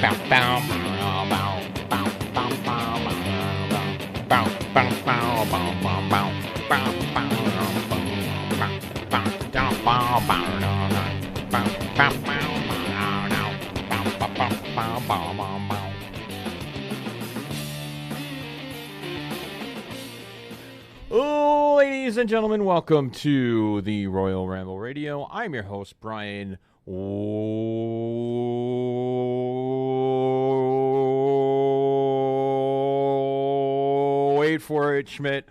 Ladies and gentlemen, welcome to the Royal Ramble Radio. I'm your host, Brian. Wait for it, Schmidt.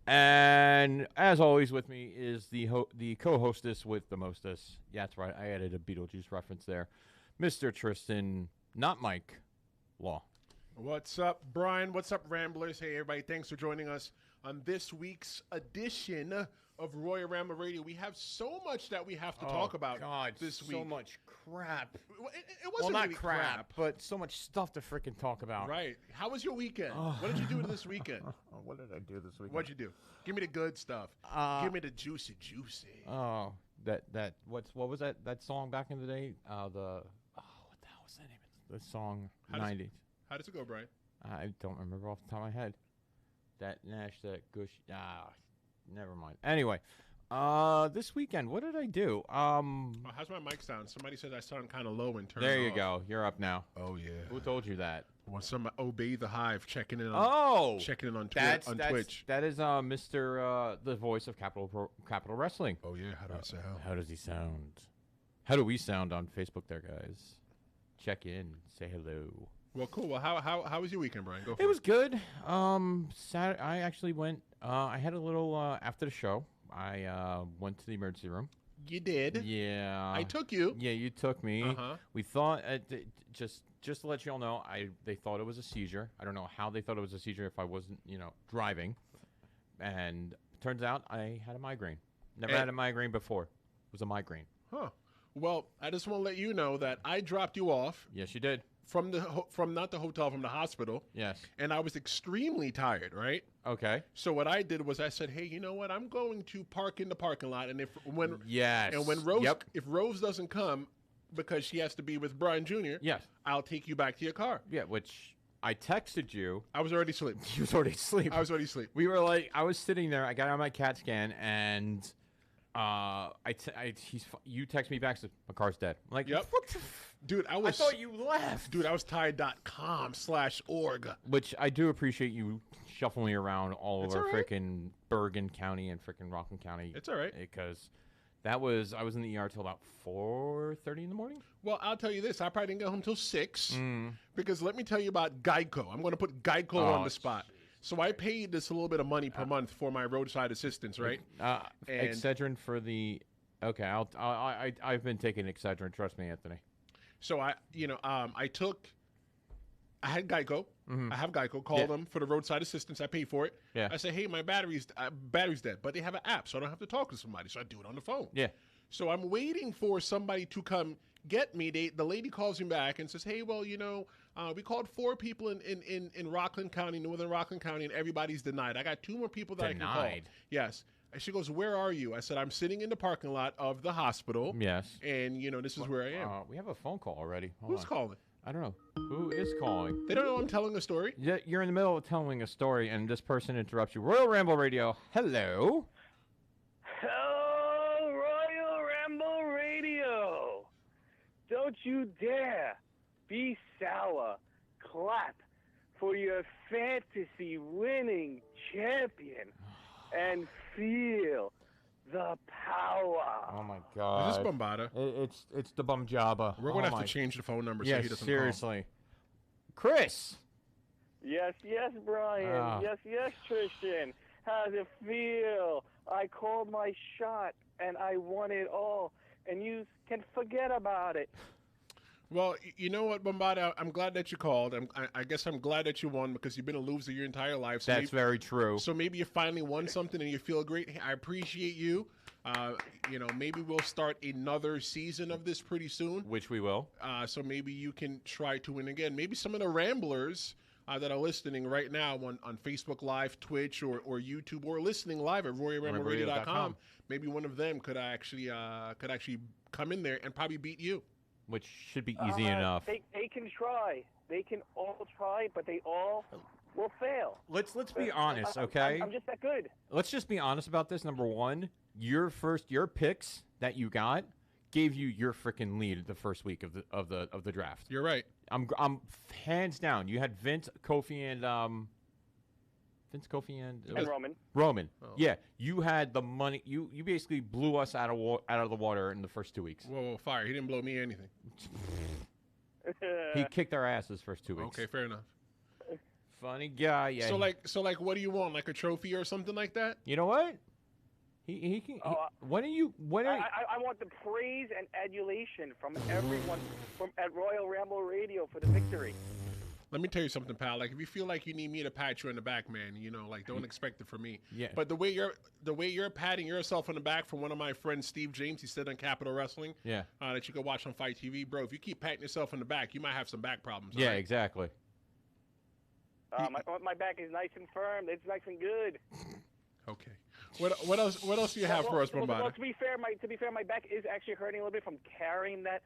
And as always, with me is the co-hostess with the mostess. Yeah, that's right. I added a Beetlejuice reference there. Mr. Tristan, not Mike, Law. What's up, Brian? What's up, Ramblers? Hey, everybody. Thanks for joining us on this week's edition of Royal Ramble Radio. We have so much that we have to talk about this week. So much crap. It wasn't not really crap, but so much stuff to freaking talk about. Right. How was your weekend? What did you do this weekend? What did I do this weekend? What'd you do? Give me the good stuff. Give me the juicy. Oh, what was that song back in the day? What the hell was that name? The song 90s. How does it go, Brian? I don't remember off the top of my head. That gush. Never mind. Anyway, this weekend, what did I do? How's my mic sound? Somebody said I sound kind of low in terms. There you go. You're up now. Oh yeah. Who told you that? Well, some Obey the Hive checking in on Twitch. That is Mr. The voice of Capital Wrestling. Oh yeah. How do I sound? How does he sound? How do we sound on Facebook there, guys? Check in. Say hello. Well, cool. Well, how was your weekend, Brian? Go for it. It was good. Saturday, I actually went. I had a little after the show. I went to the emergency room. You did? Yeah. I took you. Yeah, you took me. Uh-huh. We thought just to let you all know, they thought it was a seizure. I don't know how they thought it was a seizure if I wasn't, driving. And turns out I had a migraine. Never had a migraine before. It was a migraine. Huh. Well, I just want to let you know that I dropped you off. Yes, you did. From not the hotel, from the hospital. Yes. And I was extremely tired, right? Okay. So what I did was I said, hey, you know what? I'm going to park in the parking lot, and if Rose doesn't come because she has to be with Brian Jr., yes, I'll take you back to your car. Yeah, which I texted you. I was already asleep. You was already asleep. I was already asleep. We were like, I was sitting there. I got on my CAT scan, and you text me back. Said my car's dead. I'm like, yep. What the Dude, I thought you left. Dude, I was tired.com/org. Which I do appreciate you shuffling around all over freaking Bergen County and freaking Rockland County. It's all right. Because I was in the ER till about 4:30 in the morning. Well, I'll tell you this. I probably didn't get home till 6 because let me tell you about Geico. I'm going to put Geico on the spot. So I paid this a little bit of money per month for my roadside assistance, right? Excedrin for the... Okay, I've been taking Excedrin. Trust me, Anthony. So I had Geico. I have Geico. Call them for the roadside assistance. I pay for it. Yeah. I say, hey, my battery's dead, but they have an app, so I don't have to talk to somebody. So I do it on the phone. Yeah. So I'm waiting for somebody to come get me. The lady calls me back and says, hey, well, we called 4 people in Rockland County, northern Rockland County, and everybody's denied. I got 2 more people that I can call. Yes. And she goes, where are you? I said, I'm sitting in the parking lot of the hospital. Yes. And, this is where I am. We have a phone call already. Who's calling? I don't know. Who is calling? They don't know I'm telling a story? Yeah, you're in the middle of telling a story, and this person interrupts you. Royal Ramble Radio, hello. Hello, Royal Ramble Radio. Don't you dare be sour. Clap for your fantasy winning champion and feel the power. Oh my God! Is this Bombada? It's the Bum Jabba. We're gonna have to change the phone number so he doesn't seriously. Call. Chris. Yes, Brian. Yes, Tristan. How's it feel? I called my shot and I won it all, and you can forget about it. Well, you know what, Bombada? I'm glad that you called. I guess I'm glad that you won because you've been a loser your entire life. So that's very true. So maybe you finally won something and you feel great. I appreciate you. Maybe we'll start another season of this pretty soon. Which we will. So maybe you can try to win again. Maybe some of the Ramblers that are listening right now on Facebook Live, Twitch, or YouTube, or listening live at RoyalRambleRadio.com, maybe one of them could actually come in there and probably beat you. which should be easy enough. They can try. They can all try, but they all will fail. Let's be honest, okay? I'm just that good. Let's just be honest about this. Number one, your picks that you got gave you your freaking lead the first week of the draft. You're right. I'm hands down. You had Vince, Kofi, and Roman. Roman. Oh. Yeah, you had the money. You basically blew us out of the water in the first 2 weeks. Whoa, fire! He didn't blow me anything. He kicked our asses first 2 weeks. Okay, fair enough. Funny guy. Yeah. So like, what do you want? Like a trophy or something like that? You know what? He can. When are I want the praise and adulation from everyone at Royal Ramble Radio for the victory. Let me tell you something, pal. Like, if you feel like you need me to pat you on the back, man, like, don't expect it from me. Yeah. But the way you're patting yourself on the back from one of my friends, Steve James, he said on Capital Wrestling. Yeah. That you can watch on Fight TV, bro. If you keep patting yourself on the back, you might have some back problems. Yeah, right? exactly. My back is nice and firm. It's nice and good. Okay. What else do you have for us, Bombada? Well, to be fair, my back is actually hurting a little bit from carrying that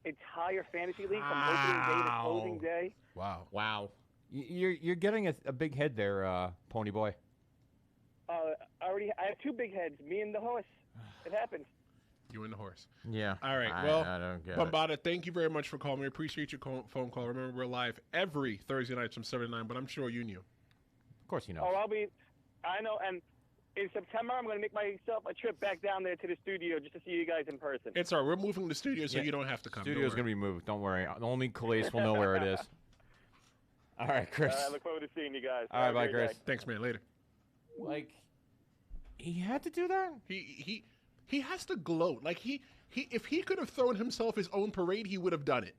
entire fantasy league from opening day to closing day. Wow. You're getting a big head there, Pony Boy. I have two big heads, me and the horse. It happens. You and the horse. Yeah. All right. I don't get Bombada, thank you very much for calling. We appreciate your phone call. Remember, we're live every Thursday night from 7 to 9, but I'm sure you knew. Of course you know. Oh, I know, and in September, I'm going to make myself a trip back down there to the studio just to see you guys in person. It's all right. We're moving the studio, so you don't have to come. Studio's going to be moved. Don't worry. Only Calais will know where it is. All right, Chris. I look forward to seeing you guys. All right, bye, Chris. Day. Thanks, man. Later. Like, he had to do that? He has to gloat. Like, if he could have thrown himself his own parade, he would have done it.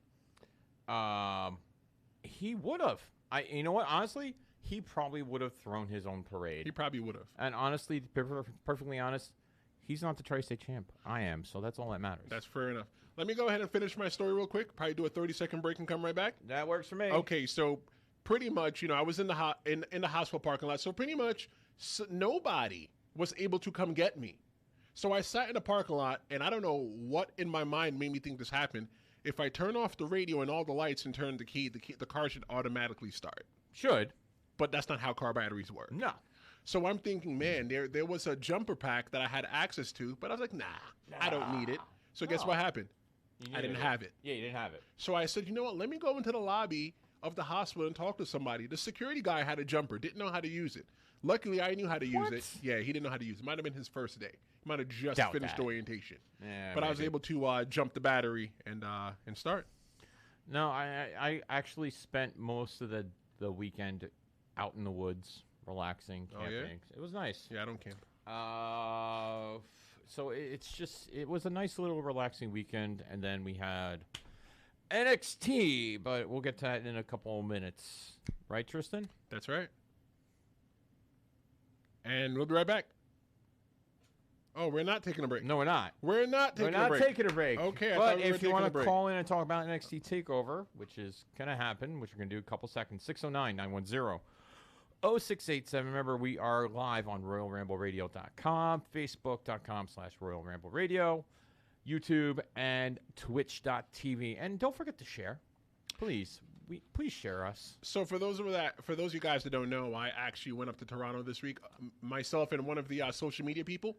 He would have. You know what? Honestly, he probably would have thrown his own parade. He probably would have. And honestly, to be perfectly honest, he's not the Tri-State champ. I am, so that's all that matters. That's fair enough. Let me go ahead and finish my story real quick. Probably do a 30-second break and come right back. That works for me. Okay, so pretty much, I was in the in the hospital parking lot. So pretty much, nobody was able to come get me. So I sat in the parking lot, and I don't know what in my mind made me think this happened. If I turn off the radio and all the lights and turn the key, the car should automatically start. Should. But that's not how car batteries work. No. So I'm thinking, man, there was a jumper pack that I had access to, but I was like, nah, I don't need it. So guess what happened? I didn't have it. Yeah, you didn't have it. So I said, you know what? Let me go into the lobby of the hospital and talk to somebody. The security guy had a jumper, didn't know how to use it. Luckily, I knew how to use it. Yeah, he didn't know how to use it. Might have been his first day. He might have just finished orientation. Yeah, but I was able to jump the battery and start. No, I actually spent most of the weekend out in the woods, relaxing, camping. Oh, yeah? It was nice. Yeah, I don't camp. So it was a nice little relaxing weekend, and then we had NXT, but we'll get to that in a couple of minutes. Right, Tristan? That's right. And we'll be right back. Oh, we're not taking a break. No, we're not. We're not taking a break. Taking a break. Okay, but if you want to call in and talk about NXT TakeOver, which is going to happen, which we're going to do in a couple seconds, 609-910-0687. Remember, we are live on RoyalRambleRadio.com, Facebook.com/RoyalRambleRadio, YouTube, and Twitch.tv. And don't forget to share. Please. Please share us. So for those of you guys that don't know, I actually went up to Toronto this week, myself and one of the social media people.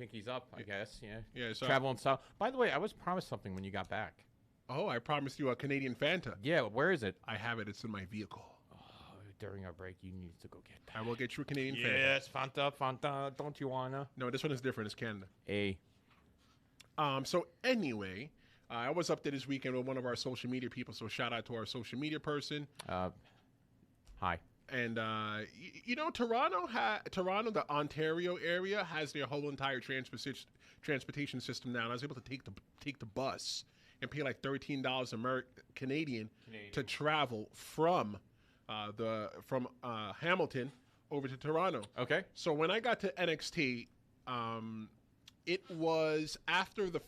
Pinkies up, I guess. Yeah. Yeah. So traveling south. By the way, I was promised something when you got back. Oh, I promised you a Canadian Fanta. Yeah. Where is it? I have it. It's in my vehicle. Oh, during our break, you need to go get that. I will get you a Canadian Fanta. Yes, Fanta. Don't you wanna? No, this one is different. It's Canada. So anyway. I was up there this weekend with one of our social media people, so shout out to our social media person. Hi. And Toronto, the Ontario area, has their whole entire transportation system now. And I was able to take the bus and pay like $13 Canadian to travel from Hamilton over to Toronto. Okay. So when I got to NXT, it was after the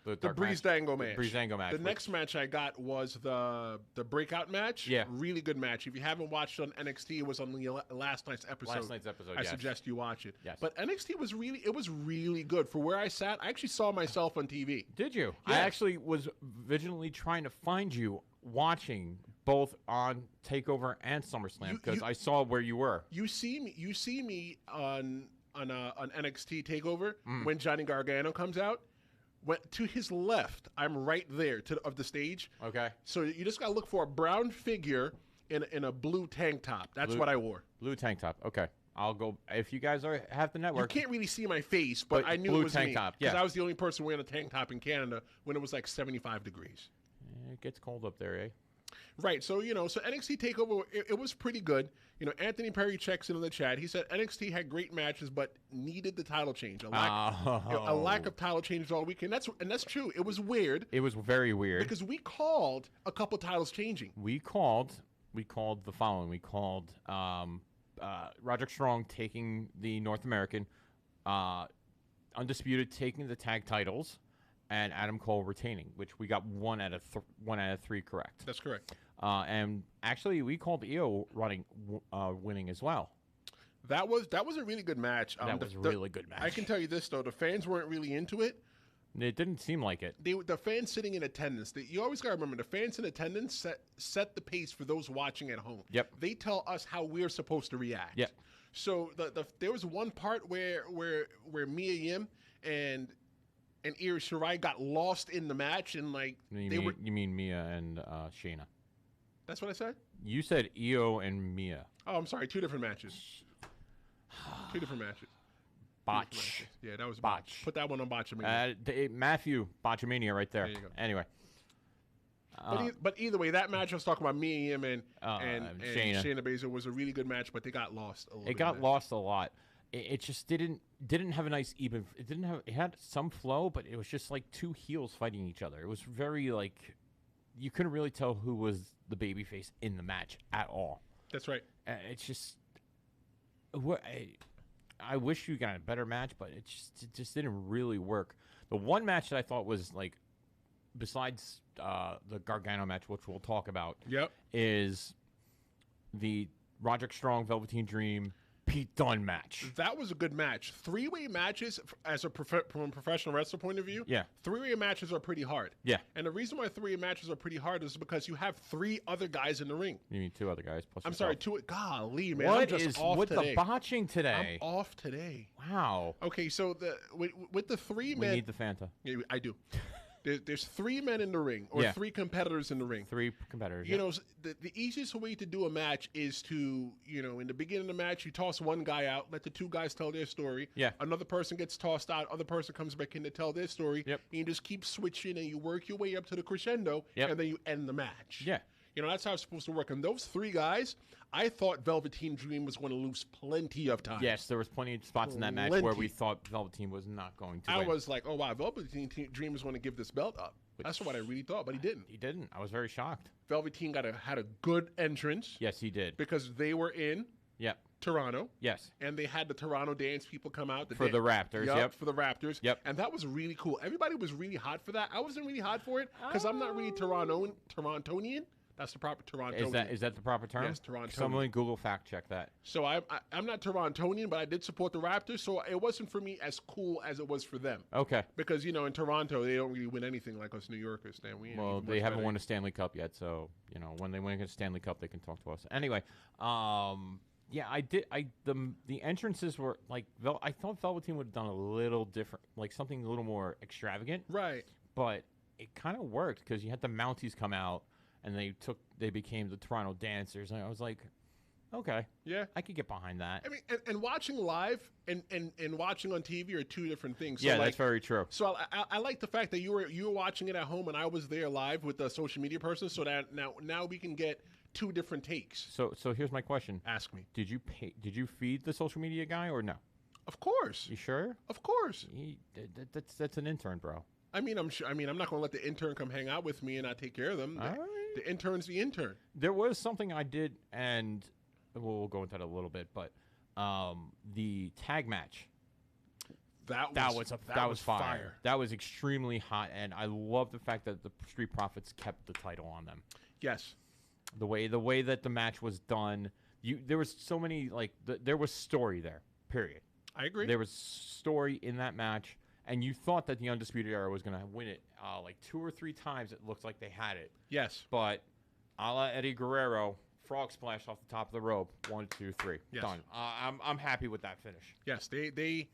The dark Breezango match. Breezango match. The next match I got was the breakout match. Yeah. Really good match. If you haven't watched it on NXT, it was on the last night's episode. I yes. suggest you watch it. Yes. But NXT was really good. For where I sat, I actually saw myself on TV. Did you? Yes. I actually was vigilantly trying to find you watching both on TakeOver and SummerSlam because I saw where you were. You see me on NXT TakeOver when Johnny Gargano comes out. To his left, I'm right there of the stage. Okay. So you just gotta look for a brown figure in a blue tank top. That's what I wore. Blue tank top. Okay. I'll go if you guys have the network. You can't really see my face, but I knew blue it was tank me top. because Yeah. I was the only person wearing a tank top in Canada when it was like 75 degrees. It gets cold up there, eh? Right. So so NXT TakeOver, it was pretty good. Anthony Perry checks into the chat. He said NXT had great matches, but needed the title change. A lack of title changes all weekend. That's true. It was weird. It was very weird because we called a couple titles changing. We called the following. We called Roderick Strong taking the North American, Undisputed taking the tag titles, and Adam Cole retaining, which we got one out of three correct. That's correct. And actually, we called EO winning as well. That was a really good match. That was a really good match. I can tell you this though, the fans weren't really into it. It didn't seem like it. The fans sitting in attendance. You always got to remember the fans in attendance set the pace for those watching at home. Yep. They tell us how we're supposed to react. Yep. So there was one part where Mia Yim and Io Shirai got lost in the match and You mean Mia and Shayna? That's what I said? You said Io and Mia. Oh, I'm sorry. Two different matches. Two different matches. Botch. Yeah, that was Botch. Put that one on Botchamania. Matthew, Botchamania right there. There you go. Anyway. But either way, that match I was talking about, Mia Yim and Shayna Baszler was a really good match, but they got lost a little bit. It got lost a lot. It just didn't have a nice even. It had some flow, but it was just like two heels fighting each other. It was very you couldn't really tell who was the babyface in the match at all. That's right. It's just I wish you got a better match, but it just didn't really work. The one match that I thought was besides the Gargano match, which we'll talk about, is the Roderick Strong Velveteen Dream Pete Dunne match. That was a good match. Three-way matches, from a professional wrestler point of view, three-way matches are pretty hard. Yeah. And the reason why three-way matches are pretty hard is because you have three other guys in the ring. You mean two other guys plus I'm yourself. sorry, two. Golly, man. What I'm just is off with today. the botching today? I'm off today. Wow. Okay, so with the three men. We need the Fanta. Yeah, I do. There's three men in the ring, or three competitors in the ring. Three competitors. You know, the easiest way to do a match is to, in the beginning of the match, you toss one guy out, let the two guys tell their story. Yeah. Another person gets tossed out, other person comes back in to tell their story. Yep. And you just keep switching and you work your way up to the crescendo, and then you end the match. Yeah. That's how it's supposed to work. And those three guys, I thought Velveteen Dream was going to lose plenty of times. Yes, there was plenty of spots in that match where we thought Velveteen was not going to win. I was like, oh, wow, Velveteen Dream is going to give this belt up. That's what I really thought, but he didn't. He didn't. I was very shocked. Velveteen had a good entrance. Yes, he did. Because they were in Toronto. Yes. And they had the Toronto dance people come out. For the Raptors, yep. For the Raptors. Yep. And that was really cool. Everybody was really hot for that. I wasn't really hot for it because I'm not really Torontonian. That's the proper Torontonian. Is that the proper term? Yes, Torontonian. Someone Google fact check that. So I'm not Torontonian, but I did support the Raptors, so it wasn't for me as cool as it was for them. Okay. Because, in Toronto, they don't really win anything like us New Yorkers, Stan. They haven't won a Stanley Cup yet, so, when they win a Stanley Cup, they can talk to us. Anyway, yeah, I did. The entrances were I thought Velveteen would have done a little different, something a little more extravagant. Right. But it kind of worked because you had the Mounties come out and they became the Toronto Dancers, and I was like, okay, yeah, I could get behind that. I mean, and watching live and watching on TV are two different things. So yeah, that's very true. So I like the fact that you were watching it at home and I was there live with the social media person, so that now we can get two different takes. So here's my question. Ask me. Did you feed the social media guy or no? Of course. You sure? Of course. That's an intern, bro. I'm sure. I'm not going to let the intern come hang out with me and I take care of them. All right. The intern's the intern. There was something I did, and we'll go into that a little bit, but the tag match. That was fire. That was extremely hot, and I love the fact that the Street Profits kept the title on them. Yes. The way that the match was done, there was so many there was story there. Period. I agree. There was story in that match, and you thought that the Undisputed Era was going to win it 2 or 3 times. It looked like they had it. Yes. But a la Eddie Guerrero, frog splash off the top of the rope. 1, 2, 3. Yes. Done. I'm happy with that finish. Yes, they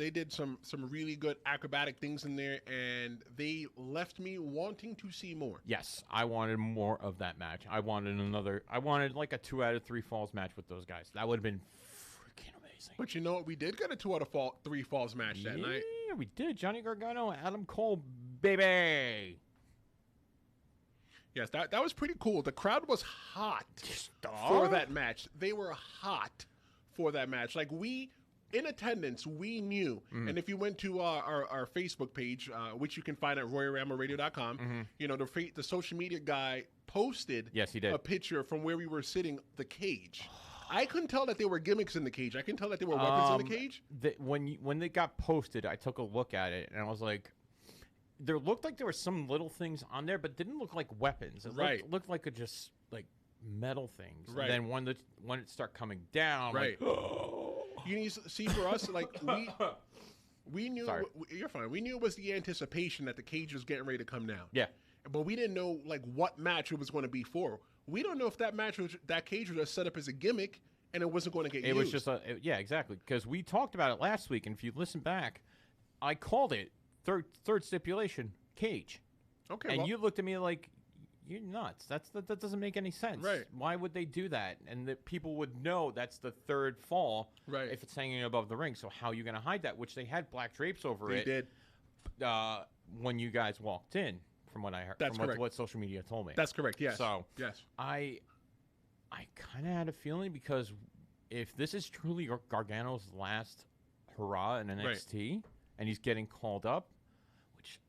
did some really good acrobatic things in there, and they left me wanting to see more. Yes, I wanted more of that match. I wanted like a 2 out of 3 falls match with those guys. That would have been freaking amazing. But you know what? We did get a 2 out of 3 falls match that night. Yeah, we did. Johnny Gargano, Adam Cole, baby. Yes, that was pretty cool. The crowd was hot for that match. They were hot for that match. Like, in attendance, we knew. And if you went to our Facebook page, which you can find at RoyalRambleRadio.com, you know, the social media guy posted Yes, he did. a picture from where we were sitting, the cage. I couldn't tell that there were gimmicks in the cage. I couldn't tell that there were weapons in the cage. When they got posted, I took a look at it, and I was like, there looked like there were some little things on there, but didn't look like weapons. It looked like just like metal things. Right. And then when it started coming down, Right. like, You need to see, for us, like, we knew. Sorry. You're fine. We knew it was the anticipation that the cage was getting ready to come down. Yeah. But we didn't know, like, what match it was going to be for. We don't know if that cage was just set up as a gimmick and it wasn't going to get used. It was just yeah, exactly. Because we talked about it last week, and if you listen back, I called it third stipulation cage. Okay. And well, you looked at me like, you're nuts. That doesn't make any sense. Right. Why would they do that? And that people would know that's the third fall Right. if it's hanging above the ring. So how are you going to hide that? Which they had black drapes over they it. did. When you guys walked in, from what I heard. That's correct. What social media told me. That's correct. Yes. So yes. I kind of had a feeling, because if this is truly Gargano's last hurrah in NXT, and he's getting called up, which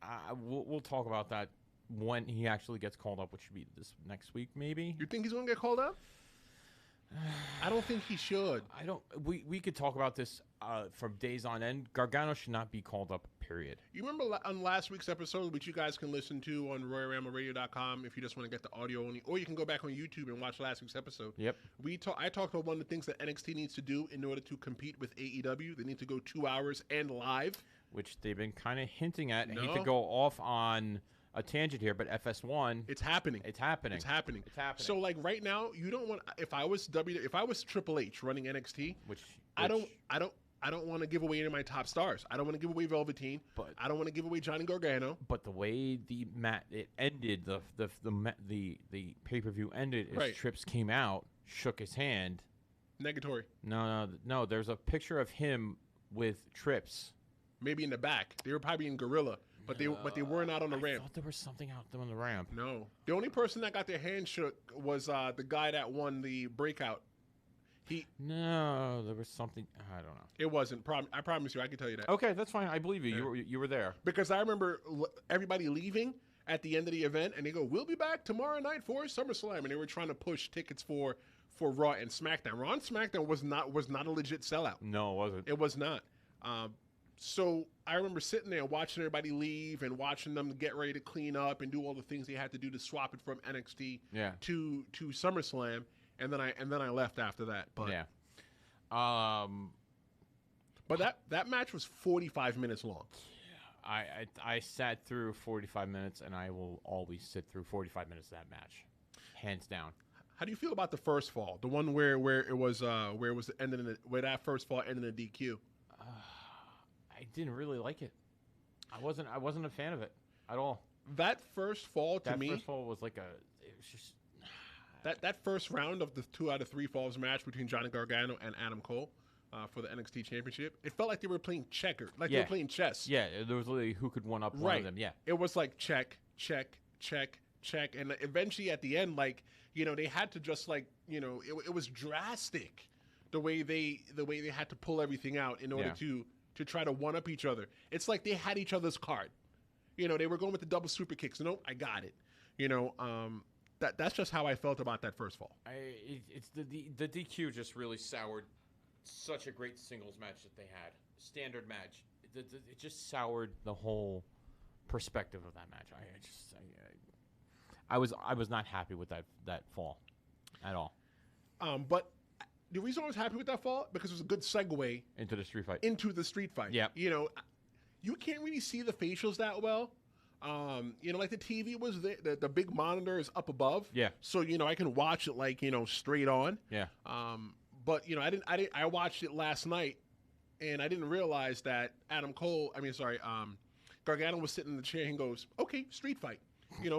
we'll talk about that when he actually gets called up, which should be this next week, maybe. You think he's going to get called up? I don't think he should. I don't. We could talk about this from days on end. Gargano should not be called up. Period. You remember on last week's episode, which you guys can listen to on RoyalRambleRadio.com if you just want to get the audio only, or you can go back on YouTube and watch last week's episode. Yep. I talked about one of the things that NXT needs to do in order to compete with AEW. They need to go 2 hours and live, which they've been kind of hinting at. No. I hate to go off on a tangent here, but FS1, it's happening. It's happening. It's happening. It's happening. So, like, right now, you don't want. If I was Triple H running NXT, I don't want to give away any of my top stars. I don't want to give away Velveteen. But I don't want to give away Johnny Gargano. But the way it ended, the pay-per-view ended, is Right. Trips came out, shook his hand. Negatory. No. There's a picture of him with Trips. Maybe in the back. They were probably in Gorilla, but they weren't out on the ramp. I thought there was something out there on the ramp. No. The only person that got their hand shook was the guy that won the breakout. No, there was something. I don't know. It wasn't. I promise you, I can tell you that. Okay, that's fine. I believe you. Yeah. You were there. Because I remember everybody leaving at the end of the event, and they go, "We'll be back tomorrow night for SummerSlam," and they were trying to push tickets for Raw and SmackDown. Raw and SmackDown was not a legit sellout. No, it wasn't. It was not. So I remember sitting there watching everybody leave and watching them get ready to clean up and do all the things they had to do to swap it from NXT to SummerSlam. And then I left after that. But yeah. But that match was 45 minutes long. I sat through 45 minutes, and I will always sit through 45 minutes of that match, hands down. How do you feel about the first fall, the one where it was where that first fall ended in a DQ? I didn't really like it. I wasn't a fan of it at all. That first fall to me. That first fall was like it was just. That first round of the 2 out of 3 falls match between Johnny Gargano and Adam Cole for the NXT Championship, it felt like they were playing checker, they were playing chess. Yeah, there was literally who could one up one of them. Yeah, it was like check, check, check, check, and eventually at the end, they had to just it was drastic the way they had to pull everything out in order to try to one up each other. It's like they had each other's card. They were going with the double super kicks. Nope, I got it. That's just how I felt about that first fall. It's the DQ just really soured such a great singles match that they had. standard match. It just soured the whole perspective of that match. I was not happy with that fall at all. But the reason I was happy with that fall because it was a good segue Into the street fight. Yeah. You can't really see the facials that well. Like the TV was the big monitor is up above. Yeah. So I can watch it like straight on. Yeah. But I watched it last night, and I didn't realize that Gargano was sitting in the chair and goes, "Okay, street fight.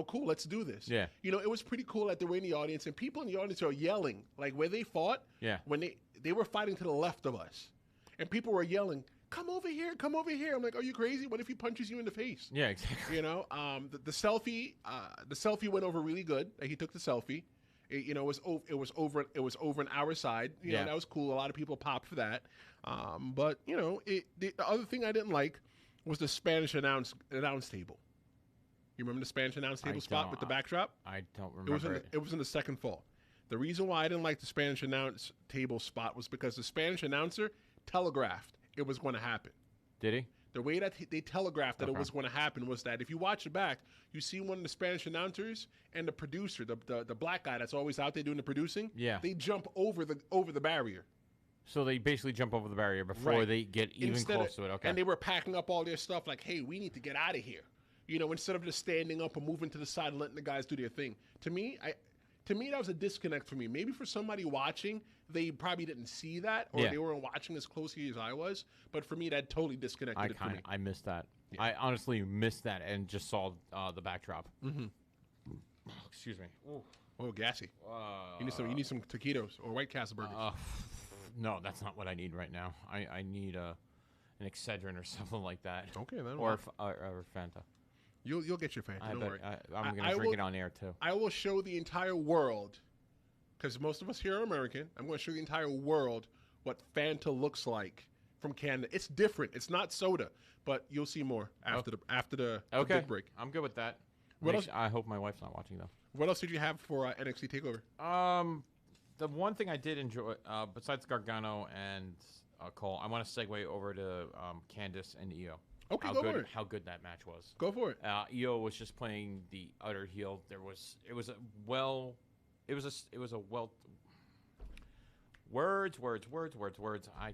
Cool, let's do this." Yeah. It was pretty cool that they were in the audience, and people in the audience are yelling like where they fought. Yeah. When they were fighting to the left of us, and people were yelling, "Come over here, come over here." I'm like, "Are you crazy? What if he punches you in the face?" Yeah, exactly. The selfie went over really good. He took the selfie. It was over an hour side. That was cool. A lot of people popped for that. But the other thing I didn't like was the Spanish announce table. You remember the Spanish announce table spot with the backdrop? I don't remember It was in the second fall. The reason why I didn't like the Spanish announce table spot was because the Spanish announcer telegraphed it was going to happen. Did he? The way that they telegraphed that it was going to happen was that if you watch it back, you see one of the Spanish announcers and the producer, the black guy that's always out there doing the producing. Yeah. They jump over the barrier. So they basically jump over the barrier before they get even close to it. Okay. And they were packing up all their stuff like, "Hey, we need to get out of here." Instead of just standing up and moving to the side and letting the guys do their thing. To me, that was a disconnect for me. Maybe for somebody watching, they probably didn't see that, or they weren't watching as closely as I was. But for me, that totally disconnected it for me. I missed that. Yeah. I honestly missed that and just saw the backdrop. Mm-hmm. Excuse me. Ooh. Oh, gassy. You need some taquitos or White Castle burgers. No, that's not what I need right now. I need an Excedrin or something like that. Okay, then. Or Fanta. You'll get your Fanta. Don't worry. I'm going to drink it on air, too. I will show the entire world, because most of us here are American. I'm going to show the entire world what Fanta looks like from Canada. It's different. It's not soda, but you'll see more after the big break. I'm good with that. What else? I hope my wife's not watching, though. What else did you have for NXT TakeOver? The one thing I did enjoy, besides Gargano and Cole, I want to segue over to Candice and Io. Okay, go for it. How good that match was. Go for it. Io was just playing the utter heel. It was a well. Words. I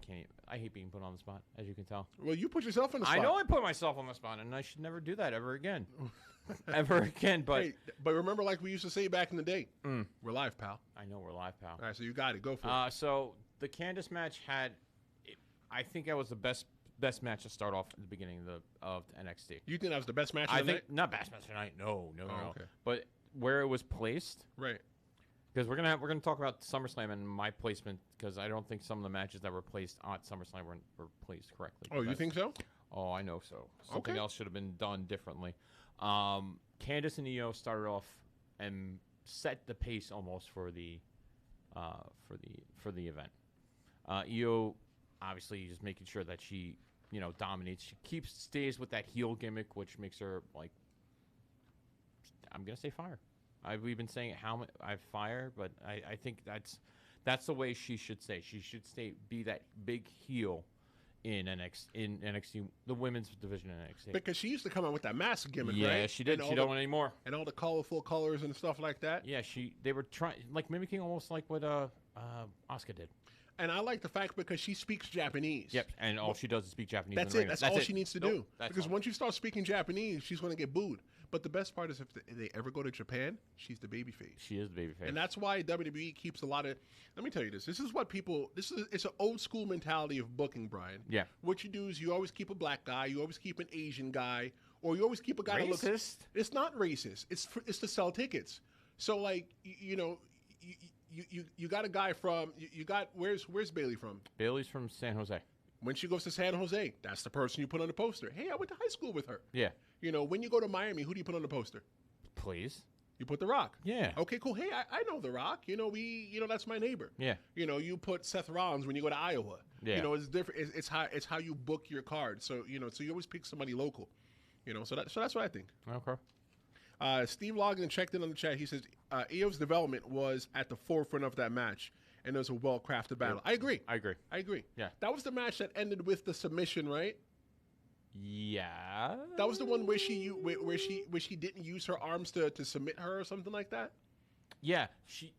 hate being put on the spot, as you can tell. Well, you put yourself on the spot. I know I put myself on the spot, and I should never do that ever again. Ever again, but... Hey, but remember, like we used to say back in the day, we're live, pal. I know we're live, pal. All right, so you got it. Go for it. So the Candice match I think that was the best match to start off at the beginning of NXT. You think that was the best match of the night? Not best match tonight. No. Okay. But where it was placed... Right. Because we're gonna talk about SummerSlam and my placement, because I don't think some of the matches that were placed at SummerSlam were placed correctly. Oh, you think so? Oh, I know so. Something else should have been done differently. Candice and Io started off and set the pace almost for the event. Io obviously just making sure that she dominates. She stays with that heel gimmick, which makes her like, I'm gonna say fire. We've been saying I fire, but I think that's the way she should stay. She should be that big heel in NXT, the women's division in NXT. Because she used to come out with that mask gimmick, right? Yeah, she did. She don't anymore. And all the colorful colors and stuff like that. Yeah, they were trying, like mimicking almost like what Asuka did. And I like the fact because she speaks Japanese. Yep, and all she does is speak Japanese. That's it. That's all she needs to do. Because all. Once you start speaking Japanese, she's going to get booed. But the best part is if they ever go to Japan, she's the babyface. She is the babyface. And that's why WWE keeps a lot of... Let me tell you this. It's an old school mentality of booking, Brian. Yeah. What you do is you always keep a black guy, you always keep an Asian guy, or you always keep a guy that looks... Racist? It's not racist. It's to sell tickets. So, like, you got a guy from... Where's Bailey from? Bailey's from San Jose. When she goes to San Jose, that's the person you put on the poster. Hey, I went to high school with her. Yeah. When you go to Miami, who do you put on the poster? Please. You put The Rock. Yeah. Okay, cool. Hey, I know The Rock. That's my neighbor. Yeah. You put Seth Rollins when you go to Iowa. Yeah. It's different. It's how you book your card. So so you always pick somebody local. So that's what I think. Okay. Steve Logan checked in on the chat. He says Io's development was at the forefront of that match, and it was a well-crafted battle. I agree. I agree. I agree. Yeah. That was the match that ended with the submission, right? Yeah. That was the one where she didn't use her arms to submit her or something like that. Yeah.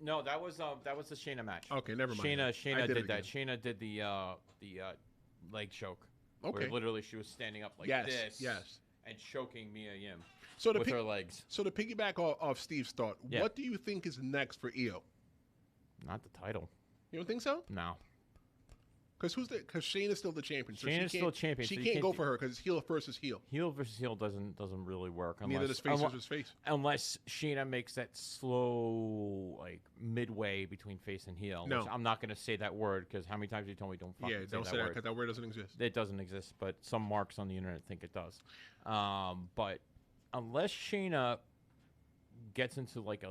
That was the Shayna match. Okay, never mind. Shayna did that. Shayna did the leg choke. Okay. Where literally she was standing up like this. Yes. And choking Mia Yim with her legs. So to piggyback off Steve's thought, what do you think is next for Io? Not the title. You don't think so? No. Because Shayna's still the champion. So Shayna's still champion. She can't go for her because it's heel versus heel. Heel versus heel doesn't really work. Neither does face versus face. Unless Shayna makes that slow, like, midway between face and heel. No. Which I'm not going to say that word because how many times you told me don't fucking don't say that because that word doesn't exist. It doesn't exist, but some marks on the internet think it does. But unless Shayna gets into, like,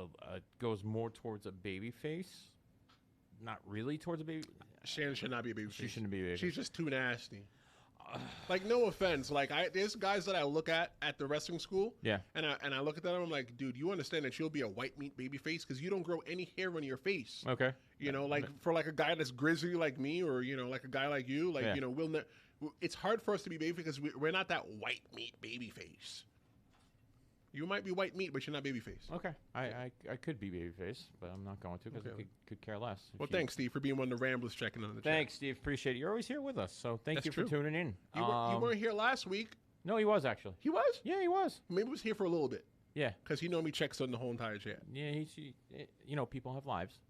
goes more towards a baby face, not really towards a baby. Shayna should not be a baby face. She shouldn't be a baby face. She's just too nasty. Like, no offense. Like, there's guys that I look at the wrestling school. Yeah. And I look at them and I'm like, dude, you understand that you'll be a white meat baby face because you don't grow any hair on your face. Okay. You know, like for like a guy that's grizzly like me, or like a guy like you, like it's hard for us to be baby because we're not that white meat baby face. You might be white meat, but you're not babyface. Okay, I could be babyface, but I'm not going to because I could care less. Well, thanks, Steve, for being one of the Ramblers checking on the chat. Thanks, Steve. Appreciate it. You're always here with us, so thank you for tuning in. You weren't here last week. No, he was actually. He was? Yeah, he was. Maybe he was here for a little bit. Yeah. Because he normally checks on the whole entire chat. Yeah, people have lives,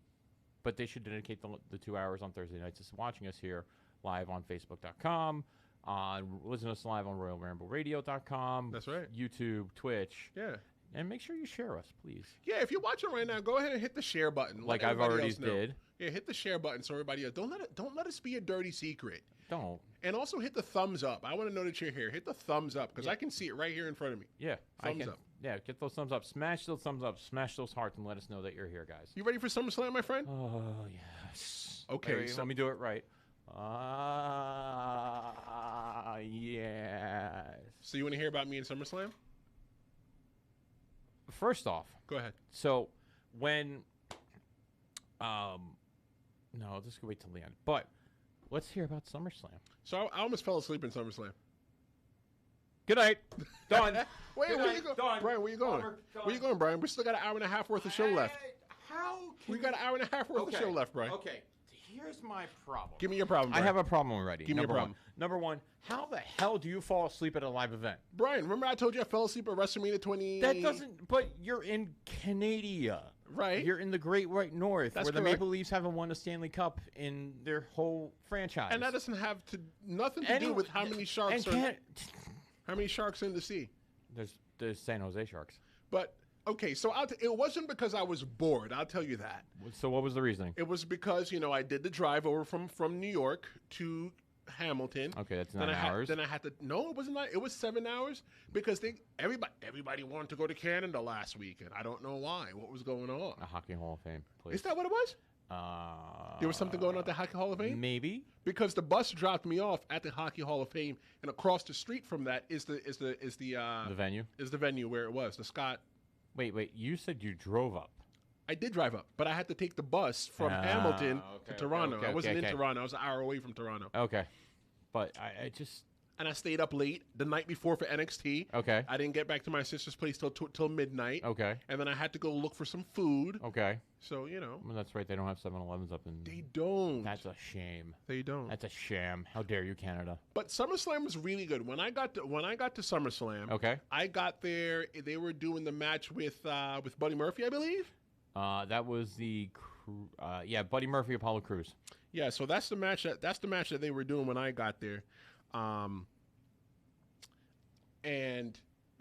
but they should dedicate the 2 hours on Thursday nights to watching us here live on Facebook.com. Listen to us live on RoyalRambleRadio.com. That's right. YouTube, Twitch. Yeah. And make sure you share us, please. Yeah, if you're watching right now, go ahead and hit the share button. Like I've already did. Yeah, hit the share button so everybody else. Don't let us be a dirty secret. Don't. And also hit the thumbs up. I want to know that you're here. Hit the thumbs up because I can see it right here in front of me. Yeah. Thumbs up. Yeah, get those thumbs up. Smash those thumbs up. Smash those hearts and let us know that you're here, guys. You ready for SummerSlam, my friend? Oh, yes. Okay. Wait, let me do it right. Yes. So you want to hear about me in SummerSlam? First off, go ahead. So when, no, this could wait till the end. But let's hear about SummerSlam. So I almost fell asleep in SummerSlam. Good night. Done. Wait, where you going, Brian? Where you going? Where you going, Brian? We still got an hour and a half worth of show left. We got an hour and a half worth of show left, Brian. Okay. Here's my problem. Give me your problem, Brian. I have a problem already. Give me your problem. Number one, how the hell do you fall asleep at a live event? Brian, remember I told you I fell asleep at WrestleMania 20? That doesn't, but you're in Canada. Right. You're in the Great White North, That's where the correct. Maple Leafs haven't won a Stanley Cup in their whole franchise. And that doesn't have nothing to do with how many sharks how many sharks in the sea. There's San Jose Sharks. But okay, so it wasn't because I was bored. I'll tell you that. So what was the reasoning? It was because I did the drive over from New York to Hamilton. Okay, that's 9 hours. Then I had to. No, it wasn't. It was 7 hours because everybody wanted to go to Canada last week, and I don't know why. What was going on? A Hockey Hall of Fame, please. Is that what it was? There was something going on at the Hockey Hall of Fame? Maybe. Because the bus dropped me off at the Hockey Hall of Fame, and across the street from that is the venue? Is the venue where it was, the Scott. Wait, you said you drove up. I did drive up, but I had to take the bus from Hamilton to Toronto. I wasn't in Toronto. I was an hour away from Toronto. Okay. But I just... And I stayed up late the night before for NXT. Okay. I didn't get back to my sister's place till midnight. Okay. And then I had to go look for some food. Okay. So, Well, that's right. They don't have 7-Elevens up in... They don't. That's a shame. They don't. That's a sham. How dare you, Canada? But SummerSlam was really good. When I got to SummerSlam, okay, I got there. They were doing the match with Buddy Murphy, I believe. That was the Buddy Murphy, Apollo Crews. Yeah, so that's the match that they were doing when I got there, and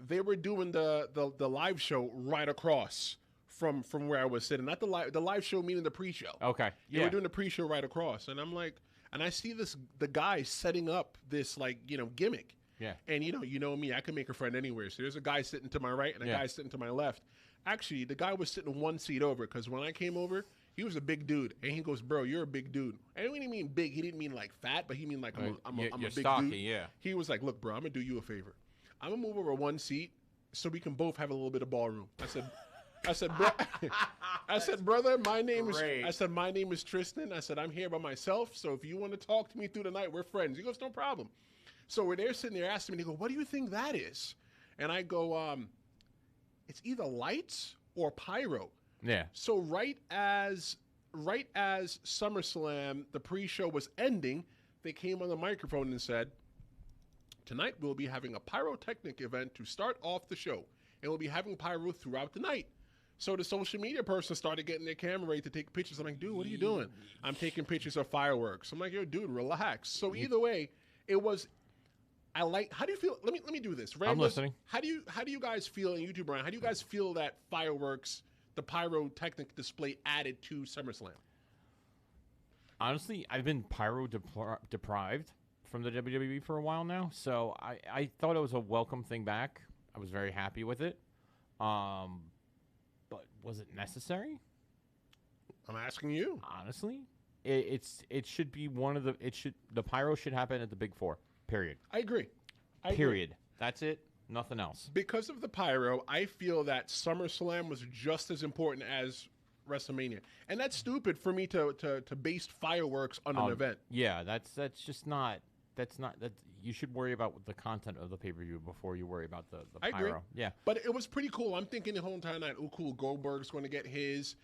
they were doing the live show right across from where I was sitting. Not the live show meaning the pre-show. Okay, yeah, they were doing the pre-show right across, and I'm like, and I see the guy setting up this gimmick. Yeah, and you know me, I can make a friend anywhere. So there's a guy sitting to my right and a guy sitting to my left. Actually, the guy was sitting one seat over because when I came over, he was a big dude, and he goes, "Bro, you're a big dude." And when he mean big, he didn't mean like fat, but he mean like I'm a big stocky, dude. Yeah. He was like, "Look, bro, I'm gonna do you a favor. I'm gonna move over one seat so we can both have a little bit of ballroom." I said, I said, brother, my name great. is my name is Tristan. I said, I'm here by myself, so if you want to talk to me through the night, we're friends. He goes, no problem. So we're there sitting there asking me, he goes, what do you think that is? And I go, it's either lights or pyro. Yeah. So right as SummerSlam, the pre-show was ending, they came on the microphone and said, tonight we'll be having a pyrotechnic event to start off the show. And we'll be having pyro throughout the night. So the social media person started getting their camera ready to take pictures. I'm like, dude, what are you doing? I'm taking pictures of fireworks. I'm like, yo, dude, relax. So either way, it was. How do you feel? Let me do this. Ramblers, I'm listening. How do you guys feel in YouTube, Brian? How do you guys feel that fireworks, the pyrotechnic display added to SummerSlam? Honestly, I've been pyro deprived from the WWE for a while now, so I thought it was a welcome thing back. I was very happy with it. But was it necessary? I'm asking you. Honestly, it should be the pyro should happen at the Big Four. Period. I agree. Period. That's it. Nothing else. Because of the pyro, I feel that SummerSlam was just as important as WrestleMania, and that's stupid for me to base fireworks on an event. Yeah, that's just not. That's not that. You should worry about the content of the pay-per-view before you worry about the pyro. I agree. Yeah. But it was pretty cool. I'm thinking the whole entire night, oh, cool, Goldberg's going to get his,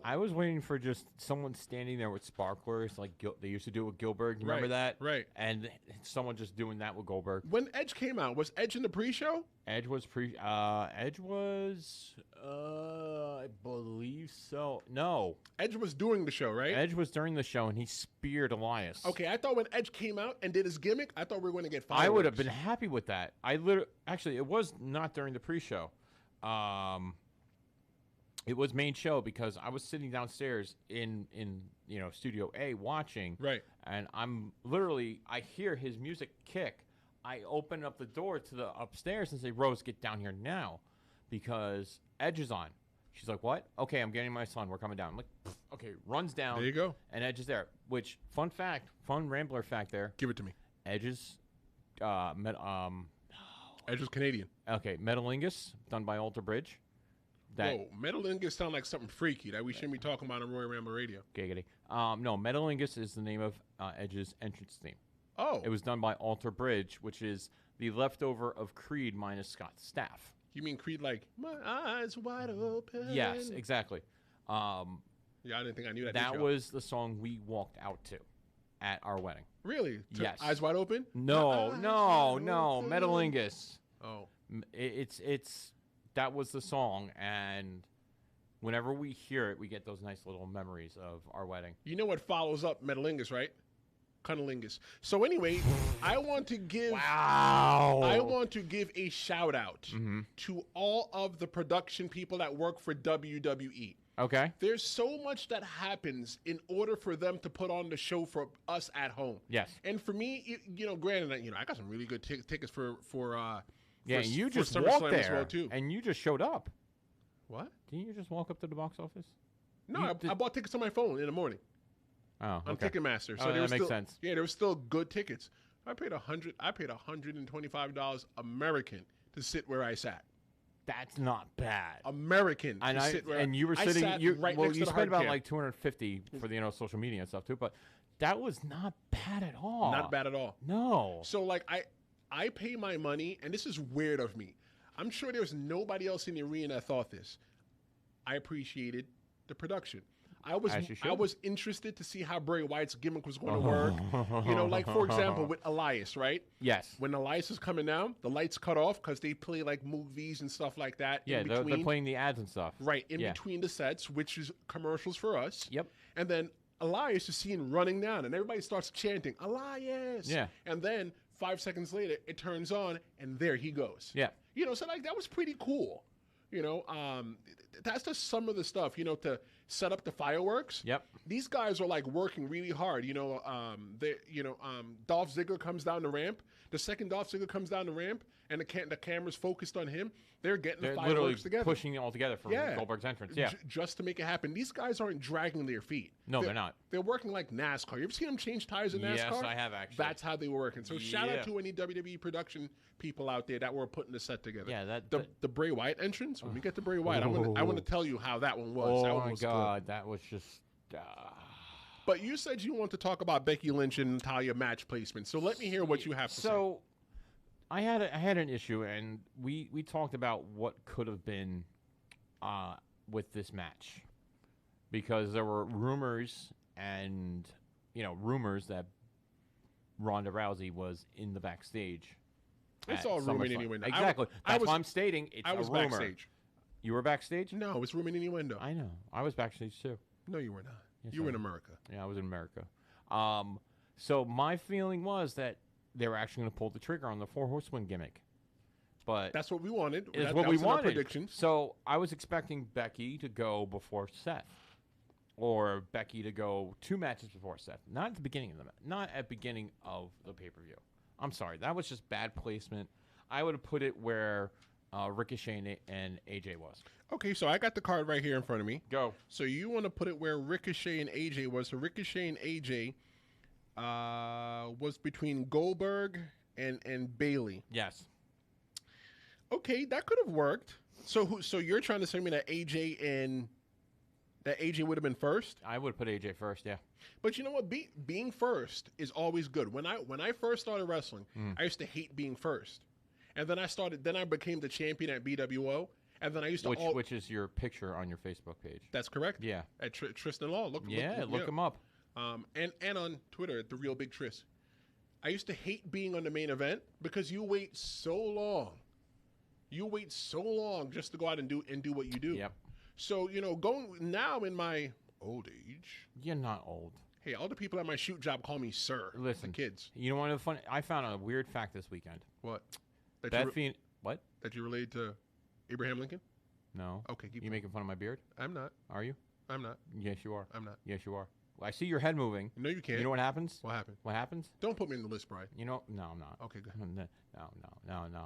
I was waiting for just someone standing there with sparklers like they used to do with Gilbert. You remember that? Right. And someone just doing that with Goldberg. When Edge came out, was Edge in the pre-show? Edge was I believe so. No. Edge was doing the show, right? Edge was during the show, and he speared Elias. Okay, I thought when Edge came out and did his gimmick, I thought we were going to get fireworks. I would have been happy with that. Actually, it was not during the pre-show. It was main show because I was sitting downstairs in Studio A watching. Right. And I hear his music kick. I open up the door to the upstairs and say, Rose, get down here now because Edge is on. She's like, what? Okay, I'm getting my son. We're coming down. I'm like, okay, runs down. There you go. And Edge is there. Which, fun Rambler fact there. Give it to me. Edge's, Edge was Canadian. Okay, Metalingus, done by Alter Bridge. Whoa, Metalingus sound like something freaky that we shouldn't be talking about on Royal Ramble Radio. Giggity. No, Metalingus is the name of Edge's entrance theme. Oh. It was done by Alter Bridge, which is the leftover of Creed minus Scott's staff. You mean Creed like, my eyes wide open? Yes, exactly. Yeah, I didn't think I knew that. That was the song we walked out to at our wedding. Really? Yes. Eyes wide open? No, Metalingus. Oh. That was the song, and whenever we hear it, we get those nice little memories of our wedding. You know what follows up Metalingus, right? Cunnilingus. So anyway, I want to give a shout out to all of the production people that work for WWE. Okay. There's so much that happens in order for them to put on the show for us at home. Yes. And for me, granted, I got some really good tickets for yeah, and you just SummerSlam walked as there, well, too. and you just showed up. What? Didn't you just walk up to the box office? No, I bought tickets on my phone in the morning. Oh, on okay. Ticketmaster. So that makes sense. Yeah, there were still good tickets. I paid $125 American to sit where I sat. That's not bad. American. And you were sitting. Right next to you the spent hard about cam. like $250 for the social media and stuff too. But that was not bad at all. Not bad at all. No. So I pay my money, and this is weird of me. I'm sure there was nobody else in the arena that thought this. I appreciated the production. I was interested to see how Bray Wyatt's gimmick was going to work. Like for example with Elias, right? Yes. When Elias is coming down, the lights cut off because they play like movies and stuff like that. Yeah, they're playing the ads and stuff. Right, in between the sets, which is commercials for us. Yep. And then Elias is seen running down, and everybody starts chanting, Elias! Yeah. And then 5 seconds later, it turns on, and there he goes. Yeah. So that was pretty cool. That's just some of the stuff, to set up the fireworks. Yep. These guys are like working really hard. Dolph Ziggler comes down the ramp. The second Dolph Ziggler comes down the ramp, and the camera's focused on him. They're getting the literally fireworks together, pushing it all together for Goldberg's entrance. Yeah, just to make it happen. These guys aren't dragging their feet. No, they're not. They're working like NASCAR. You ever seen them change tires in NASCAR? Yes, I have actually. That's how they were working. So shout out to any WWE production people out there that were putting the set together. Yeah, the Bray Wyatt entrance. When we get to Bray Wyatt, I want to tell you how that one was. Oh that one my was God, good. that was just. But you said you want to talk about Becky Lynch and Natalya match placement. So let me hear what you have to say. So, I had an issue, and we talked about what could have been with this match, because there were rumors that Ronda Rousey was in the backstage. It's all rumor and innuendo. Exactly. That's what I'm stating. It's I was a rumor. backstage. You were backstage? No, it's rumor and innuendo. I know. I was backstage too. No, you were not. Yes, you were in America. Yeah, I was in America. So my feeling was that they were actually going to pull the trigger on the Four Horsemen gimmick. But that's what we wanted. That's what we wanted. Predictions. So I was expecting Becky to go before Seth, or Becky to go 2 matches before Seth. Not at the beginning of the pay-per-view. I'm sorry, that was just bad placement. I would have put it where Ricochet and AJ was. Okay, so I got the card right here in front of me. Go. So you want to put it where Ricochet and AJ was. So Ricochet and AJ was between Goldberg and Bayley. Yes. Okay, that could have worked. So you're trying to say me that AJ would have been first? I would put AJ first, yeah. But you know what? Being first is always good. When I first started wrestling, I used to hate being first. And then I became the champion at BWO. And then I used to which is your picture on your Facebook page. That's correct. Yeah. At Tristan Law. Look him up. And on Twitter at The Real Big Tris. I used to hate being on the main event because you wait so long. You wait so long just to go out and do what you do. Yep. So, going now in my old age. You're not old. Hey, all the people at my shoot job call me sir. Listen, the kids. You know what the funny? I found a weird fact this weekend. What? What? That you related to Abraham Lincoln? No. Okay, you making fun of my beard? I'm not. Are you? I'm not. Yes, you are. I'm not. Yes, you are. Well, I see your head moving. No, you can't. You know what happens? What happened? What happens? Don't put me in the list, Brian. No, I'm not. Okay, good. No,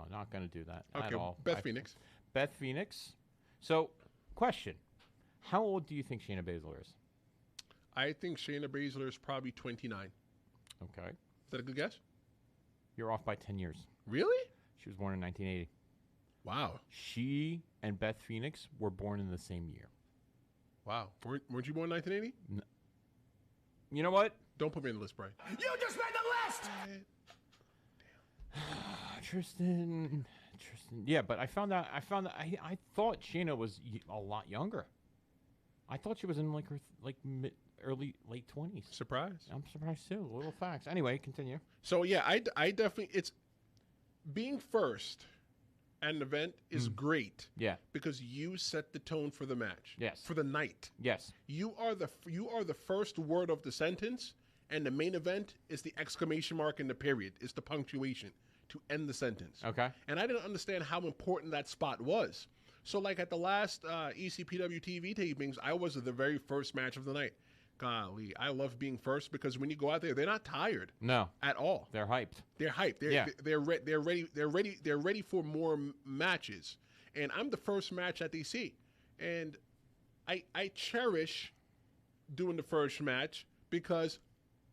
not going to do that okay, at all. Beth Phoenix. Beth Phoenix. So, question. How old do you think Shayna Baszler is? I think Shayna Baszler is probably 29. Okay. Is that a good guess? You're off by 10 years. Really? She was born in 1980. Wow. She and Beth Phoenix were born in the same year. Wow. Weren't you born in 1980? No. You know what? Don't put me in the list, Brian. You just made the list! Tristan. Yeah, but I found out. I thought Shayna was a lot younger. I thought she was in like her late 20s. Surprise. I'm surprised too. Little facts. Anyway, continue. So yeah, I definitely, it's being first at an event is great. Yeah. Because you set the tone for the match. Yes. For the night. Yes. You are the first word of the sentence, and the main event is the exclamation mark in the period. It's the punctuation to end the sentence. Okay. And I didn't understand how important that spot was. So like at the last ECPW TV tapings, I was the very first match of the night. Golly, I love being first because when you go out there, they're not tired. No. At all. They're hyped. They're hyped. They're ready for more matches. And I'm the first match that they see. And I cherish doing the first match because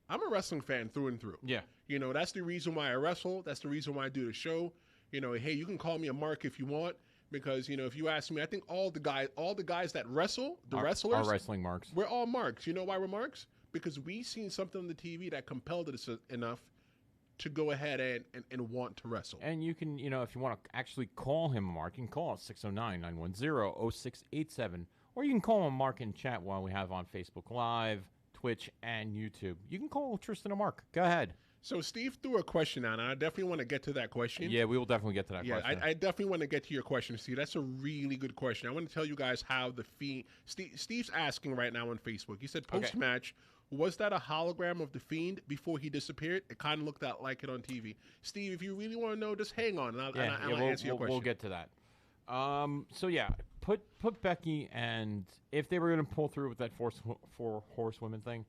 I'm a wrestling fan through and through. Yeah. That's the reason why I wrestle. That's the reason why I do the show. Hey, you can call me a mark if you want. Because, if you ask me, I think all the guys that wrestle, wrestlers. Are wrestling marks. We're all marks. You know why we're marks? Because we seen something on the TV that compelled us enough to go ahead and want to wrestle. And you can, if you want to actually call him a mark, you can call us 609-910-0687. Or you can call him a mark in chat while we have on Facebook Live, Twitch, and YouTube. You can call Tristan a mark. Go ahead. So Steve threw a question out, and I definitely want to get to that question. Yeah, we will definitely get to that question. I definitely want to get to your question, Steve. That's a really good question. I want to tell you guys how the Fiend... Steve's asking right now on Facebook. He said, post-match, was that a hologram of the Fiend before he disappeared? It kind of looked out like it on TV. Steve, if you really want to know, just hang on, and I'll answer your question. We'll get to that. So yeah, put Becky, and if they were gonna pull through with that four horsewomen thing,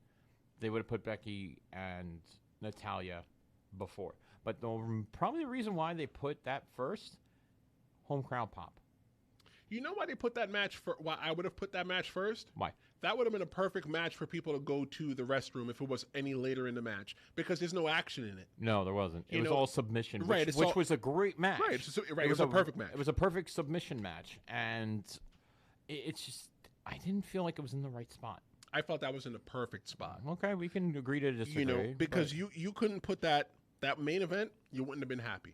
they would have put Becky and Natalya before. But probably the reason why they put that first, home crowd pop. You know why they put that match for? Why I would have put that match first? Why? That would have been a perfect match for people to go to the restroom if it was any later in the match, because there's no action in it. No, there wasn't. It was all submission, right, which was a great match. Right, it was a perfect match. It was a perfect submission match, and it's just I didn't feel like it was in the right spot. I felt that was in the perfect spot. Okay, we can agree to disagree. You know, because you couldn't put that main event, you wouldn't have been happy.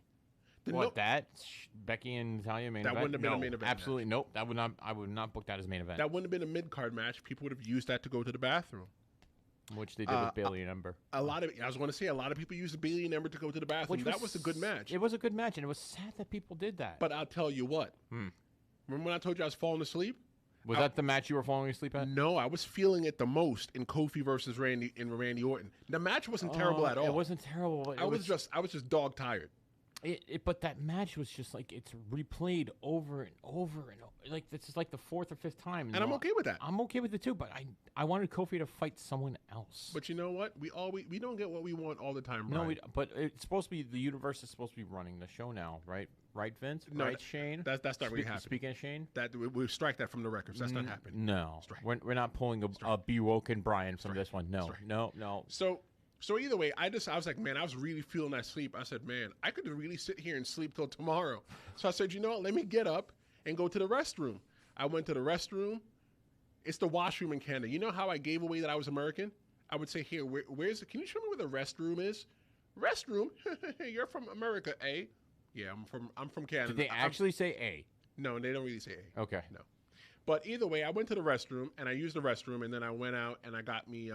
Becky and Natalya main event? That wouldn't have been a main event. Absolutely, nope. That would not. I would not book that as main event. That wouldn't have been a mid-card match. People would have used that to go to the bathroom, which they did with Bayley and Ember. I was going to say a lot of people used Bayley and Ember to go to the bathroom. That was a good match. It was a good match, and it was sad that people did that. But I'll tell you what. Remember when I told you I was falling asleep? Was that the match you were falling asleep at? No, I was feeling it the most in Kofi versus Randy Orton. The match wasn't terrible at all. It wasn't terrible. I was just dog tired. But that match was just like it's replayed over and over and over. Like this is like the fourth or fifth time. And I'm okay with that. I'm okay with it too. But I wanted Kofi to fight someone else. But you know what? We don't get what we want all the time, Brian. No, but it's supposed to be the universe is supposed to be running the show now, right? Right, Vince? No, right, Shane? That's not really happening. Speaking of Shane? We strike that from the records. That's not happening. No. We're not pulling a Be Woken Brian from this one. No. No. So either way, I was like, man, I was really feeling that sleep. I said, man, I could really sit here and sleep till tomorrow. So I said, you know what? Let me get up and go to the restroom. I went to the restroom. It's the washroom in Canada. You know how I gave away that I was American? I would say, here, where's it? Can you show me where the restroom is? Restroom? You're from America, eh? Yeah, I'm from Canada. Did they actually say A? No, they don't really say A. Okay. No. But either way, I went to the restroom, and I used the restroom, and then I went out, and I got me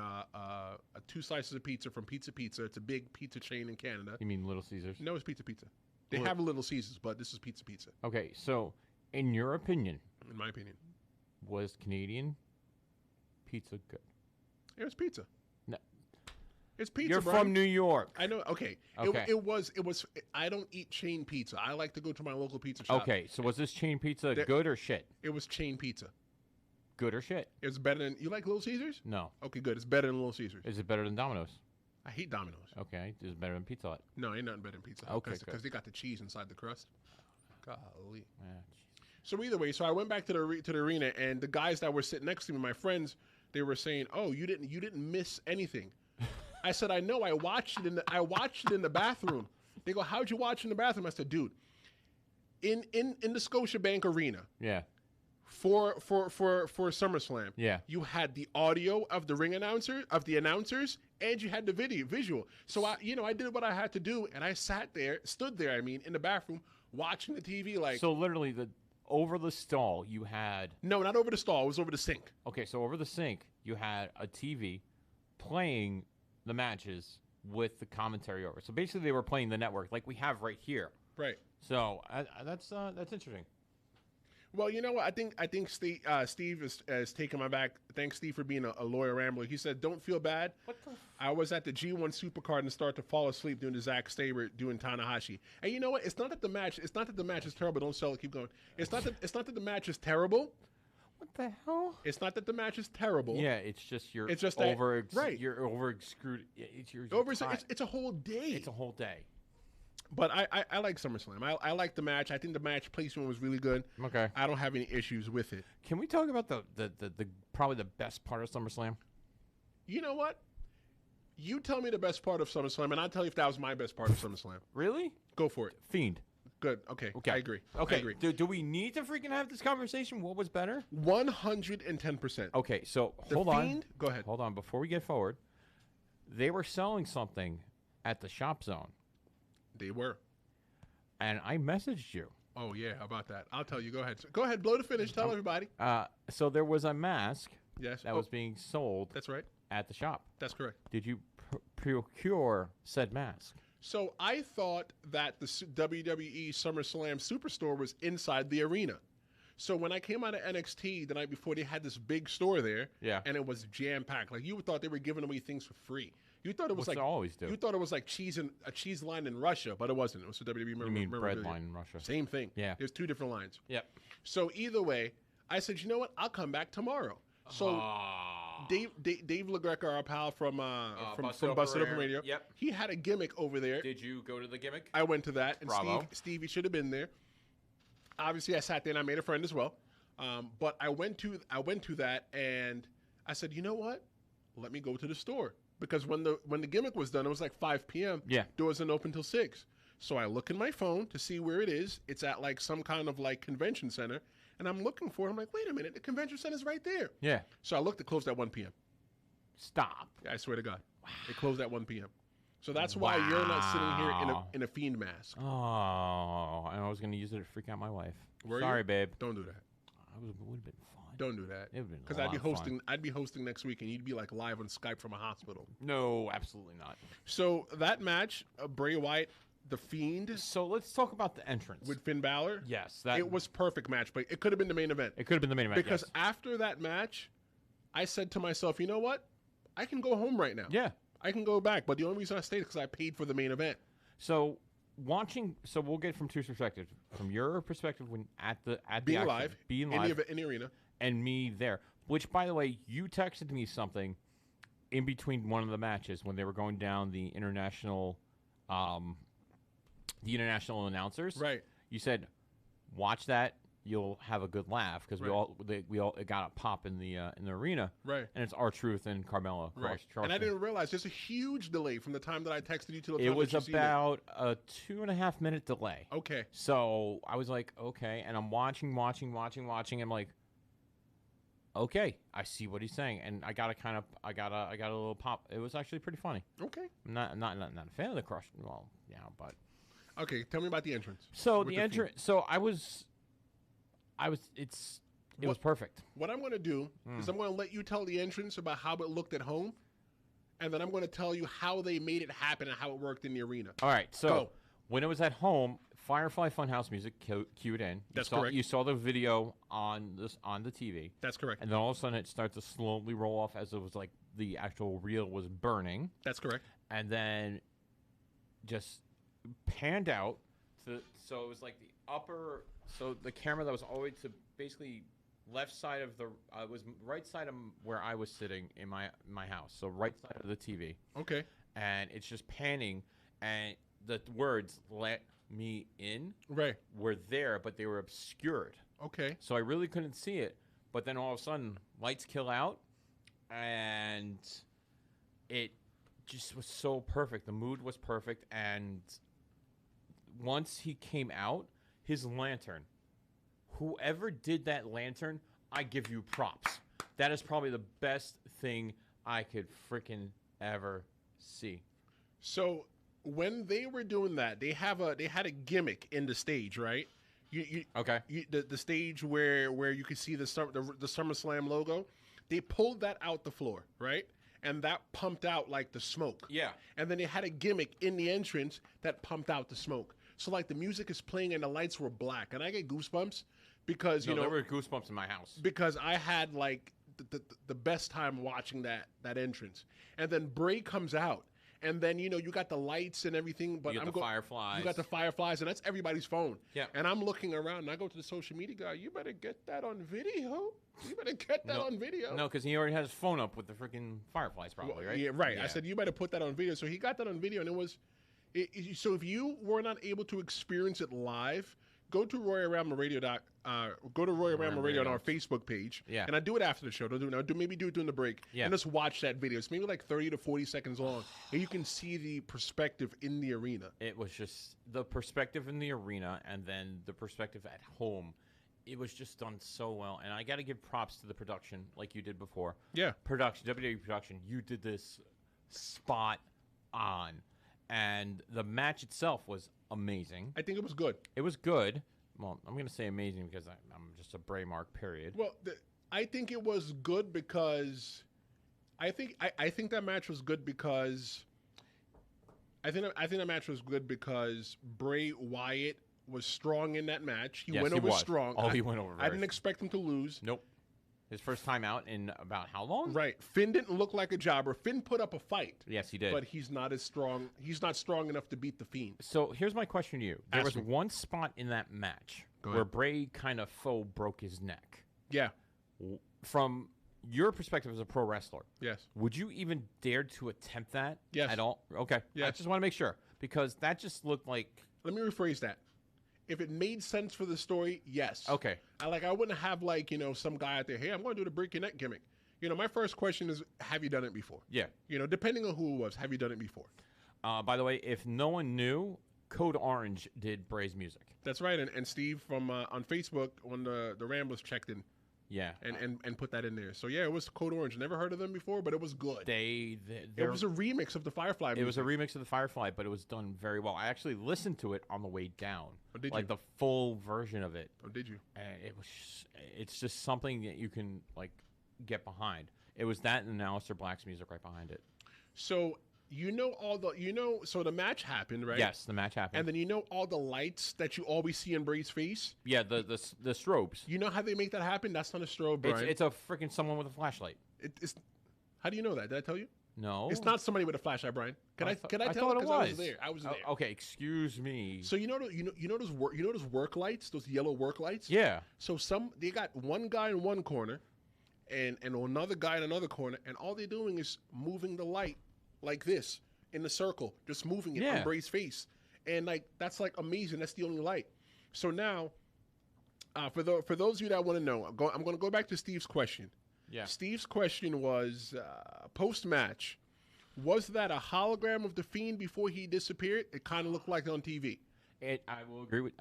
2 slices of pizza from Pizza Pizza. It's a big pizza chain in Canada. You mean Little Caesars? No, it's Pizza Pizza. They have Little Caesars, but this is Pizza Pizza. Okay, so in your opinion, in my opinion, was Canadian pizza good? It was pizza. No. It's pizza, You're Brian. from New York. I know. Okay. It was. I don't eat chain pizza. I like to go to my local pizza shop. Okay. So was this chain pizza good or shit? It was chain pizza. Good or shit? It's better than. You like Little Caesars? No. Okay, good. It's better than Little Caesars. Is it better than Domino's? I hate Domino's. Okay. Is it better than Pizza Hut? No, ain't nothing better than Pizza Hut. Okay. Because they got the cheese inside the crust. Golly. Yeah, so either way, I went back to the arena, and the guys that were sitting next to me, my friends, they were saying, "Oh, you didn't miss anything." I said, "I know. I watched it in the bathroom." They go, "How'd you watch in the bathroom?" I said, "Dude, in the Scotiabank Arena, yeah, for SummerSlam, yeah, you had the audio of the the announcers, and you had the visual. So I did what I had to do, and I stood there, in the bathroom watching the TV like." So literally over the stall you had. No, not over the stall. It was over the sink. Okay, so over the sink you had a TV playing the matches with the commentary over. So basically, they were playing the network like we have right here. Right. So that's interesting. Well, you know what? I think Steve is taking my back. Thanks, Steve, for being a lawyer rambler. He said, "Don't feel bad." What the? I was at the G1 Supercard and started to fall asleep doing the Zack Sabre doing Tanahashi. And you know what? It's not that the match is terrible. Don't sell it. Keep going. It's not that the match is terrible. What the hell? It's not that the match is terrible. Yeah, it's just You're over excrude. It's a whole day. It's a whole day. But I like SummerSlam. I like the match. I think the match placement was really good. Okay. I don't have any issues with it. Can we talk about the probably the best part of SummerSlam? You know what? You tell me the best part of SummerSlam, and I'll tell you if that was my best part of SummerSlam. Really? Go for it. Fiend. Good. Okay. I agree. Okay. I agree. Do we need to freaking have this conversation? What was better? 110%. Okay, so hold on. Go ahead. Hold on. Before we get forward, they were selling something at the Shop Zone. They were. And I messaged you. Oh, yeah. How about that? I'll tell you. Go ahead. Go ahead. Blow the finish. Tell everybody. So there was a mask that was being sold. That's right. At the shop. That's correct. Did you procure said mask? So I thought that the WWE SummerSlam Superstore was inside the arena. So when I came out of NXT the night before, they had this big store there. Yeah. And it was jam-packed. Like, you thought they were giving away things for free. You thought it was Which like they always do. You thought it was like a cheese line in Russia, but it wasn't. It was a WWE. You mean bread line in Russia? Same thing. Yeah. There's 2 different lines. Yep. So either way, I said, you know what? I'll come back tomorrow. So Dave LaGreca, our pal from Busted Open Radio, Yep. he had a gimmick over there. Did you go to the gimmick? I went to that, and Bravo. Stevie should have been there. Obviously, I sat there and I made a friend as well. But I went to that, and I said, you know what? Let me go to the store, because when the gimmick was done, it was like 5 p.m. Yeah. Doors didn't open till 6. So I look in my phone to see where it is. It's at like some kind of like convention center, and I'm looking for it. I'm like, wait a minute, the convention center's right there. Yeah. So I looked. It closed at 1 p.m. Stop. I swear to God, it closed at 1 p.m. So that's why you're not sitting here in a Fiend mask. Oh, and I was going to use it to freak out my wife. Were Sorry, you? babe. Don't do that. It would have been fun. Don't do that. It would've been Because a I'd be lot of hosting. fun. I'd be hosting next week, and you'd be like live on Skype from a hospital. No, absolutely not. So that match, Bray Wyatt, the Fiend, So let's talk about the entrance. with Finn Balor. Yes, that It was perfect match, but it could have been the main event. It could have been the main event. Because yes. after that match, I said to myself, you know what? I can go home right now. Yeah. I can go back. But the only reason I stayed is because I paid for the main event. So we'll get from 2 perspectives. From your perspective, when at the Being action, live. being in live, the arena. and me there. Which, by the way, you texted me something in between one of the matches when they were going down the international announcers. Right. You said, "Watch that. You'll have a good laugh," because we all it got a pop in the arena. Right. And it's R-Truth and Carmella. Right. And I didn't realize there's a huge delay from the time that I texted you to the time It was that you seen about a 2.5 minute delay. Okay. So I was like, okay, and I'm watching. I'm like, okay, I see what he's saying, and I got a little pop. It was actually pretty funny. Okay. I'm not a fan of the crush. Well, yeah, but Okay. Tell me about the entrance. so with the Fiend. entrance. So it was perfect. What I'm going to do is I'm going to let you tell the entrance about how it looked at home, and then I'm going to tell you how they made it happen and how it worked in the arena. All right, so Go. when it was at home, Firefly Funhouse music cued in. That's correct. You saw the video on the TV, That's correct. and then all of a sudden it starts to slowly roll off as it was like the actual reel was burning, That's correct. and then just panned out to so it was like the upper. So the camera that was always to basically left side of the was right side of where I was sitting in my house. So right side of the TV. Okay. And it's just panning, and the words "let me in" Right. were there, but they were obscured. Okay. So I really couldn't see it. But then all of a sudden, lights kill out, and it just was so perfect. The mood was perfect, and once he came out, his lantern, whoever did that lantern, I give you props. That is probably the best thing I could freaking ever see. So when they were doing that, they had a gimmick in the stage, right? Okay. The stage where you could see the SummerSlam logo, they pulled that out the floor, right? And that pumped out like the smoke. Yeah. And then they had a gimmick in the entrance that pumped out the smoke. So like the music is playing and the lights were black, and I get goosebumps because there were goosebumps in my house. because I had like the best time watching that entrance. And then Bray comes out, and then you got the lights and everything, but You got the fireflies. You got the fireflies, and that's everybody's phone. Yeah. And I'm looking around, and I go to the social media guy. You better get that on video. You better get that on video. No, because he already has his phone up with the freaking fireflies, probably, right? Yeah, right. Yeah. I said you better put that on video. So he got that on video, and it was. So if you were not able to experience it live, go to Royal Ramble Radio. Go to Royal Ramble Radio on our Facebook page. Yeah. And I do it after the show. Maybe do it during the break. Yeah. And just watch that video. It's maybe like 30 to 40 seconds long, and you can see the perspective in the arena. It was just the perspective in the arena and then the perspective at home. It was just done so well. And I got to give props to the production like you did before. Yeah. Production, WWE production, you did this spot on. And the match itself was amazing. I think it was good. It was good. Well, I'm going to say amazing because I'm just a Bray mark, period. Well, I think it was good because I think that match was good because I think that match was good because Bray Wyatt was strong in that match. He Yes, went he over was. strong. Oh, he went over I very didn't expect him to lose. Nope. His first time out in about how long? Right. Finn didn't look like a jobber. Finn put up a fight. Yes, he did. But he's not as strong. He's not strong enough to beat the Fiend. So here's my question to you. There Ask was me. one spot in that match Go where ahead. Bray kind of faux broke his neck. Yeah. From your perspective as a pro wrestler, Yes. would you even dare to attempt that Yes. at all? Okay. I Yes. just want to make sure because that just looked like. Let me rephrase that. If it made sense for the story, yes. Okay. I wouldn't have some guy out there, hey, I'm going to do the break your neck gimmick. My first question is, have you done it before? Yeah. Depending on who it was, have you done it before? By the way, if no one knew, Code Orange did Bray's music. That's right. And Steve from on Facebook when the Ramblers checked in Yeah. and put that in there. So yeah, it was Code Orange. Never heard of them before, but it was good. It It was a remix of the Firefly music. It was a remix of the Firefly, but it was done very well. I actually listened to it on the way down. Oh, did like you? the full version of it. Oh, did you? It's just something that you can get behind. It was that and Aleister Black's music right behind it. So so the match happened, right? Yes, the match happened. And then all the lights that you always see in Bray's face? Yeah, the strobes. You know how they make that happen? That's not a strobe, Brian. It's a freaking someone with a flashlight. It's how do you know that? Did I tell you? No. It's not somebody with a flashlight, Brian. Can I tell thought it? it Because I was there. I was there. Okay, excuse me. So you know those work lights, those yellow work lights? Yeah. So they got one guy in one corner and another guy in another corner, and all they're doing is moving the light like this in the circle, just moving it on Bray's face. And that's amazing. That's the only light. So now, for those of you that want to know, I'm going to go back to Steve's question. Yeah. Steve's question was post-match, was that a hologram of the Fiend before he disappeared? It kind of looked like it on TV. I will agree with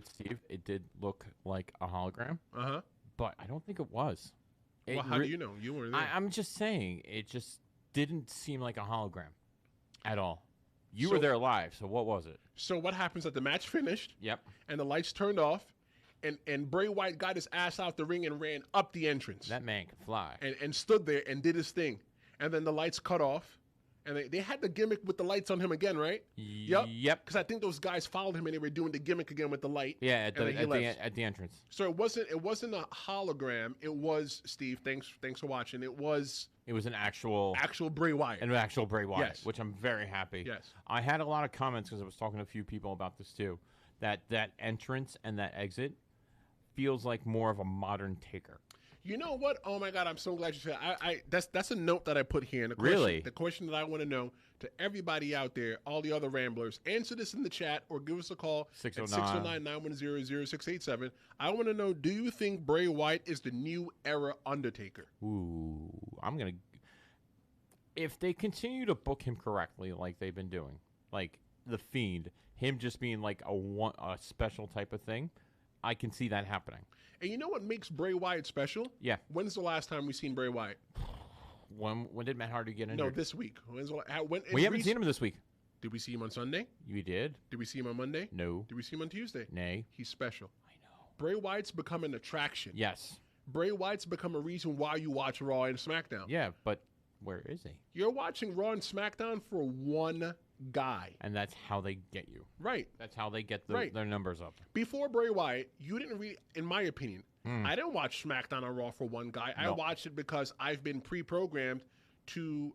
Steve. It did look like a hologram. Uh-huh. But I don't think it was. Well, how do you know? You were there. I'm just saying, it just didn't seem like a hologram at all. You were there live, so what was it? So what happens that the match finished? Yep. And the lights turned off, and Bray Wyatt got his ass out the ring and ran up the entrance. That man can fly. And stood there and did his thing. And then the lights cut off. And they had the gimmick with the lights on him again, right? Yep. Because I think those guys followed him and they were doing the gimmick again with the light. Yeah, at the entrance. So it wasn't a hologram. It was, Steve. Thanks for watching. It was an actual Bray Wyatt. An actual Bray Wyatt, Yes. which I'm very happy. Yes. I had a lot of comments because I was talking to a few people about this too. That entrance and that exit feels like more of a modern Taker. You know what? Oh my God! I'm so glad you said. That's a note that I put here. And the question that I want to know to everybody out there, all the other Ramblers, answer this in the chat or give us a call 609-910-0687. I want to know: do you think Bray Wyatt is the new era Undertaker? Ooh, if they continue to book him correctly, like they've been doing, like the Fiend, him just being like a special type of thing, I can see that happening. And you know what makes Bray Wyatt special? Yeah. When's the last time we've seen Bray Wyatt? When did Matt Hardy get injured? No, this week. We haven't seen him this week. Did we see him on Sunday? You did? Did we see him on Monday? No. Did we see him on Tuesday? Nay. He's special. I know. Bray Wyatt's become an attraction. Yes. Bray Wyatt's become a reason why you watch Raw and SmackDown. Yeah, but where is he? You're watching Raw and SmackDown for one guy. And that's how they get you. Right. That's how they get Right. their numbers up. Before Bray Wyatt, you didn't really, in my opinion, I didn't watch SmackDown or Raw for one guy. I watched it because I've been pre-programmed to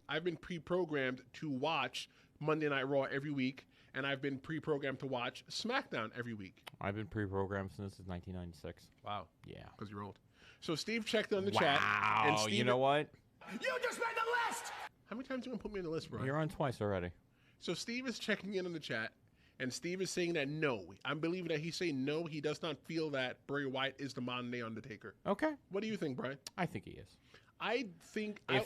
watch Monday Night Raw every week, and I've been pre-programmed to watch SmackDown every week. I've been pre-programmed since 1996. Wow. Yeah. Because you're old. So Steve checked on the chat. Wow. And Steve, you know what? You just made the list! How many times are you going to put me on the list, bro? You're on twice already. So Steve is checking in on the chat, and Steve is saying that no. I'm believing that he's saying no, he does not feel that Bray Wyatt is the modern day Undertaker. Okay. What do you think, Brian? I think he is. I think if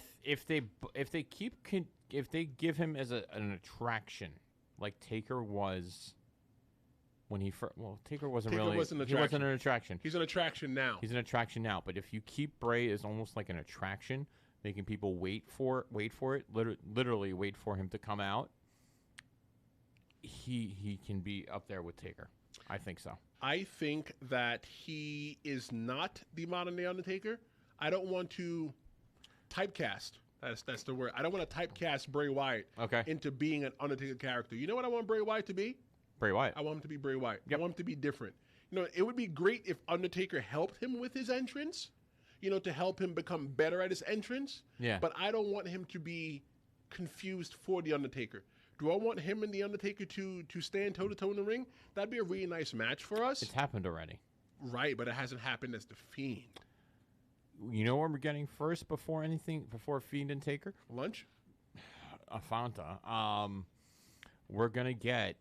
they give him as an attraction like Taker was when he first, Taker wasn't really. He wasn't an attraction. He's an attraction now. He's an attraction now. But if you keep Bray as almost like an attraction, making people wait for it, literally wait for him to come out, he can be up there with Taker. I think so. I think that he is not the modern day Undertaker. I don't want to typecast. That's the word. I don't want to typecast Bray Wyatt into being an Undertaker character. You know what I want Bray Wyatt to be? Bray Wyatt. I want him to be Bray Wyatt. Yep. I want him to be different. You know, it would be great if Undertaker helped him with his entrance, you know, to help him become better at his entrance. Yeah. But I don't want him to be confused for the Undertaker. Do I want him and the Undertaker to stand toe-to-toe in the ring? That'd be a really nice match for us. It's happened already. Right, but it hasn't happened as The Fiend. You know what we're getting first before Fiend and Taker? Lunch? A Fanta. We're gonna get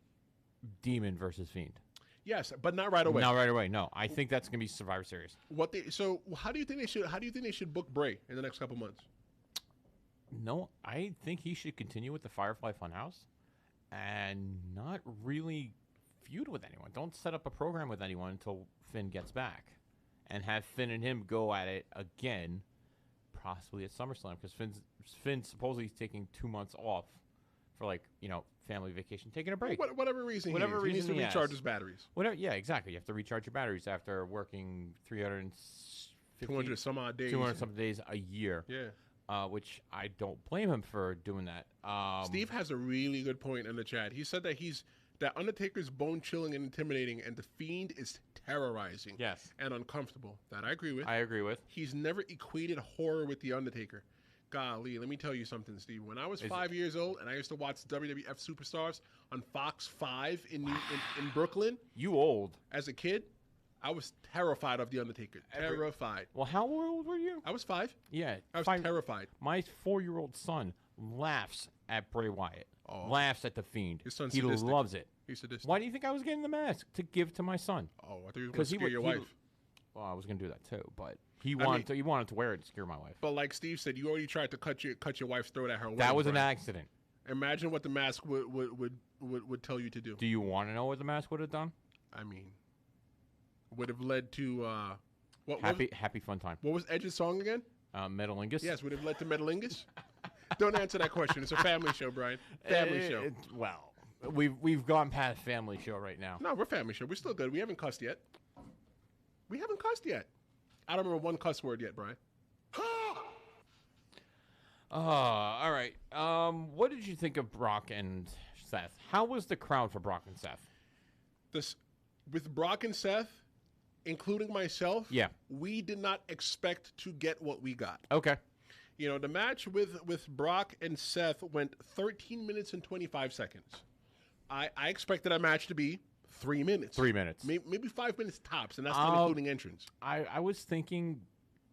Demon versus Fiend. Yes, but not right away. Not right away. No, I think that's gonna be Survivor Series. So how do you think they should book Bray in the next couple months? No, I think he should continue with the Firefly Funhouse and not really feud with anyone. Don't set up a program with anyone until Finn gets back, and have Finn and him go at it again, possibly at SummerSlam, because Finn supposedly is taking 2 months off for, like, you know, family vacation, taking a break. Whatever reason he needs to recharge his batteries. Whatever, yeah, exactly. You have to recharge your batteries after working 200 some odd days. 200 some days a year. Yeah. Which I don't blame him for doing that. Steve has a really good point in the chat. He said that Undertaker's bone chilling and intimidating, and the Fiend is terrorizing. Yes. And uncomfortable. That I agree with. I agree with. He's never equated horror with the Undertaker. Golly, let me tell you something, Steve. When I was 5 years old and I used to watch WWF Superstars on Fox 5 in Brooklyn. You old. As a kid, I was terrified of the Undertaker. Terrified. Well, how old were you? I was 5. Yeah. I was terrified. My 4-year-old son laughs at Bray Wyatt. Oh. Laughs at the Fiend. His son's he sadistic. loves it. He's sadistic. Why do you think I was getting the mask? To give to my son. Oh, I thought you were going to scare your wife. Well, I was going to do that too, but he wanted to wear it to scare my wife. But like Steve said, you already tried to cut your wife's throat at her wedding. That was an accident. Imagine what the mask would tell you to do. Do you want to know what the mask would have done? I mean, would have led to happy fun time. What was Edge's song again? Metalingus. Yes, would have led to Metalingus. Don't answer that question. It's a family show, Brian. Family show. Well, we've gone past family show right now. No, we're family show. We're still good. We haven't cussed yet. I don't remember one cuss word yet, Brian. All right. What did you think of Brock and Seth? How was the crowd for Brock and Seth? With Brock and Seth, including myself, yeah, we did not expect to get what we got. Okay. You know, the match with Brock and Seth went 13 minutes and 25 seconds. I expected that match to be 3 minutes. 3 minutes. Maybe 5 minutes tops, and that's not including entrance. I was thinking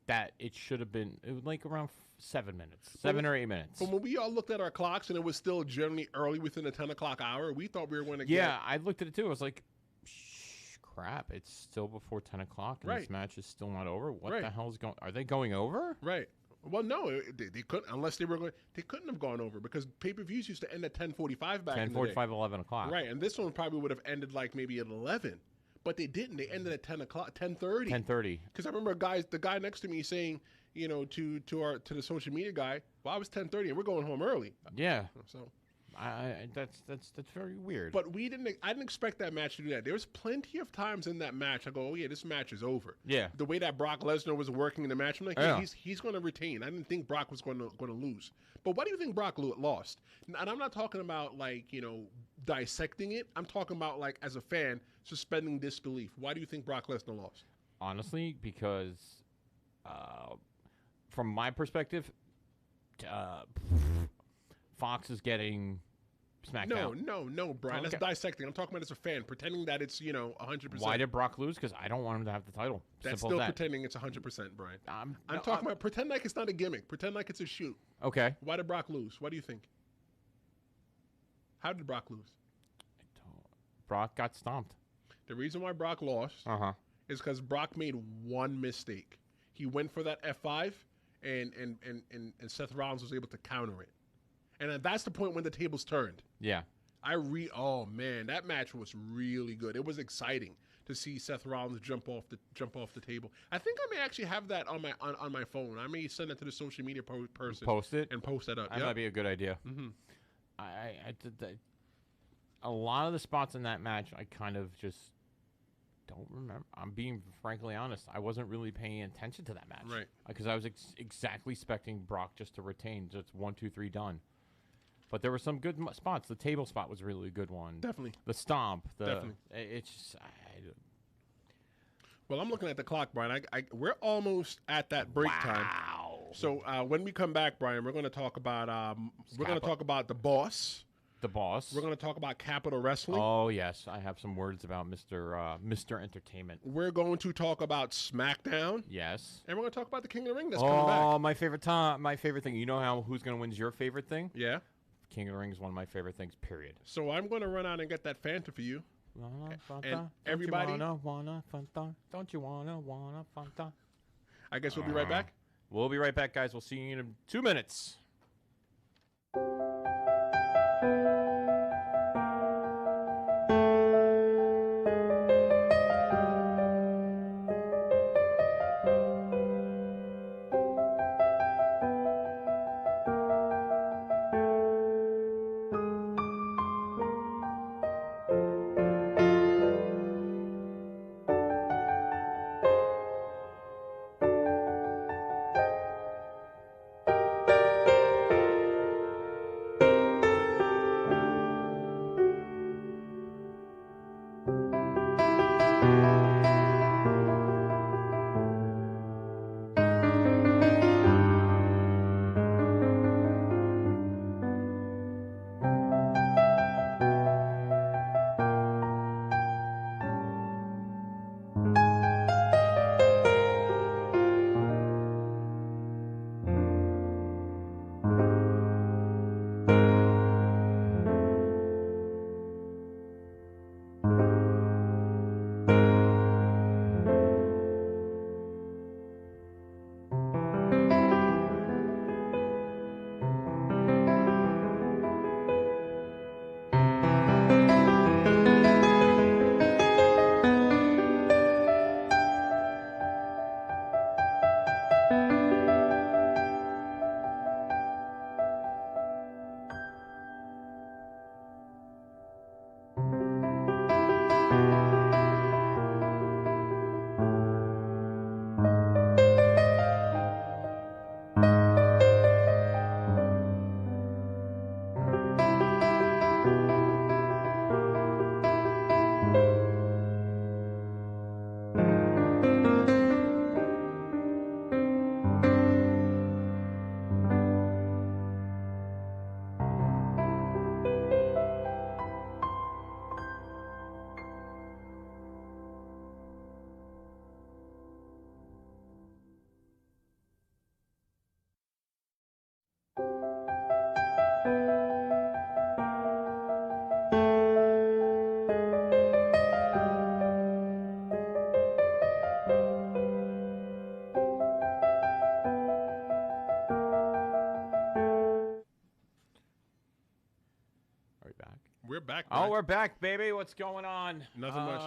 that it should have been like around 7 minutes, 7 or 8 minutes. But when we all looked at our clocks and it was still generally early within the 10 o'clock hour, we thought we were going to get... Yeah, I looked at it too. I was like, crap, it's still before 10 o'clock and this match is still not over. What the hell is going... Are they going over? Right. Well, no, they couldn't, unless they were going... They couldn't have gone over because pay-per-views used to end at 10:45 back in the day. 10:45, 11 o'clock. Right, and this one probably would have ended like maybe at 11. But they didn't. They ended at 10 o'clock, 10:30. 10:30. Because I remember the guy next to me saying, you know, to the social media guy, well, I was 10:30 and we're going home early. Yeah. So... that's very weird. But I didn't expect that match to do that. There was plenty of times in that match I go, oh yeah, this match is over. Yeah. The way that Brock Lesnar was working in the match, I'm like, yeah, he's going to retain. I didn't think Brock was going to lose. But why do you think Brock lost? And I'm not talking about like, you know, dissecting it. I'm talking about like as a fan suspending disbelief. Why do you think Brock Lesnar lost? Honestly, because from my perspective, Fox is getting Smackdown. No, Brian. Okay. That's dissecting. I'm talking about as a fan, pretending that it's, you know, 100%. Why did Brock lose? Because I don't want him to have the title. That's Simple still as that. pretending it's 100%, Brian. I'm no, talking about pretend like it's not a gimmick. Pretend like it's a shoot. Okay. Why did Brock lose? What do you think? How did Brock lose? Brock got stomped. The reason why Brock lost is because Brock made one mistake. He went for that F5, and Seth Rollins was able to counter it. And that's the point when the tables turned. Yeah. Oh man, that match was really good. It was exciting to see Seth Rollins jump off the table. I think I may actually have that on my phone. I may send it to the social media person. Post it and post that up. That might be a good idea. Mm-hmm. I did that. A lot of the spots in that match, I kind of just don't remember. I'm being frankly honest. I wasn't really paying attention to that match, right? Because I was exactly expecting Brock just to retain, just 1, 2, 3 done. But there were some good spots. The table spot was a really good one. Definitely. The stomp. Definitely. It's just, Well, I'm looking at the clock, Brian. We're almost at that break time. wow. So when we come back, Brian, we're going to talk about the boss. The boss. We're going to talk about Capital Wrestling. Oh yes, I have some words about Mr. Entertainment. We're going to talk about Smackdown. Yes. And we're going to talk about the King of the Ring that's coming back. Oh, my favorite thing. You know who's going to win your favorite thing? Yeah. King of the Ring is one of my favorite things. Period. So I'm going to run out and get that Fanta for you. And everybody, don't you wanna Fanta? I guess we'll be right back. We'll be right back, guys. We'll see you in 2 minutes. We're back. Oh, we're back, baby. What's going on? Nothing much.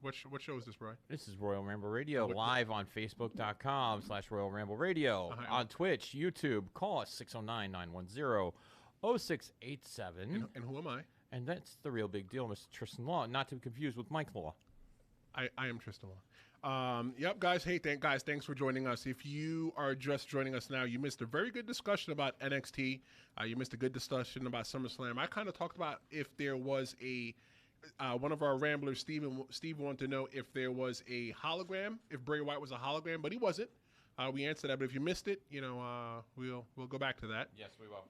What show is this, Brian? This is Royal Ramble Radio, live on Facebook.com/Royal Ramble Radio. On Twitch, YouTube. Call us 609-910-0687. And who am I? And that's the real big deal, Mr. Tristan Law, not to be confused with Mike Law. I am Tristan Law. Yep, guys. Hey, thanks for joining us. If you are just joining us now, you missed a very good discussion about NXT. You missed a good discussion about SummerSlam. I kind of talked about if there was a one of our ramblers, Steve wanted to know if there was a hologram, if Bray Wyatt was a hologram, but he wasn't. We answered that, but if you missed it, we'll go back to that. Yes, we will.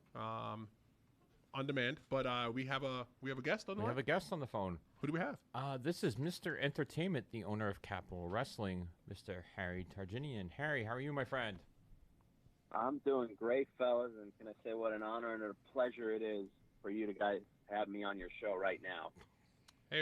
On demand, but we have a guest on the line. We have a guest on the phone. Who do we have? This is Mr. Entertainment, the owner of Capital Wrestling, Mr. Harry Targinian. Harry, how are you, my friend? I'm doing great, fellas, and can I say what an honor and a pleasure it is for you to guys have me on your show right now. Hey,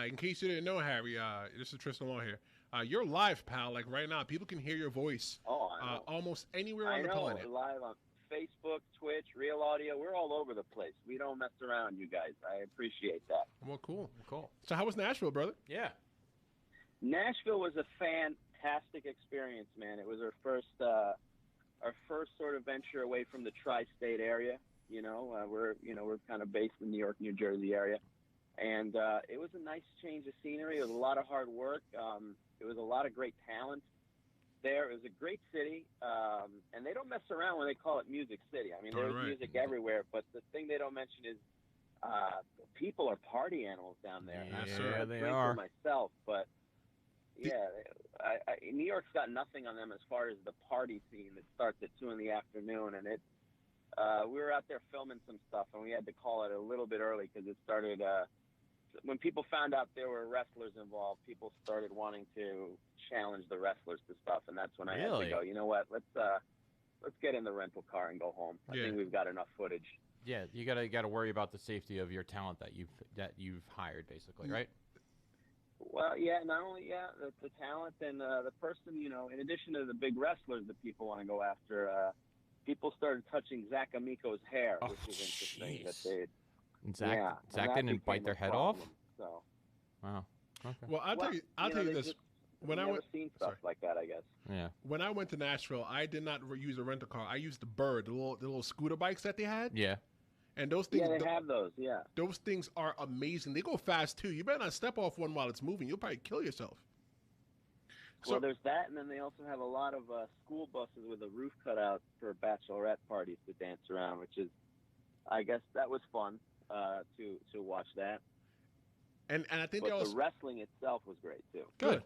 in case you didn't know, Harry, this is Tristan Law here. You're live, pal. Like right now, people can hear your voice. Oh, I know. Almost anywhere on the planet. We're live on Facebook, Twitch, Real Audio. We're all over the place. We don't mess around, you guys. I appreciate that. Well, cool. So how was Nashville, brother? Yeah. Nashville was a fantastic experience, man. It was our first sort of venture away from the tri-state area. We're kind of based in New York, New Jersey area. And it was a nice change of scenery. It was a lot of hard work. It was a lot of great talent there. It was a great city, and they don't mess around when they call it Music City. I mean, there's music everywhere, but the thing they don't mention is people are party animals down there. Yeah, I'm they a are. drinker myself, but yeah, New York's got nothing on them as far as the party scene that starts at 2 in the afternoon, and it. We were out there filming some stuff, and we had to call it a little bit early because it started. When people found out there were wrestlers involved, people started wanting to challenge the wrestlers to stuff, and that's when I had to go. You know what? Let's get in the rental car and go home. I think we've got enough footage. Yeah, you gotta worry about the safety of your talent that you've hired, basically, right? Well, yeah, not only the talent and the person. You know, in addition to the big wrestlers that people want to go after, people started touching Zach Amico's hair, which is interesting. That they. And Zach didn't bite their head off? So. Wow. Okay. Well, I'll tell you this. When I seen stuff like that, I guess. Yeah. When I went to Nashville, I did not use a rental car. I used the Bird, the little scooter bikes that they had. Yeah. And those things. Yeah, they have those. Yeah. Those things are amazing. They go fast too. You better not step off one while it's moving. You'll probably kill yourself. Well, there's that, and then they also have a lot of school buses with a roof cut out for bachelorette parties to dance around, which is, I guess, that was fun to watch that. And I think the wrestling itself was great too. Good.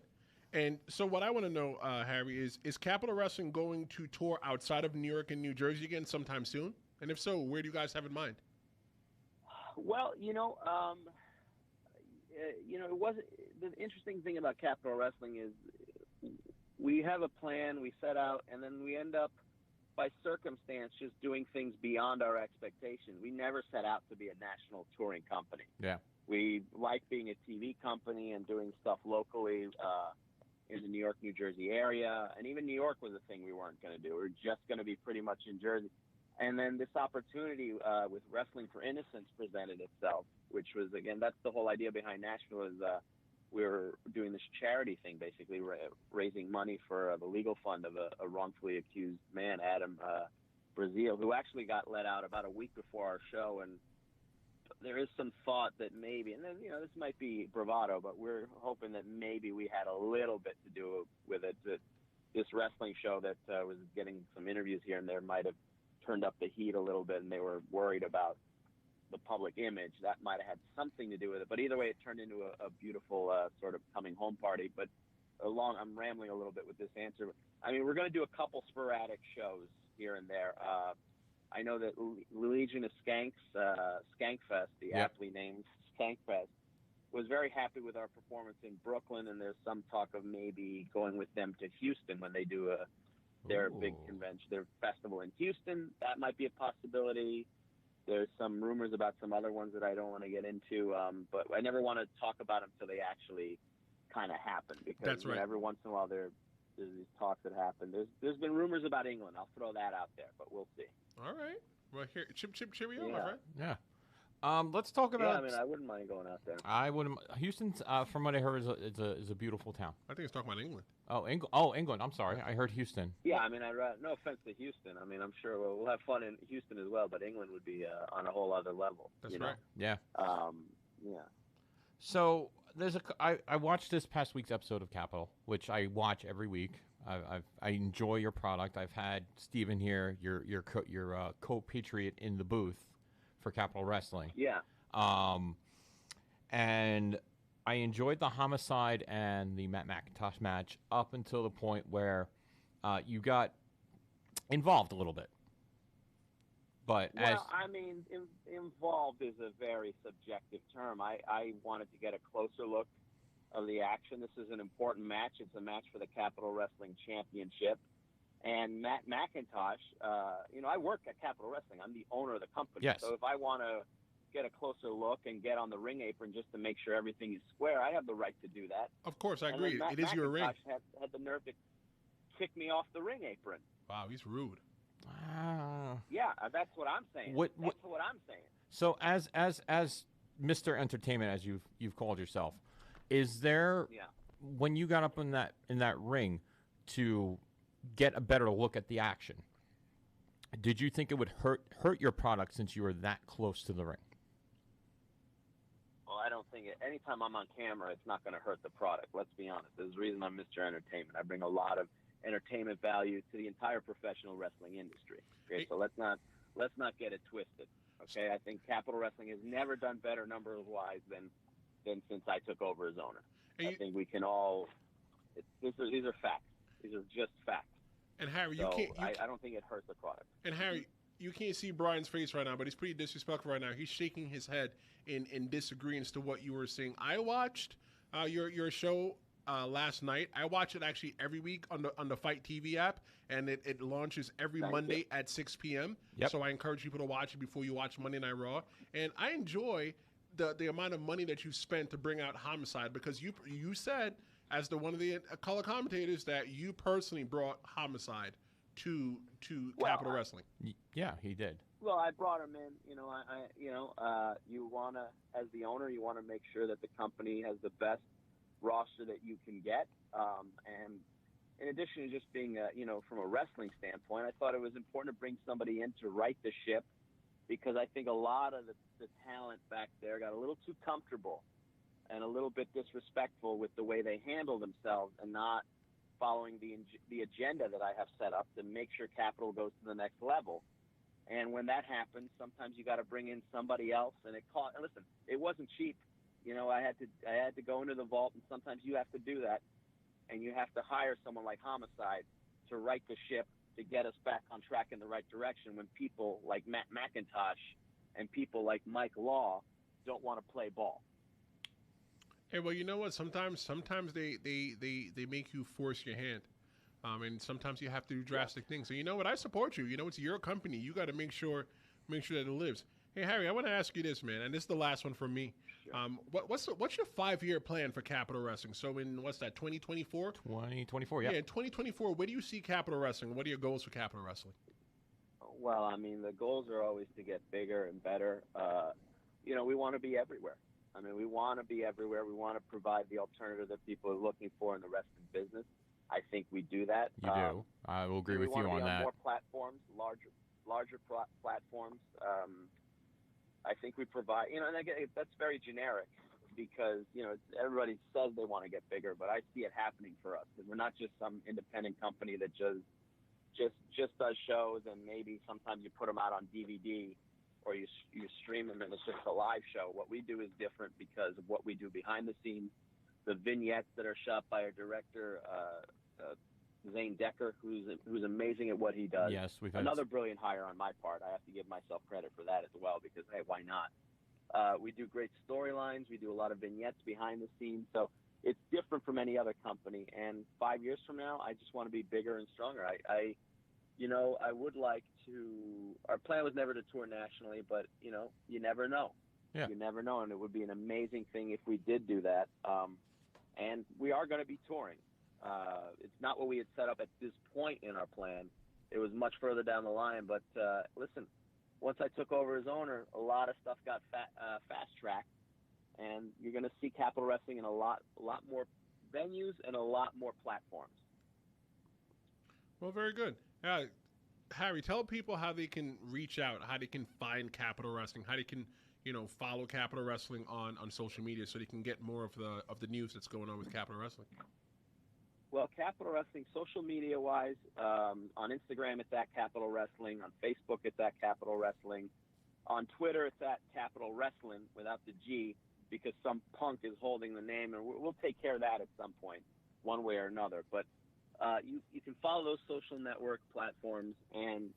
And so what I want to know, Harry, is Capital Wrestling going to tour outside of New York and New Jersey again sometime soon? And if so, where do you guys have in mind? Well, it wasn't the interesting thing about Capital Wrestling is we have a plan, we set out, and then we end up by circumstance just doing things beyond our expectations. We never set out to be a national touring company. Yeah. We like being a TV company and doing stuff locally in the New York, New Jersey area. And even New York was a thing we weren't going to do. We were just going to be pretty much in Jersey. And then this opportunity with Wrestling for Innocence presented itself, which was, again, that's the whole idea behind Nashville is we were doing this charity thing, basically raising money for the legal fund of a wrongfully accused man, Adam Brazil, who actually got let out about a week before our show. And there is some thought that maybe, and then, this might be bravado, but we're hoping that maybe we had a little bit to do with it. That this wrestling show that was getting some interviews here and there might have turned up the heat a little bit, and they were worried about the public image. That might have had something to do with it. But either way, it turned into a beautiful sort of coming home party. But I'm rambling a little bit with this answer. I mean, we're going to do a couple sporadic shows here and there. I know that Legion of Skanks, Skankfest, the aptly named Skankfest, was very happy with our performance in Brooklyn, and there's some talk of maybe going with them to Houston when they do their big convention, their festival in Houston. That might be a possibility. There's some rumors about some other ones that I don't want to get into, but I never want to talk about them until they actually kind of happen, because every once in a while there's these talks that happen. There's been rumors about England. I'll throw that out there, but we'll see. All right. Well, here, chip, cheerio, my friend. Yeah. Let's talk about. Yeah, I mean, I wouldn't mind going out there. I wouldn't. Houston's, from what I heard, is a beautiful town. I think it's talking about England. Oh, England. I'm sorry. I heard Houston. Yeah, I mean, no offense to Houston. I mean, I'm sure we'll have fun in Houston as well, but England would be on a whole other level. That's right. Yeah. Yeah. So I watched this past week's episode of Capital, which I watch every week. I enjoy your product. I've had Steven here, your co-patriot in the booth for Capital Wrestling. Yeah. And I enjoyed the Homicide and the Matt McIntosh match up until the point where you got involved a little bit. But I mean, involved is a very subjective term. I wanted to get a closer look of the action. This is an important match. It's a match for the Capital Wrestling Championship. And Matt McIntosh, I work at Capital Wrestling. I'm the owner of the company. Yes. So if I want to get a closer look and get on the ring apron just to make sure everything is square, I have the right to do that. Of course, I agree. It is your ring. Had the nerve to kick me off the ring apron. Wow, he's rude. Yeah, that's what I'm saying. That's what I'm saying. So as Mr. Entertainment, as you've called yourself, is there when you got up in that ring to get a better look at the action, did you think it would hurt your product since you were that close to the ring? Well, I don't think anytime I'm on camera, it's not going to hurt the product. Let's be honest. There's a reason I'm Mr. Entertainment. I bring a lot of entertainment value to the entire professional wrestling industry. Okay, so let's not get it twisted. Okay, I think Capital Wrestling has never done better numbers-wise than since I took over as owner. I think we can all. These are facts. These are just facts. And Harry, so I don't think it hurts the product. And Harry, you can't see Brian's face right now, but he's pretty disrespectful right now. He's shaking his head in disagreement to what you were saying. I watched your show last night. I watch it actually every week on the Fight TV app, and it launches every Monday at 6 p.m. Yep. So I encourage people to watch it before you watch Monday Night Raw. And I enjoy the amount of money that you spent to bring out Homicide, because you said, as one of the color commentators, that you personally brought Homicide to Capital Wrestling. Yeah, he did. Well, I brought him in. You wanna, as the owner, you want to make sure that the company has the best roster that you can get. And in addition to just being, from a wrestling standpoint, I thought it was important to bring somebody in to right the ship, because I think a lot of the talent back there got a little too comfortable and a little bit disrespectful with the way they handle themselves and not following the agenda that I have set up to make sure Capital goes to the next level. And when that happens, sometimes you got to bring in somebody else, and it cost. And listen, it wasn't cheap. I had to go into the vault, and sometimes you have to do that, and you have to hire someone like Homicide to right the ship, to get us back on track in the right direction when people like Matt McIntosh and people like Mike Law don't want to play ball. Hey, well, you know what? Sometimes they make you force your hand, and sometimes you have to do drastic things. So you know what? I support you. It's your company. You got to make sure that it lives. Hey, Harry, I want to ask you this, man, and this is the last one from me. Sure. What's your 5-year plan for Capital Wrestling? So in, what's that, 2024? 2024, yeah. Yeah, in 2024, where do you see Capital Wrestling? What are your goals for Capital Wrestling? Well, I mean, the goals are always to get bigger and better. We want to be everywhere. I mean, we want to be everywhere. We want to provide the alternative that people are looking for in the wrestling business. I think we do that. You do. I will agree with you on that. More platforms, larger platforms. I think we provide, and again, that's very generic, because, everybody says they want to get bigger, but I see it happening for us. And we're not just some independent company that just does shows, and maybe sometimes you put them out on DVD or you stream them and it's just a live show. What we do is different because of what we do behind the scenes, the vignettes that are shot by our director, Zane Decker, who's amazing at what he does. Yes, we've had another brilliant hire on my part. I have to give myself credit for that as well, because, hey, why not? We do great storylines. We do a lot of vignettes behind the scenes. So it's different from any other company. And 5 years from now, I just want to be bigger and stronger. I would like to. Our plan was never to tour nationally, but you never know. Yeah. You never know, and it would be an amazing thing if we did do that. And we are going to be touring. It's not what we had set up at this point in our plan. It was much further down the line. But listen, once I took over as owner, a lot of stuff got fast-tracked, and you're going to see Capital Wrestling in a lot more venues and a lot more platforms. Well, very good. Harry, tell people how they can reach out, how they can find Capital Wrestling, how they can follow Capital Wrestling on social media, so they can get more of the news that's going on with Capital Wrestling. Well, Capital Wrestling, social media-wise, on Instagram, it's at Capital Wrestling. On Facebook, it's at Capital Wrestling. On Twitter, it's at Capital Wrestling without the G, because some punk is holding the name, and we'll take care of that at some point, one way or another. But you can follow those social network platforms, and,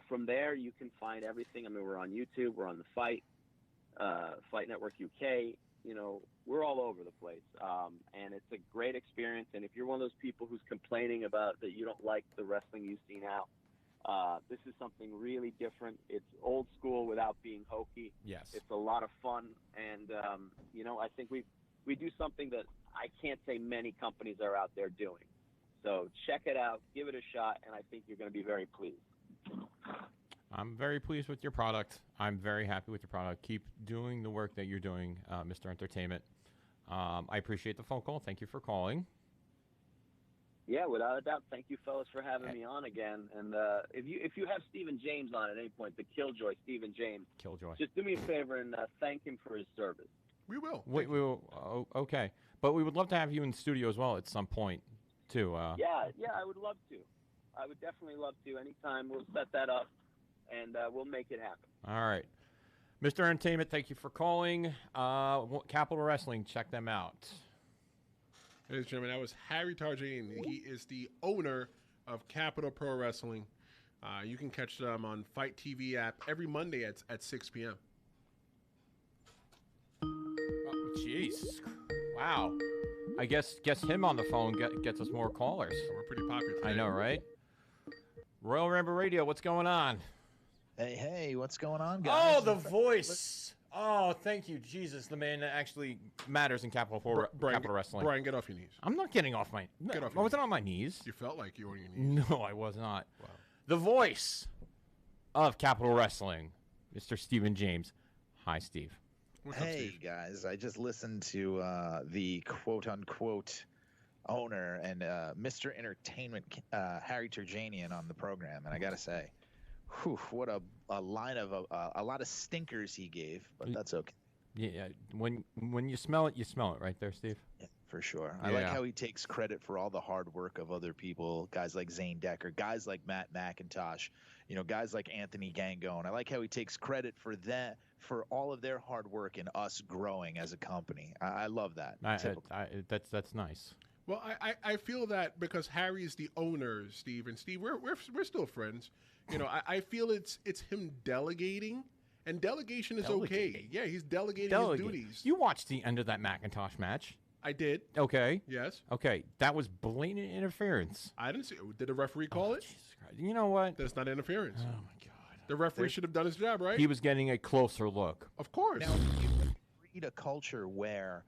from there you can find everything. I mean, we're on YouTube, we're on the Fight Network UK. We're all over the place, and it's a great experience. And if you're one of those people who's complaining about that you don't like the wrestling you see now, this is something really different. It's old school without being hokey. Yes. It's a lot of fun, and I think we do something that I can't say many companies are out there doing. So check it out, give it a shot, and I think you're going to be very pleased. I'm very pleased with your product. I'm very happy with your product. Keep doing the work that you're doing, Mr. Entertainment. I appreciate the phone call. Thank you for calling. Yeah, without a doubt. Thank you, fellas, for having me on again. And if you have Stephen James on at any point, the Killjoy Stephen James, just do me a favor and thank him for his service. We will. We will. Okay. But we would love to have you in the studio as well at some point. too. Yeah, I would love to. I would definitely love to. Anytime, we'll set that up, and we'll make it happen. All right. Mr. Entertainment, thank you for calling. Capital Wrestling, check them out. Ladies and gentlemen, that was Harry Tarjane. He is the owner of Capital Pro Wrestling. You can catch them on Fight TV app every Monday at 6 p.m. Oh, jeez. Wow. I guess him on the phone gets us more callers. We're pretty popular today. I know, right? Royal Ramble Radio, what's going on? Hey, what's going on, guys? Oh, the voice. Oh, thank you, Jesus, the man that actually matters in Capital Wrestling. Brian, get off your knees. I'm not getting off my... Get off I wasn't on my knees. You felt like you were on your knees. No, I was not. Wow. The voice of Capital Wrestling, Mr. Stephen James. Hi, Steve. What's up, Hey, Steve? guys. I just listened to the quote-unquote owner and Mr. Entertainment, Harry Turjanian, on the program, and I got to say, whew, what a line of a lot of stinkers he gave, but that's okay. Yeah, when you smell it, right there, Steve? Yeah, for sure. I like how he takes credit for all the hard work of other people, guys like Zane Decker, guys like Matt McIntosh, guys like Anthony Gangone. I like how he takes credit for that, for all of their hard work and us growing as a company. I love that. That's nice. Well, I feel that because Harry is the owner, Steve, and Steve, we're still friends. I feel it's him delegating, and delegation is okay. Yeah, he's delegating his duties. You watched the end of that McIntosh match. I did. Okay. Yes. Okay. That was blatant interference. I didn't see it. Did the referee call it? Jesus Christ. You know what? That's not interference. Oh, my God. The referee should have done his job, right? He was getting a closer look. Of course. Now, you read a culture where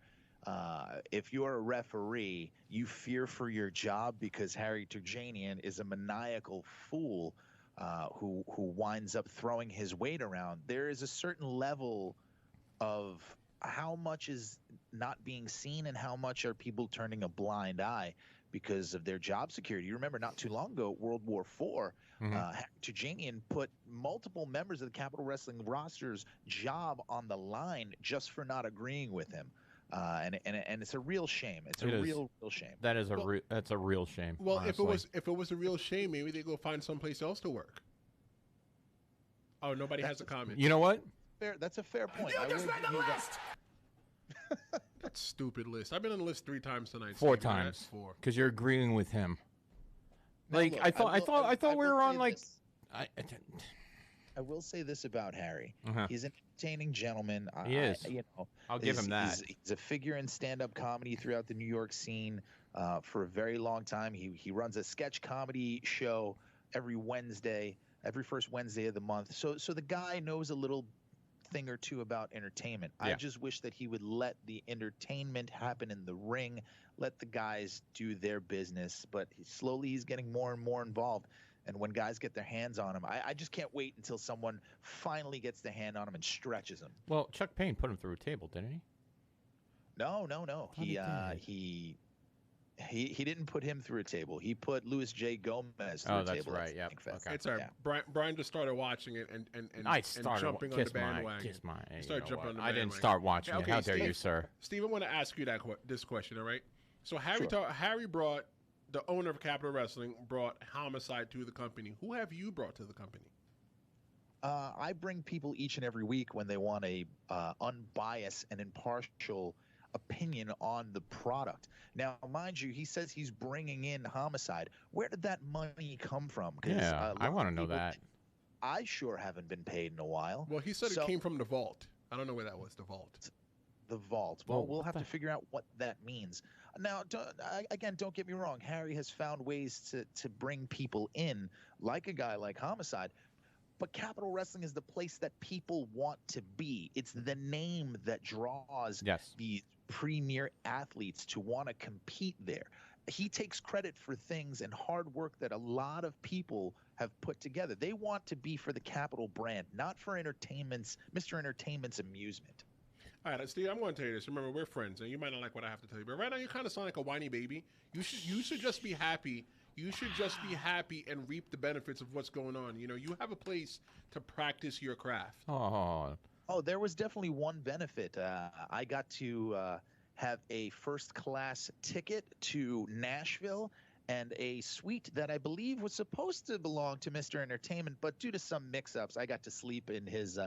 if you're a referee, you fear for your job because Harry Turjanian is a maniacal fool who winds up throwing his weight around. There is a certain level of how much is not being seen and how much are people turning a blind eye because of their job security. You remember not too long ago, World War IV, Turjanian put multiple members of the Capital Wrestling roster's job on the line just for not agreeing with him. And it's a real shame. It's a real shame. That is that's a real shame. Well, honestly. if it was a real shame, maybe they go find someplace else to work. Oh, nobody has a comment. You know what? That's a fair point. You just read the list! That stupid list. I've been on the list 3 times tonight. 4 Steve, and times. that's 4. Because you're agreeing with him. Now, Like look, I thought we were on like. I will say this about Harry. Uh-huh. He's an entertaining gentleman. He is. I'll give him he's- that. He's a figure in stand-up comedy throughout the New York scene for a very long time. He runs a sketch comedy show every first Wednesday of the month. So the guy knows a little thing or two about entertainment. Yeah. I just wish that he would let the entertainment happen in the ring, let the guys do their business. But slowly he's getting more and more involved. And when guys get their hands on him, I just can't wait until someone finally gets their hand on him and stretches him. Well, Chuck Payne put him through a table, didn't he? No. He didn't put him through a table. He put Louis J. Gomez through a that's table. right. Yeah. Fest. Okay. It's all right. Brian just started watching it and I started jumping on the bandwagon. Started jumping on the I didn't bandwagon. start watching Okay, it. How dare Steve. you, sir? Steve, I want to ask you this question, all right? So Sure. Harry brought, the owner of Capital Wrestling, brought Homicide to the company. Who have you brought to the company? I bring people each and every week when they want a unbiased and impartial opinion on the product. Now, mind you, he says he's bringing in Homicide. Where did that money come from? 'Cause, Yeah, I want to know that. I sure haven't been paid in a while. Well, he said So- it came from the vault. I don't know where that was, the vault. The vault. Well, Oh, we'll what have the- to figure out what that means. Now, don't get me wrong. Harry has found ways to bring people in, like a guy like Homicide. But Capital Wrestling is the place that people want to be. It's the name that draws Yes. these premier athletes to want to compete there. He takes credit for things and hard work that a lot of people have put together. They want to be for the Capital brand, not for Mr. Entertainment's amusement. All right, Steve, I'm going to tell you this. Remember, we're friends, and you might not like what I have to tell you, but right now you kind of sound like a whiny baby. You should just be happy. You should just be happy and reap the benefits of what's going on. You have a place to practice your craft. Oh, there was definitely one benefit. I got to have a first-class ticket to Nashville and a suite that I believe was supposed to belong to Mr. Entertainment, but due to some mix-ups, I got to sleep in his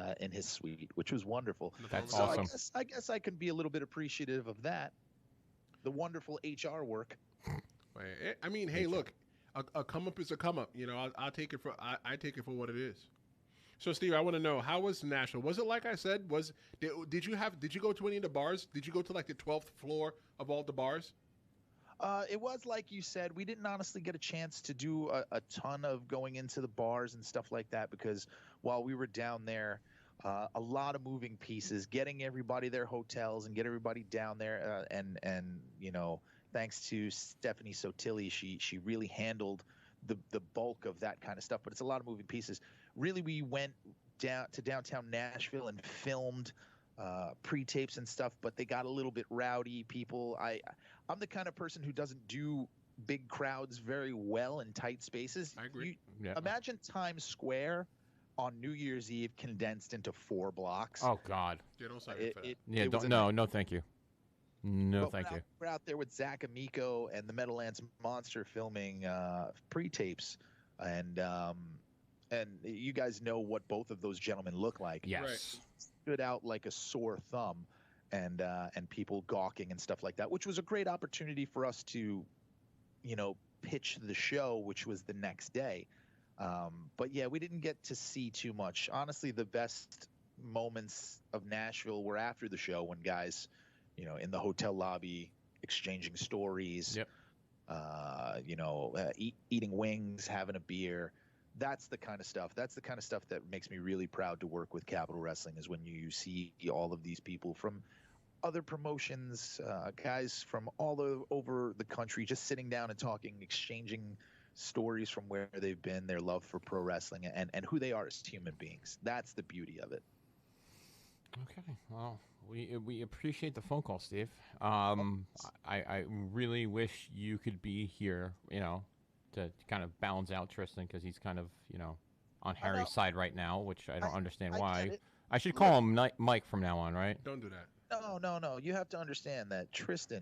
suite, which was wonderful. That's So awesome. I guess I can be a little bit appreciative of that. The wonderful HR work. I mean, hey, look, a come up is a come up. You know, I'll take it for I take it for what it is. So, Steve, I want to know, how was Nashville? Was it like I said? Did you go to any of the bars? Did you go to like the 12th floor of all the bars? It was like you said. We didn't honestly get a chance to do a ton of going into the bars and stuff like that because while we were down there, a lot of moving pieces, getting everybody their hotels and get everybody down there, and you know, thanks to Stephanie Sotilli, she really handled the bulk of that kind of stuff. But it's a lot of moving pieces. Really, we went down to downtown Nashville and filmed pre-tapes and stuff, but they got a little bit rowdy. I'm the kind of person who doesn't do big crowds very well in tight spaces. I agree. Imagine Times Square on New Year's Eve condensed into 4 blocks. Oh God. Yeah, don't sign up for that. Yeah, it was no, thank you. No, But thank you. We're out there with Zach Amico and the Meadowlands Monster filming pre-tapes, and you guys know what both of those gentlemen look like. Yes. Right. Stood out like a sore thumb, and people gawking and stuff like that, which was a great opportunity for us to, you know, pitch the show, which was the next day. But yeah, we didn't get to see too much. Honestly, the best moments of Nashville were after the show when guys, you know, in the hotel lobby exchanging stories. Yep. You know, eating wings, having a beer. That's the kind of stuff. That's the kind of stuff that makes me really proud to work with Capital Wrestling, is when you see all of these people from other promotions, guys from all over the country, just sitting down and talking, exchanging stories from where they've been, their love for pro wrestling, and who they are as human beings. That's the beauty of it. Okay. Well, we appreciate the phone call, Steve. I really wish you could be here, you know, to kind of balance out Tristan, because he's kind of, you know, on Harry's side right now, which I don't understand why. I should call him Mike from now on, right? Don't do that. No. You have to understand that Tristan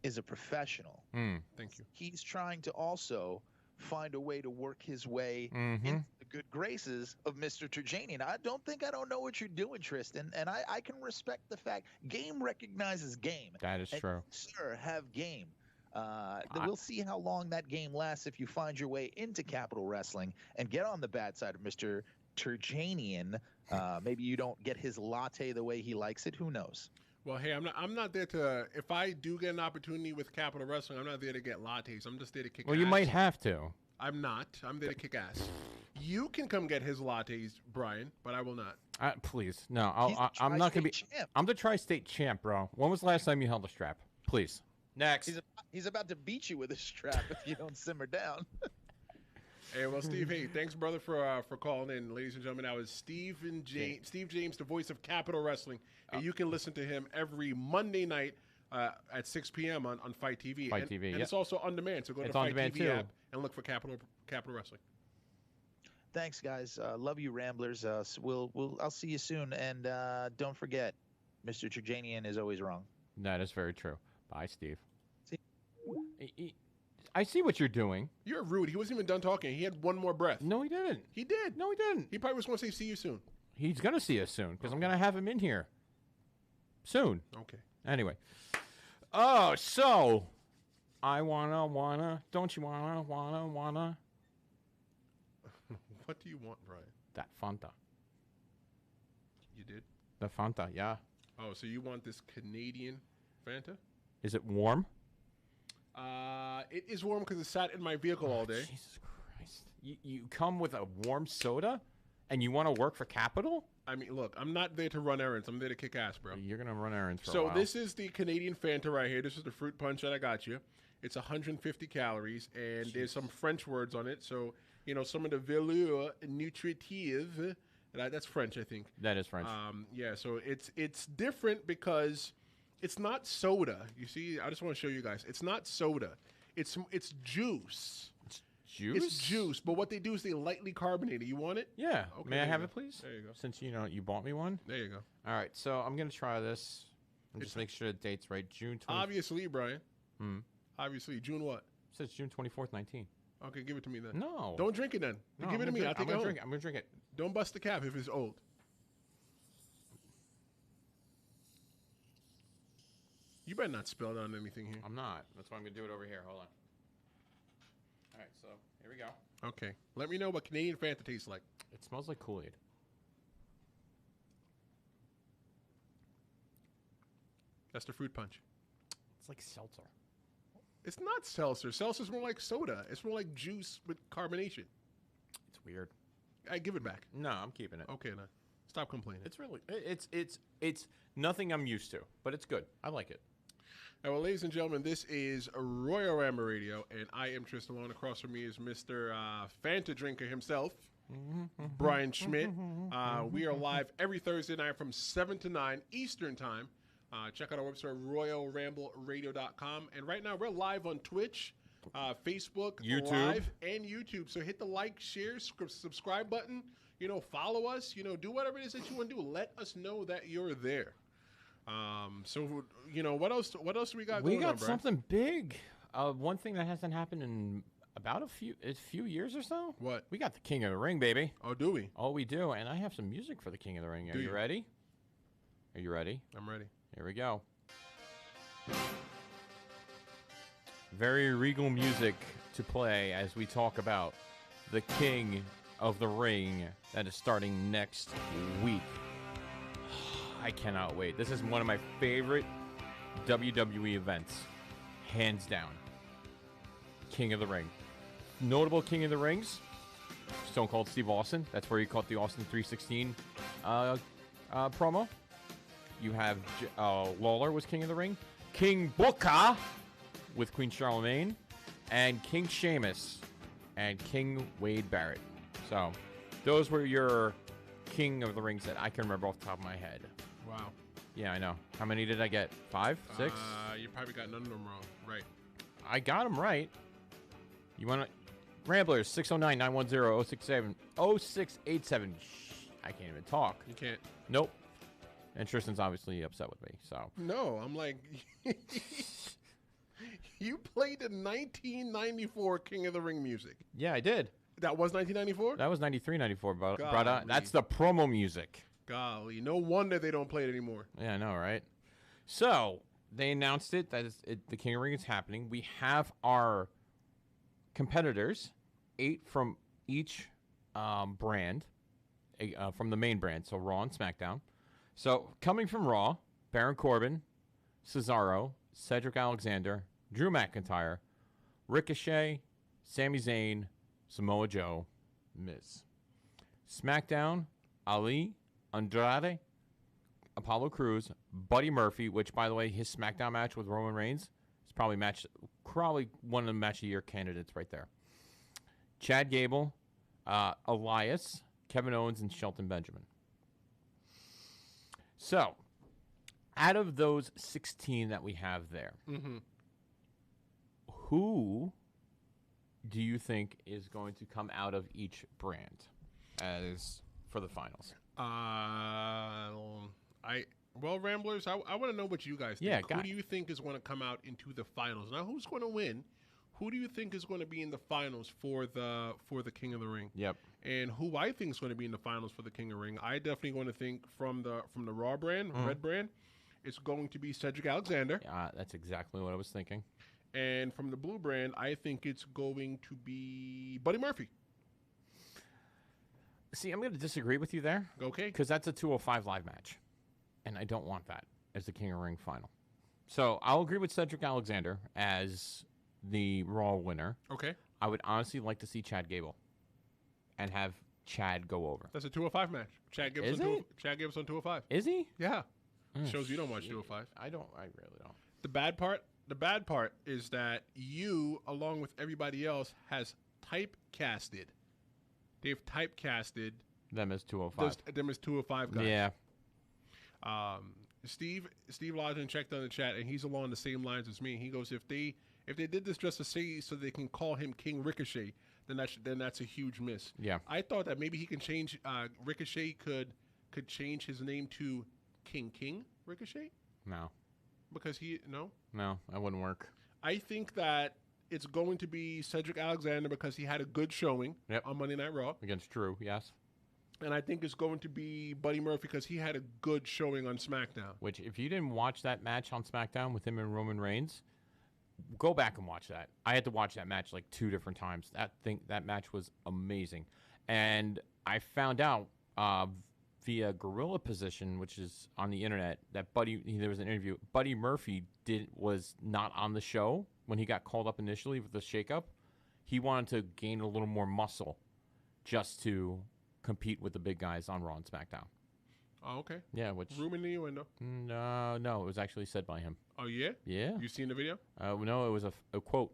is a professional. Thank you. He's trying to also find a way to work his way Mm-hmm. into the good graces of Mr. Turjanian. I don't know what you're doing, Tristan, and I can respect the fact game recognizes game. That is true. Sir, have game. We'll see how long that game lasts if you find your way into Capital Wrestling and get on the bad side of Mr. Turjanian. Maybe you don't get his latte the way he likes it. Who knows? Well, hey, I'm not there to. If I do get an opportunity with Capital Wrestling, I'm not there to get lattes. I'm just there to kick. Well, ass. you might have to. I'm not. I'm there to kick ass. You can come get his lattes, Brian, but I will not. Please, no. I'm not gonna be. Champ. I'm the tri-state champ, bro. When was the last time you held a strap? Please. Next. He's about to beat you with a strap if you don't simmer down. Hey, well, Steve, hey, thanks, brother, for calling in, ladies and gentlemen. That was Steve James, the voice of Capital Wrestling, and you can listen to him every Monday night at 6 p.m. on Fight TV. Fight TV, and yep. it's also on demand. So go to It's the on Fight demand, TV too. app and look for Capital Wrestling. Thanks, guys. Love you, Ramblers. I'll see you soon, and don't forget, Mr. Turjanian is always wrong. That is very true. Bye, Steve. See? I see what you're doing. You're rude. He wasn't even done talking. He had one more breath. No, he didn't. He did. No, he didn't. He probably was going to say, see you soon. He's going to see us soon, because I'm going to have him in here soon. Okay. Anyway. Oh, so I wanna, don't you wanna? What do you want, Brian? That Fanta. You did? The Fanta, yeah. Oh, so you want this Canadian Fanta? Is it warm? It is warm because it sat in my vehicle all day. Jesus Christ. You come with a warm soda and you want to work for Capital? I mean, look, I'm not there to run errands. I'm there to kick ass, bro. You're going to run errands for a So while. this is the Canadian Fanta right here. This is the fruit punch that I got you. It's 150 calories, and there's some French words on it. So, you know, some of the velours nutritive. That's French, I think. That is French. Yeah, so it's different because it's not soda. You see, I just want to show you guys. It's not soda. It's juice. Juice? It's juice, but what they do is they lightly carbonate it. You want it? Yeah. Okay, May I there you have go. it, please? There you go. Since, you bought me one. There you go. All right, so I'm going to try this and just make sure the date's right. June 20th. Obviously, Brian. Hmm. Obviously, June what? says June 24th, 19. Okay, give it to me then. No. Don't drink it then. No, Give it to me. I'll take it home. I'm going to drink it. Don't bust the cap if it's old. You better not spill it on anything here. I'm not. That's why I'm going to do it over here. Hold on. All right, so here we go. Okay. Let me know what Canadian Fanta tastes like. It smells like Kool-Aid. That's the fruit punch. It's like seltzer. It's not seltzer. Seltzer's more like soda. It's more like juice with carbonation. It's weird. I give it back. No, I'm keeping it. Okay, now stop complaining. It's really it's nothing I'm used to, but it's good. I like it. Now, well, ladies and gentlemen, this is Royal Ramble Radio, and I am Tristan Long. Across from me is Mr. Fanta Drinker himself, Brian Schmidt. We are live every Thursday night from 7 to 9 Eastern Time. Check out our website, royalrambleradio.com. And right now, we're live on Twitch, Facebook, YouTube. Live, and YouTube. So hit the like, share, subscribe button. You know, follow us. You know, do whatever it is that you want to do. Let us know that you're there. So, you know, what else do we got going on, We got Brian? something big. One thing that hasn't happened in about a few years or so. What? We got the King of the Ring, baby. Oh, do we? Oh, we do. And I have some music for the King of the Ring. Are you ready? Are you ready? I'm ready. Here we go. Very regal music to play as we talk about the King of the Ring that is starting next week. I cannot wait. This is one of my favorite WWE events, hands down. King of the Ring. Notable King of the Rings, Stone Cold Steve Austin. That's where he caught the Austin 316 promo. You have Lawler was King of the Ring. King Booker with Queen Charlemagne. And King Sheamus and King Wade Barrett. So those were your King of the Rings that I can remember off the top of my head. Wow. Yeah, I know. How many did I get? 5? 6? You probably got none of them wrong. Right. I got them right. You want to... Ramblers, 609-910-0687. I can't even talk. You can't. Nope. And Tristan's obviously upset with me, so... No, I'm like... You played the 1994 King of the Ring music. Yeah, I did. That was 1994? That was 93, 94, brother. Golly. That's the promo music. Golly, no wonder they don't play it anymore. Yeah, I know, right? So, they announced it, that the King of the Ring is happening. We have our competitors, 8 from each brand, from the main brand, so Raw and SmackDown. So, coming from Raw, Baron Corbin, Cesaro, Cedric Alexander, Drew McIntyre, Ricochet, Sami Zayn, Samoa Joe, Miz. SmackDown, Ali, Andrade, Apollo Crews, Buddy Murphy, which, by the way, his SmackDown match with Roman Reigns is probably one of the match of the year candidates right there. Chad Gable, Elias, Kevin Owens, and Shelton Benjamin. So, out of those 16 that we have there, who do you think is going to come out of each brand as for the finals? Ramblers, I want to know what you guys think. Yeah, who do you think is going to come out into the finals? Now, who's going to win? Who do you think is going to be in the finals for the King of the Ring? Yep. And who I think is going to be in the finals for the King of the Ring? I definitely going to think from the Raw brand, red brand, it's going to be Cedric Alexander. Yeah, that's exactly what I was thinking. And from the blue brand, I think it's going to be Buddy Murphy. See, I'm going to disagree with you there. Okay. Because that's a 205 live match. And I don't want that as the King of the Ring final. So I'll agree with Cedric Alexander as the Raw winner. Okay. I would honestly like to see Chad Gable and have Chad go over. That's a 205 match. Chad Gibbs on 205. Is he? Yeah. Shows you don't watch 205. I don't. I really don't. The bad part is that you, along with everybody else, has typecasted. They've typecasted them as 205. Them as 205 guys. Yeah. Steve Lodgen checked on the chat, and he's along the same lines as me. He goes, if they did this just to say so they can call him King Ricochet, then that's a huge miss. Yeah. I thought that maybe he can change. Ricochet could change his name to King Ricochet. No. Because No, that wouldn't work. I think that it's going to be Cedric Alexander because he had a good showing on Monday Night Raw. Against Drew, yes. And I think it's going to be Buddy Murphy because he had a good showing on SmackDown. Which, if you didn't watch that match on SmackDown with him and Roman Reigns, go back and watch that. I had to watch that match like 2 different times. That match was amazing. And I found out via Gorilla Position, which is on the internet, that there was an interview. Buddy Murphy was not on the show when he got called up initially with the shakeup. He wanted to gain a little more muscle just to compete with the big guys on Raw and SmackDown. Oh, okay. Yeah, which Room in the innuendo. No, it was actually said by him. Oh, yeah? Yeah. You seen the video? No, it was a quote.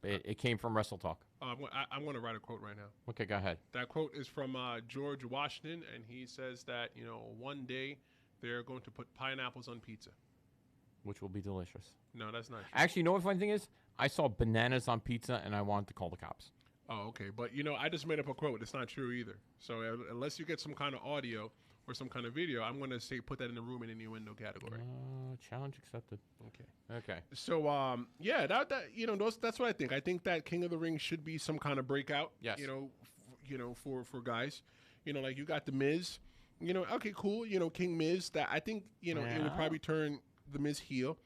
It came from Wrestle Talk. I'm going to write a quote right now. Okay, go ahead. That quote is from George Washington, and he says that, one day they're going to put pineapples on pizza. Which will be delicious. No, that's not true. Actually, you know what the funny thing is? I saw bananas on pizza, and I wanted to call the cops. Oh, okay. But, I just made up a quote. It's not true either. So unless you get some kind of audio or some kind of video, I'm going to say put that in the room in innuendo category. Challenge accepted. Okay. So, that's what I think. I think that King of the Ring should be some kind of breakout. Yes. For guys. Like you got the Miz. Okay, cool. King Miz. That I think it would probably turn the Miz heel.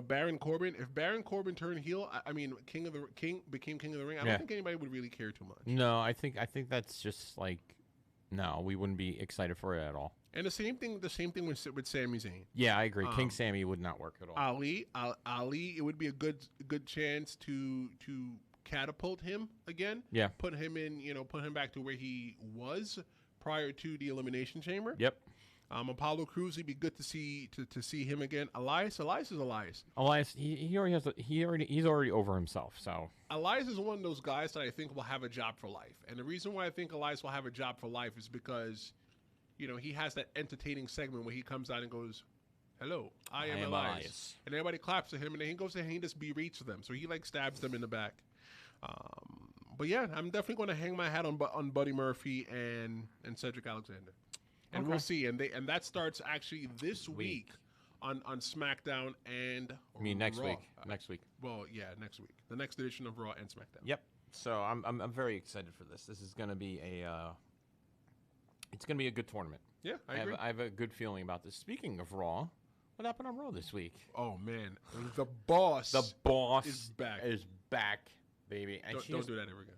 Baron Corbin. If Baron Corbin turned heel, King became King of the Ring. I don't think anybody would really care too much. No, I think that's just like, no, we wouldn't be excited for it at all. And the same thing with Sami Zayn. Yeah, I agree. King Sami would not work at all. Ali, it would be a good chance to catapult him again. Yeah. Put him back to where he was prior to the Elimination Chamber. Yep. Apollo Crews, it'd be good to see him again. Elias is Elias. Elias, he's already over himself. So Elias is one of those guys that I think will have a job for life. And the reason why I think Elias will have a job for life is because, he has that entertaining segment where he comes out and goes, "Hello, I am Elias," and everybody claps to him, and then he goes and he just berates them. So he stabs them in the back. But yeah, I'm definitely going to hang my hat on Buddy Murphy and Cedric Alexander. And we'll see. And that starts actually this week on SmackDown and next Raw. week. Next week. Well, yeah, next week. The next edition of Raw and SmackDown. Yep. So I'm very excited for this. This is going to be it's going to be a good tournament. Yeah, I agree. I have a good feeling about this. Speaking of Raw, what happened on Raw this week? Oh man, the boss is back, baby. And don't do that ever again.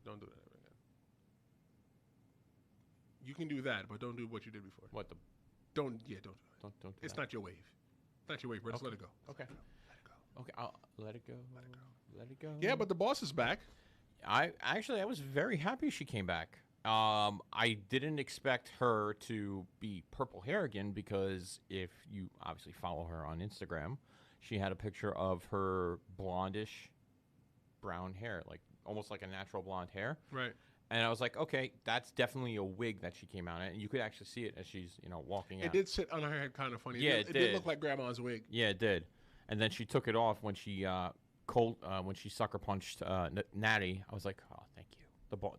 Don't do that ever again. You can do that, but don't do what you did before. What the? Don't do it. Don't. It's not your wave. Not your wave, bro. Just let it go. Okay. Let it go. Okay. I'll let it go. Let it go. Yeah, but the boss is back. I was very happy she came back. I didn't expect her to be purple hair again because if you obviously follow her on Instagram, she had a picture of her blondish brown hair, almost like a natural blonde hair. Right. And I was like, okay, that's definitely a wig that she came out in. And you could actually see it as she's, walking out. It did sit on her head kind of funny. Yeah, it did look like grandma's wig. Yeah, it did. And then she took it off when she when she sucker punched Natty. I was like, oh, thank you.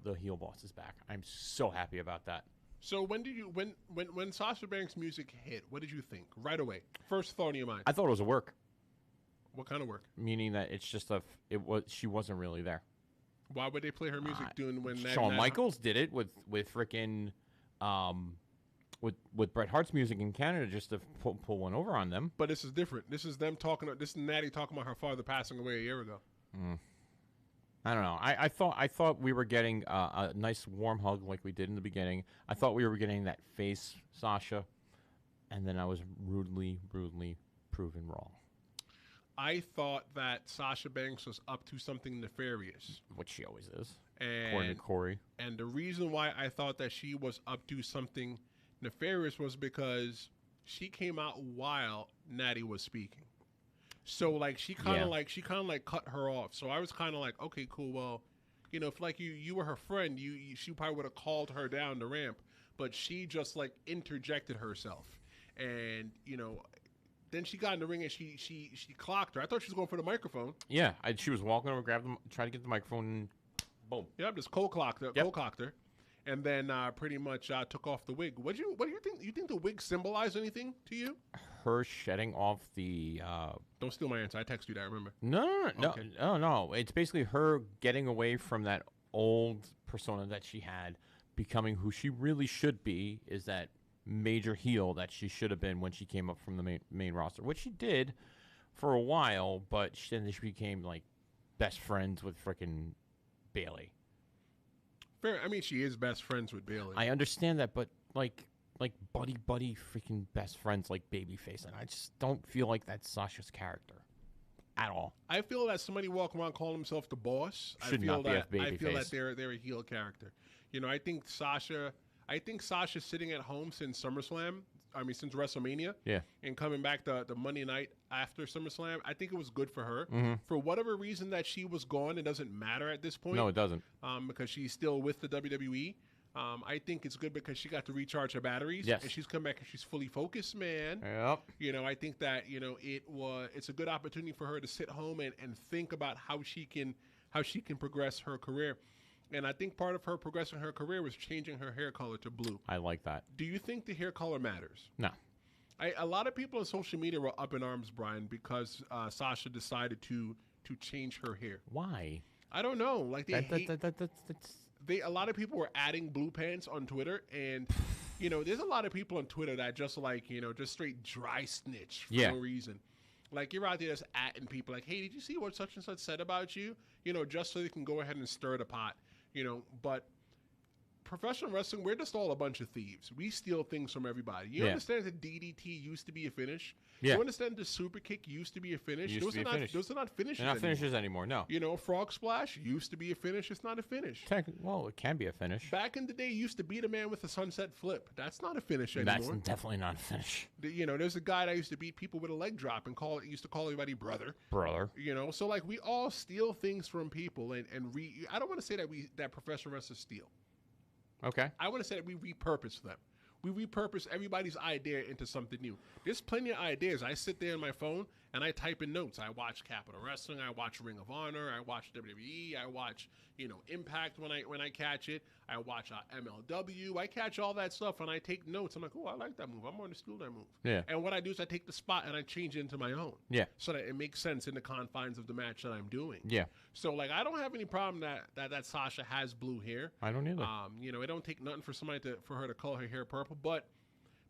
The heel boss is back. I'm so happy about that. So when Sasha Banks' music hit, what did you think right away? First thought in your mind. I thought it was a work. What kind of work? Meaning that it's just she wasn't really there. Why would they play her music when Shawn Michaels did it with frickin' with Bret Hart's music in Canada just to pull one over on them. But this is different. This is them talking. This is Natty talking about her father passing away a year ago. I don't know. I thought we were getting a nice warm hug like we did in the beginning. I thought we were getting that face Sasha, and then I was rudely proven wrong. I thought that Sasha Banks was up to something nefarious. Which she always is, according to Corey. And the reason why I thought that she was up to something nefarious was because she came out while Natty was speaking. So she kind of cut her off. So I was kind of like, okay, cool. Well, if you were her friend, she probably would have called her down the ramp, but she just interjected herself, and then she got in the ring and she clocked her. I thought she was going for the microphone. Yeah, she was walking over, tried to get the microphone, and boom. Yep, just cold clocked her, and then pretty much took off the wig. What do you think? You think the wig symbolized anything to you? her shedding off the. Don't steal my answer. I text you that. Remember? No. Okay. No. It's basically her getting away from that old persona that she had, becoming who she really should be. Is that major heel that she should have been when she came up from the main roster, which she did for a while, but then she became like best friends with frickin' Bailey. Fair. I mean, she is best friends with Bailey. I understand that, but like buddy freaking best friends like Babyface, and I just don't feel like that's Sasha's character at all. I feel that somebody walking around calling himself the boss. Should not be a babyface. I feel that they're a heel character. You know, I think Sasha sitting at home since SummerSlam. I mean, since WrestleMania. Yeah. And coming back the Monday night after SummerSlam, I think it was good for her. Mm-hmm. For whatever reason that she was gone, it doesn't matter at this point. No, it doesn't. Because she's still with the WWE. I think it's good because she got to recharge her batteries. Yes. And she's come back and she's fully focused, man. Yep. You know, I think that, you know, it's a good opportunity for her to sit home and think about how she can progress her career. And I think part of her progressing her career was changing her hair color to blue. I like that. Do you think the hair color matters? No. A lot of people on social media were up in arms, Brian, because Sasha decided to change her hair. Why? I don't know. Like That's a lot of people were adding blue pants on Twitter, and you know, there's a lot of people on Twitter that just like, you know, just straight dry snitch for no reason. Like, you're out there just atting people like, hey, did you see what such and such said about you? You know, just so they can go ahead and stir the pot. You know, but professional wrestling, we're just all a bunch of thieves. We steal things from everybody. You understand that DDT used to be a finish? Yeah. You understand the super kick used to be a finish? Those are not finishes. They're not finishes anymore, no. You know, frog splash used to be a finish. It's not a finish. Well, it can be a finish. Back in the day, you used to beat a man with a sunset flip. That's not a finish anymore. That's definitely not a finish. You know, there's a guy that used to beat people with a leg drop and used to call everybody brother. You know, so like we all steal things from people and I don't want to say that professional wrestlers steal. Okay. I want to say that we repurpose them. We repurpose everybody's idea into something new. There's plenty of ideas. I sit there on my phone and I type in notes. I watch Capital Wrestling. I watch Ring of Honor. I watch WWE. I watch, you know, Impact when I catch it. I watch MLW. I catch all that stuff and I take notes. I'm like, oh, I like that move. I'm going to steal that move. Yeah. And what I do is I take the spot and I change it into my own. Yeah. So that it makes sense in the confines of the match that I'm doing. Yeah. So like I don't have any problem that Sasha has blue hair. I don't either. You know, it don't take nothing for her to color her hair purple, but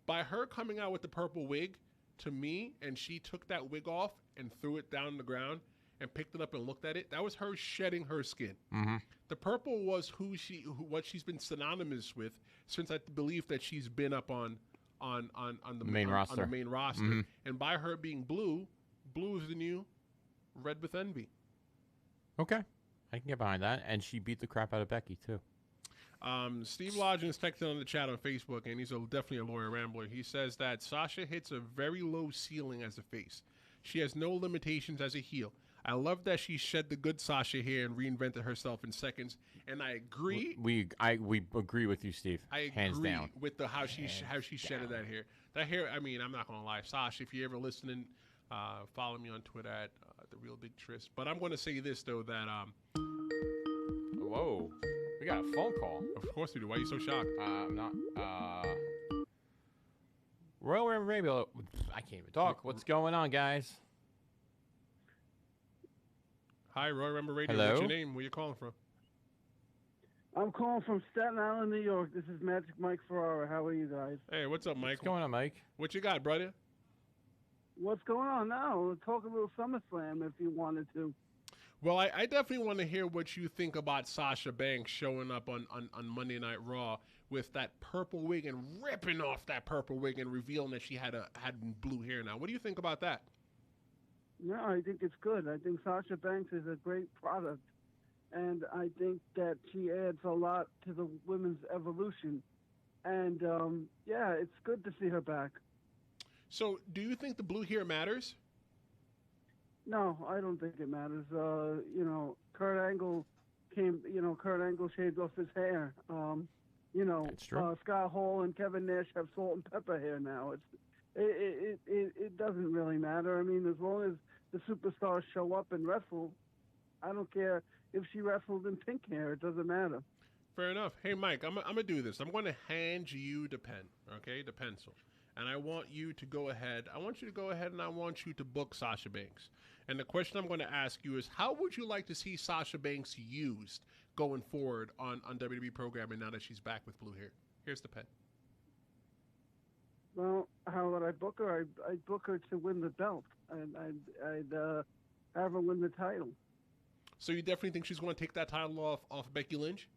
by her coming out with the purple wig, to me, and she took that wig off and threw it down on the ground and picked it up and looked at it, that was her shedding her skin. Mm-hmm. The purple was what she's been synonymous with since I believe that she's been up on the main roster. On the main roster. Mm-hmm. And by her being blue is the new red with envy. Okay. I can get behind that. And she beat the crap out of Becky, too. Steve Lodgen is texting on the chat on Facebook, and he's definitely a lawyer rambler. He says that Sasha hits a very low ceiling as a face. She has no limitations as a heel. I love that she shed the good Sasha hair and reinvented herself in seconds, and I agree. We agree with you, Steve. Hands down. With how she shedded that hair. That hair. I mean, I'm not gonna lie, Sasha. If you're ever listening, follow me on Twitter at the Real Big Tris. But I'm gonna say this though that Whoa. We got a phone call. Of course we do. Why are you so shocked? I'm not. Royal Ramble Radio. I can't even talk. What's going on, guys? Hi, Royal Ramble Radio. Hello? What's your name? Where you calling from? I'm calling from Staten Island, New York. This is Magic Mike Ferrara. How are you guys? Hey, what's up, Mike? What's going on, Mike? What you got, brother? What's going on now? We'll talk a little SummerSlam if you wanted to. Well, I definitely want to hear what you think about Sasha Banks showing up on Monday Night Raw with that purple wig and ripping off that purple wig and revealing that she had blue hair now. What do you think about that? No, I think it's good. I think Sasha Banks is a great product, and I think that she adds a lot to the women's evolution. And, yeah, it's good to see her back. So, do you think the blue hair matters? No, I don't think it matters. You know, Kurt Angle shaved off his hair. You know, Scott Hall and Kevin Nash have salt and pepper hair now. It doesn't really matter. I mean, as long as the superstars show up and wrestle, I don't care if she wrestled in pink hair. It doesn't matter. Fair enough. Hey, Mike, I'm gonna do this. I'm going to hand you the pen, okay, the pencil. and I want you to go ahead. I want you to go ahead and I want you to book Sasha Banks. And the question I'm going to ask you is, how would you like to see Sasha Banks used going forward on WWE programming now that she's back with blue hair? Here's the pen. Well, how would I book her? I'd book her to win the belt, and I'd have her win the title. So you definitely think she's going to take that title off Becky Lynch?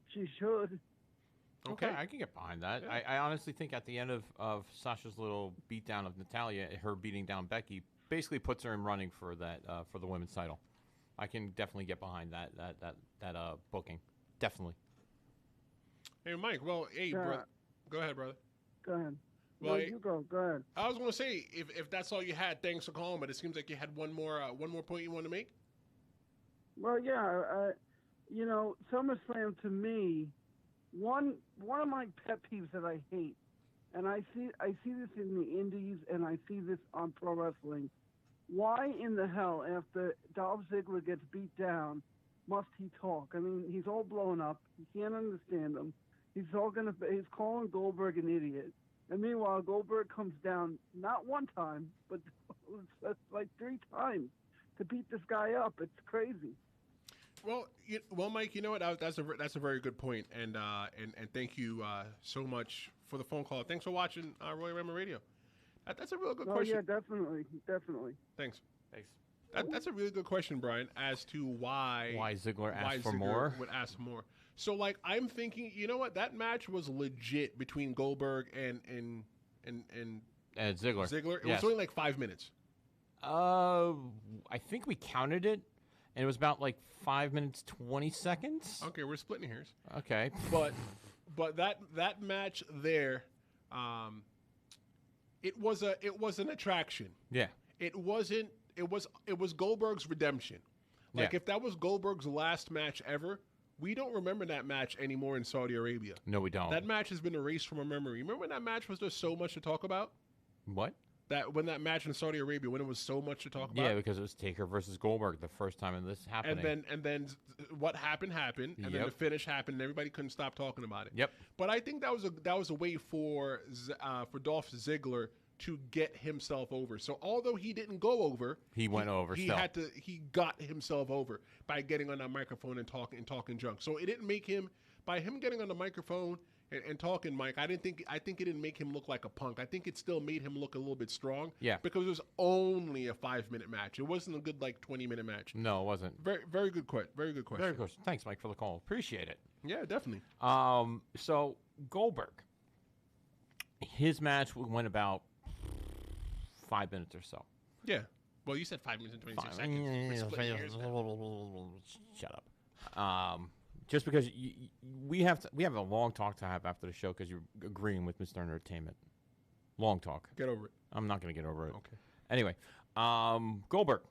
She should. Okay. I can get behind that. Yeah. I honestly think at the end of Sasha's little beatdown of Natalya, her beating down Becky basically puts her in running for that for the women's title. I can definitely get behind that booking. Definitely. Hey, Mike. Well, hey, bro. Go ahead, brother. Go ahead. Well, no, you go. Go ahead. I was going to say, if that's all you had, thanks for calling. But it seems like you had one more point you want to make. Well, yeah. You know, SummerSlam to me, one of my pet peeves that I hate, and I see this in the indies and I see this on pro wrestling. Why in the hell, after Dolph Ziggler gets beat down, must he talk? I mean, he's all blown up. You can't understand him. He's calling Goldberg an idiot. And meanwhile, Goldberg comes down not one time, but like 3 times to beat this guy up. It's crazy. Well, Mike, you know what? That's a very good point, and thank you so much for the phone call. Thanks for watching Royal Ramble Radio. That's a real good question. Yeah, definitely. Thanks. That's a really good question, Brian, as to why Ziggler asked for more. Would ask for more. So, like, I'm thinking, you know what? That match was legit between Goldberg and Ziggler. It was only like 5 minutes. I think we counted it, and it was about like 5 minutes 20 seconds. Okay, we're splitting hairs. Okay, but that match there, it was an attraction. Yeah. It wasn't. It was Goldberg's redemption. Like, if that was Goldberg's last match ever, we don't remember that match anymore in Saudi Arabia. No, we don't. That match has been erased from our memory. Remember when that match was just so much to talk about? What? When that match in Saudi Arabia, when it was so much to talk about? Yeah, because it was Taker versus Goldberg the first time in this happening. And then what happened, and then the finish happened, and everybody couldn't stop talking about it. Yep. But I think that was a way for Dolph Ziggler to get himself over. So although he didn't go over, he went over. He got himself over by getting on that microphone and talking junk. So it didn't make him, by him getting on the microphone and talking, Mike, I think it didn't make him look like a punk. I think it still made him look a little bit strong. Yeah. Because it was only a 5-minute match. It wasn't a good 20-minute match. No, it wasn't. Very good question. Very good question. Thanks, Mike, for the call. Appreciate it. Yeah, definitely. So Goldberg, his match went about 5 minutes or so. Yeah. Well, you said 5 minutes and 26 seconds. Shut up. Just because we have a long talk to have after the show because you're agreeing with Mr. Entertainment. Long talk. Get over it. I'm not going to get over it. Okay. Anyway, Goldberg.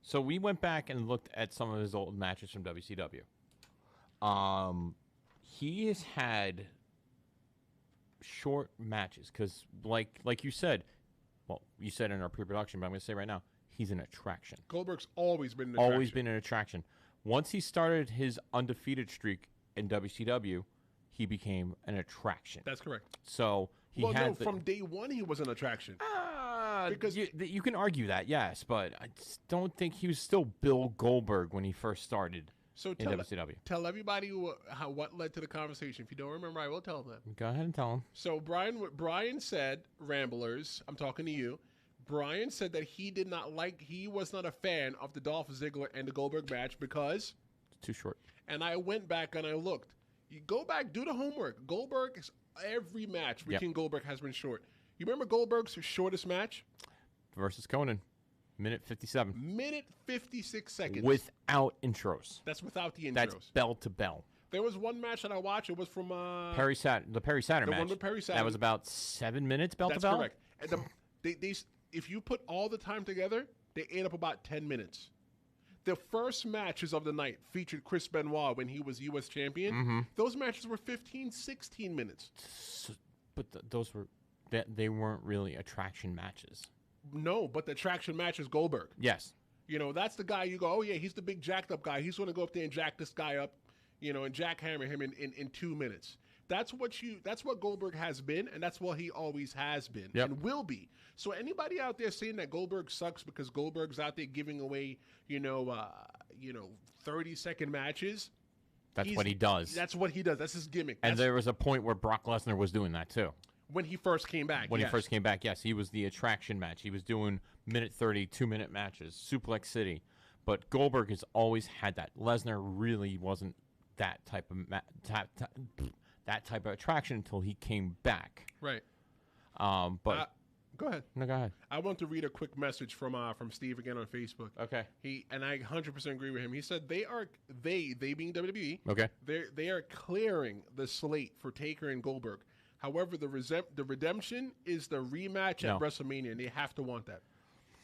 So we went back and looked at some of his old matches from WCW. He has had short matches because, like you said, well, you said in our pre-production, but I'm going to say right now, he's an attraction. Goldberg's always been an attraction. Always been an attraction. Once he started his undefeated streak in WCW, he became an attraction. That's correct. So from day one he was an attraction. Because you can argue that, yes, but I just don't think he was still Bill Goldberg when he first started in WCW. Tell everybody what led to the conversation. If you don't remember, I will tell them. Go ahead and tell them. So Brian said, Ramblers, I'm talking to you. Brian said that he was not a fan of the Dolph Ziggler and the Goldberg match because it's too short. And I went back and I looked. You go back, do the homework. Every match between Goldberg has been short. You remember Goldberg's shortest match? Versus Conan. Minute 57. Minute 56 seconds. Without intros. That's without the intros. That's bell to bell. There was one match that I watched. It was from the Perry Saturn match. The one with Perry Saturn. That was about 7 minutes bell to bell. That's correct. And if you put all the time together, they ate up about 10 minutes. The first matches of the night featured Chris Benoit when he was U.S. champion. Mm-hmm. Those matches were 15, 16 minutes. But they weren't really attraction matches. No, but the attraction match is Goldberg. Yes. You know, that's the guy you go, oh, yeah, he's the big jacked up guy. He's going to go up there and jack this guy up, and jackhammer him in 2 minutes. That's what Goldberg has been, and that's what he always has been and will be. So anybody out there saying that Goldberg sucks because Goldberg's out there giving away, 30-second matches. That's what he does. That's what he does. That's his gimmick. And there was a point where Brock Lesnar was doing that too. When he first came back. He first came back, yes. He was the attraction match. He was doing minute 30, 2-minute matches, Suplex City. But Goldberg has always had that. Lesnar really wasn't that type of that type of attraction until he came back. Right. But go ahead. No, go ahead. I want to read a quick message from Steve again on Facebook. Okay. And I 100% agree with him. He said they being WWE. Okay. They are clearing the slate for Taker and Goldberg. However, the redemption is the rematch at WrestleMania, and they have to want that.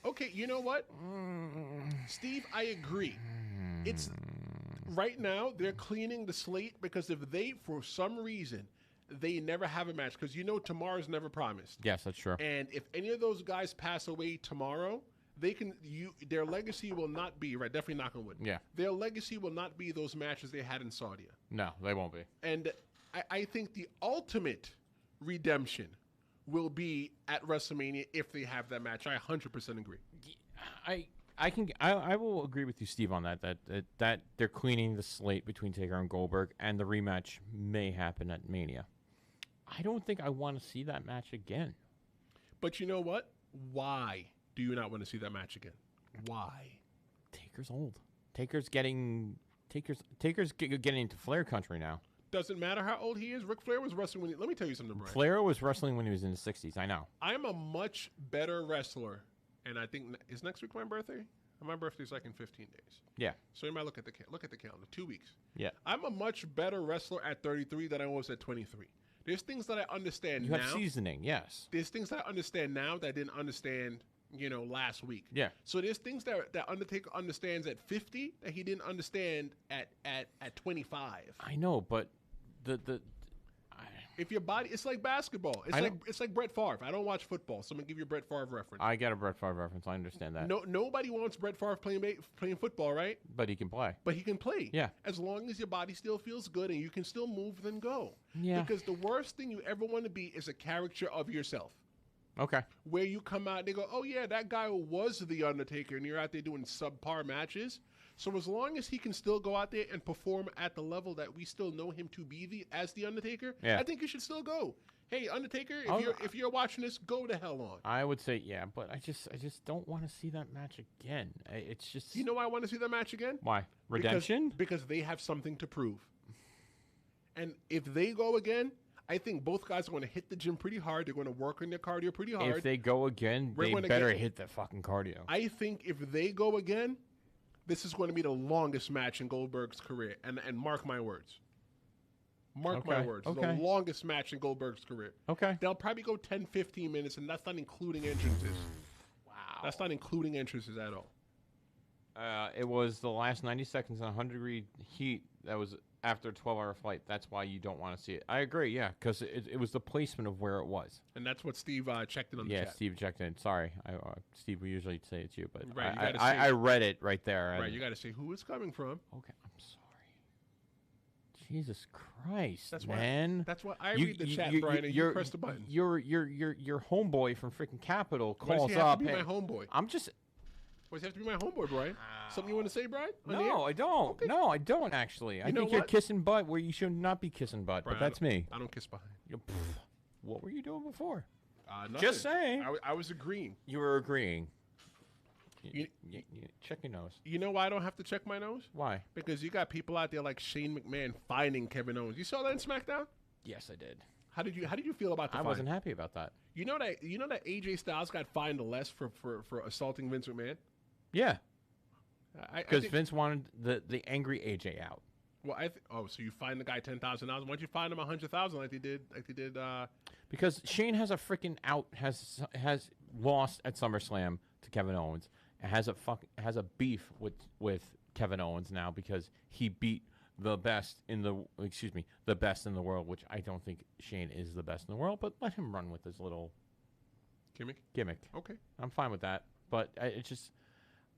Okay, you know what, Steve? I agree. It's right now they're cleaning the slate because if they, for some reason, they never have a match because tomorrow's never promised. Yes, that's true. And if any of those guys pass away tomorrow, their legacy will not be right. Definitely knock on wood. Yeah. Their legacy will not be those matches they had in Saudi. No, they won't be. And I think the ultimate redemption will be at WrestleMania if they have that match. I 100% agree. I will agree with you, Steve, on that they're cleaning the slate between Taker and Goldberg, and the rematch may happen at Mania. I don't think I want to see that match again. But you know what? Why do you not want to see that match again? Why? Taker's old. Taker's getting into Flair country now. Doesn't matter how old he is. Ric Flair was wrestling let me tell you something, Brian. Flair was wrestling when he was in the 60s. I know. I'm a much better wrestler, and I think is next week my birthday. My birthday's like in 15 days. Yeah. So you might look at the calendar. 2 weeks. Yeah. I'm a much better wrestler at 33 than I was at 23. There's things that I understand now. You have seasoning, yes. There's things that I understand now that I didn't understand, last week. Yeah. So there's things that Undertaker understands at 50 that he didn't understand at 25. I know, but if your body, it's like basketball. It's like Brett Favre. I don't watch football, so I'm gonna give you a Brett Favre reference. I get a Brett Favre reference. I understand that. Nobody wants Brett Favre playing football, right? But he can play. But he can play. Yeah. As long as your body still feels good and you can still move, then go. Yeah. Because the worst thing you ever want to be is a caricature of yourself. Okay. Where you come out, they go, oh yeah, that guy was the Undertaker, and you're out there doing subpar matches. So as long as he can still go out there and perform at the level that we still know him to be as the Undertaker, I think you should still go. Hey, Undertaker, if you're watching this, go to hell on. I would say but I just don't want to see that match again. It's just why I want to see that match again? Why? Redemption? Because they have something to prove. And if they go again, I think both guys are going to hit the gym pretty hard. They're going to work on their cardio pretty hard. If they go again, they better hit the fucking cardio. I think if they go again, this is going to be the longest match in Goldberg's career. And mark my words. Mark my words. The longest match in Goldberg's career. Okay. They'll probably go 10, 15 minutes, and that's not including entrances. Wow. That's not including entrances at all. It was the last 90 seconds in 100-degree heat that was after a 12-hour flight. That's why you don't want to see it. I agree, yeah, because it was the placement of where it was. And that's what Steve checked in on the chat. Yeah, Steve checked in. Sorry. Steve, we usually say it's you, but right, I read it right there. Right, you got to say who it's coming from. Okay, I'm sorry. Jesus Christ, that's man. That's why I read the chat, Brian, and you press the button. Your homeboy from freaking Capitol calls up. Why does he have to be my homeboy? I'm just... Why does he have to be my homeboy, Brian? Something you want to say, Brian? No, I don't. Okay. No, I don't, actually. I think you're kissing butt where you should not be kissing butt, Brian, but that's me. I don't kiss behind. What were you doing before? Nothing. Just saying. I was agreeing. You were agreeing. You check your nose. You know why I don't have to check my nose? Why? Because you got people out there like Shane McMahon finding Kevin Owens. You saw that in SmackDown? Yes, I did. How did you feel about the I fine? wasn't happy about that. You know that AJ Styles got fined less for assaulting Vince McMahon? Yeah. Because Vince wanted the angry AJ out. Well, so you fine the guy $10,000? Why don't you fine him $100,000 like they did? Because Shane has a freaking has lost at SummerSlam to Kevin Owens, and has a beef with Kevin Owens now because he beat the best in the world, which I don't think Shane is the best in the world, but let him run with his little gimmick. Okay, I'm fine with that, but it's just.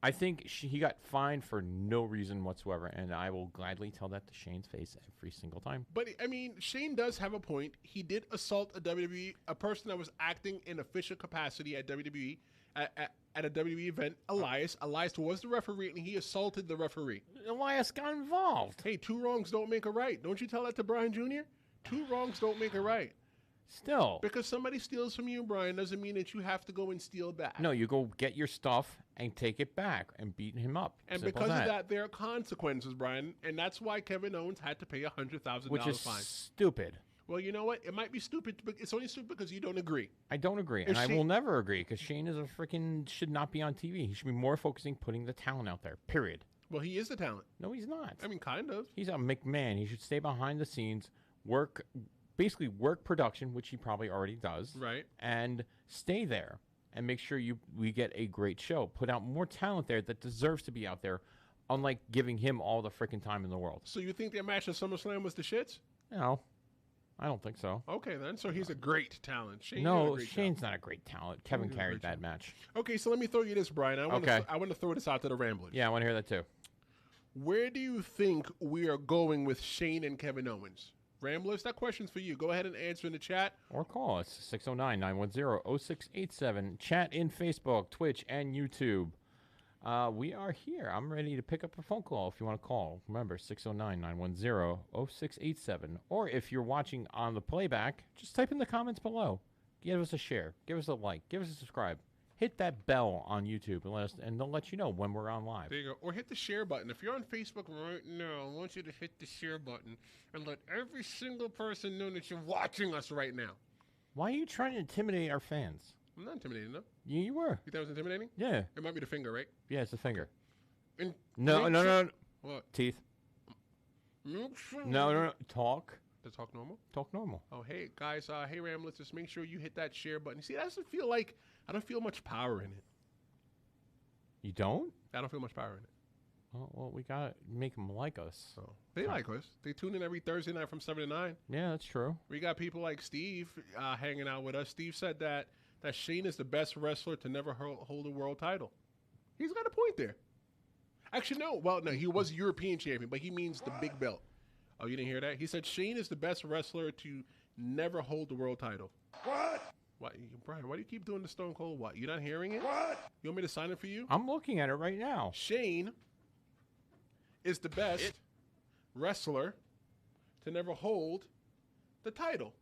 I think he got fined for no reason whatsoever, and I will gladly tell that to Shane's face every single time. But I mean, Shane does have a point. He did assault a person that was acting in official capacity at WWE at a WWE event. Elias was the referee, and he assaulted the referee. Elias got involved. Hey, 2 wrongs don't make a right. Don't you tell that to Brian Jr.? 2 wrongs don't make a right. Still. Because somebody steals from you, Brian, doesn't mean that you have to go and steal back. No, you go get your stuff and take it back and beat him up. And Simple because as of that, there are consequences, Brian. And that's why Kevin Owens had to pay a $100,000 which is fine. stupid. Well, you know what? It might be stupid, but it's only stupid because you don't agree. I don't agree, and I will never agree because Shane is should not be on TV. He should be more focusing putting the talent out there, period. Well, he is the talent. No, he's not. I mean, kind of. He's a McMahon. He should stay behind the scenes, basically work production, which he probably already does. Right. And stay there and make sure we get a great show. Put out more talent there that deserves to be out there, unlike giving him all the freaking time in the world. So you think their match at SummerSlam was the shits? No, I don't think so. Okay, then. So he's a great talent. Shane's not a great talent. Kevin carried that match. Okay, so let me throw you this, Brian. I want to throw this out to the Ramblers. Yeah, I want to hear that too. Where do you think we are going with Shane and Kevin Owens? Ramblers, that question's for you. Go ahead and answer in the chat. Or call us, 609-910-0687. Chat in Facebook, Twitch, and YouTube. We are here. I'm ready to pick up a phone call if you want to call. Remember, 609-910-0687. Or if you're watching on the playback, just type in the comments below. Give us a share. Give us a like. Give us a subscribe. Hit that bell on YouTube and they'll let you know when we're on live. There you go. Or hit the share button. If you're on Facebook right now, I want you to hit the share button and let every single person know that you're watching us right now. Why are you trying to intimidate our fans? I'm not intimidating them. You were. You thought it was intimidating? Yeah. It might be the finger, right? Yeah, it's the finger. No. What? Teeth. Sure. No. Talk. To talk normal? Talk normal. Oh, hey, guys. Hey, Ramblers, just make sure you hit that share button. See, I don't feel much power in it. You don't? I don't feel much power in it. Oh, well, we got to make them like us. Oh, they like us. They tune in every Thursday night from 7 to 9. Yeah, that's true. We got people like Steve hanging out with us. Steve said that Shane is the best wrestler to never hold a world title. He's got a point there. Actually, no. Well, no, he was European champion, but he means the big belt. Oh, you didn't hear that? He said Shane is the best wrestler to never hold the world title. What? What, Brian, why do you keep doing the Stone Cold what? You're not hearing it? What? You want me to sign it for you? I'm looking at it right now. Shane is the best wrestler to never hold the title.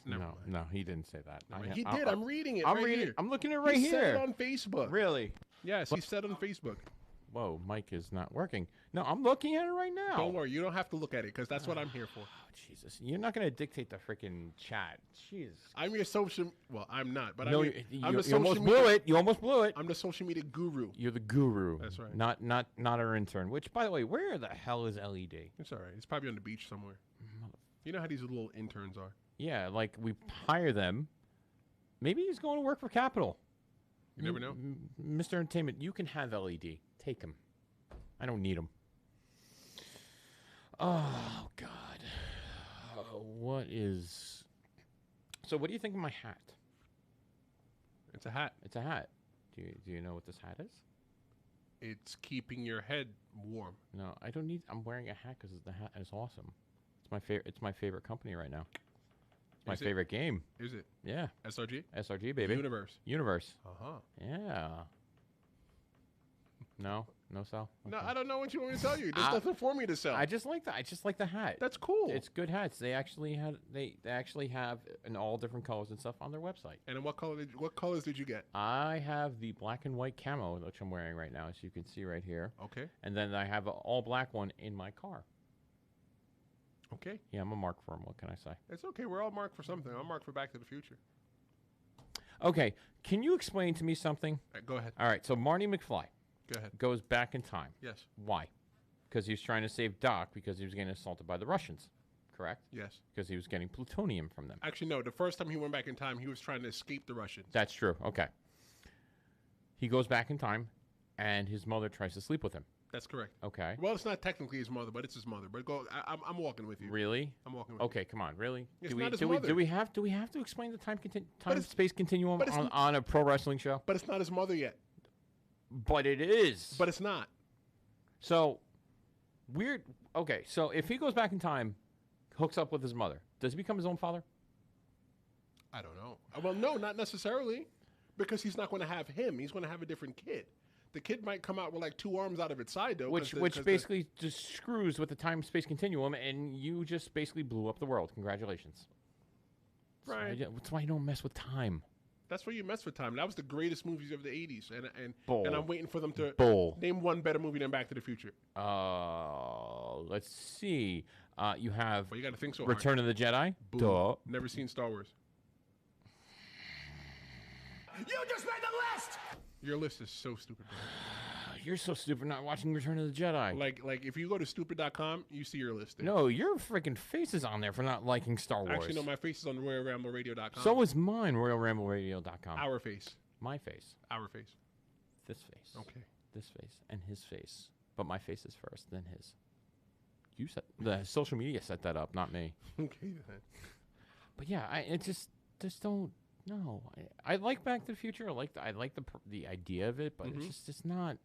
No, he didn't say that. He did. I'm reading it. Here. I'm looking at it right here. He here. said it on Facebook. Really? Yes, he said it on Facebook. Whoa, Mike is not working. No, I'm looking at it right now. Don't worry. You don't have to look at it because that's what I'm here for. Oh, Jesus. You're not going to dictate the freaking chat. Jeez. I'm your social... Well, I'm not, but no, I'm the social media... blew it. You almost blew it. I'm the social media guru. You're the guru. That's right. Not our intern. Which, by the way, where the hell is LED? It's all right. It's probably on the beach somewhere. You know how these little interns are. Yeah, like we hire them. Maybe he's going to work for Capital. You never know. Mr. Entertainment, you can have LED. Take him. I don't need him. Oh, God. What is... So what do you think of my hat? It's a hat. It's a hat. Do you know what this hat is? It's keeping your head warm. No, I don't need... I'm wearing a hat because the hat is awesome. It's my favorite company right now. It's my favorite game. Is it? Yeah. SRG? SRG, baby. Universe. Uh-huh. Yeah. No, Sal. Okay. No, I don't know what you want me to tell you. There's nothing for me to sell. I just like the hat. That's cool. It's good hats. They actually have in all different colors and stuff on their website. And in what colors did you get? I have the black and white camo, which I'm wearing right now, as you can see right here. Okay. And then I have an all black one in my car. Okay. Yeah, I'm a mark for him. What can I say? It's okay. We're all marked for something. I'm marked for Back to the Future. Okay. Can you explain to me something? Go ahead. All right. So Marty McFly. Go ahead. Goes back in time. Yes. Why? Because he was trying to save Doc because he was getting assaulted by the Russians. Correct? Yes. Because he was getting plutonium from them. Actually, no. The first time he went back in time, he was trying to escape the Russians. That's true. Okay. He goes back in time, and his mother tries to sleep with him. That's correct. Okay. Well, it's not technically his mother, but it's his mother. But go. I'm walking with you. Really? I'm walking with Okay, come on, really? It's do we not his do we mother. do we have to explain the time it's- space continuum but it's- on a pro wrestling show? you. But it's not his mother yet. But it is. But it's not. So weird. Okay, so if he goes back in time, hooks up with his mother, does he become his own father? I don't know. Well, no, not necessarily, because he's not going to have him. He's going to have a different kid. The kid might come out with like 2 arms out of its side, though. Which basically just screws with the time space continuum, and you just basically blew up the world. Congratulations. Right. That's why you don't mess with time. That's where you mess with time. That was the greatest movies of the 80s, and Bull. I'm waiting for them to Bull. name one better movie than Back to the Future. Let's see. You have Well, you got to think so Return of the Jedi. Boom. Duh. Never seen Star Wars. You just made the list! Your list is so stupid, bro. You're so stupid not watching Return of the Jedi. Like if you go to stupid.com, you see your list there. No, your freaking face is on there for not liking Star Wars. Actually, no, my face is on RoyalRambleRadio.com. So is mine, RoyalRambleRadio.com. Our face. My face. Our face. This face. Okay. This face. And his face. But my face is first, then his. You set the social media set that up, not me. Okay then. But yeah, it just don't. No, I like Back to the Future. I like the idea of it, but it's not.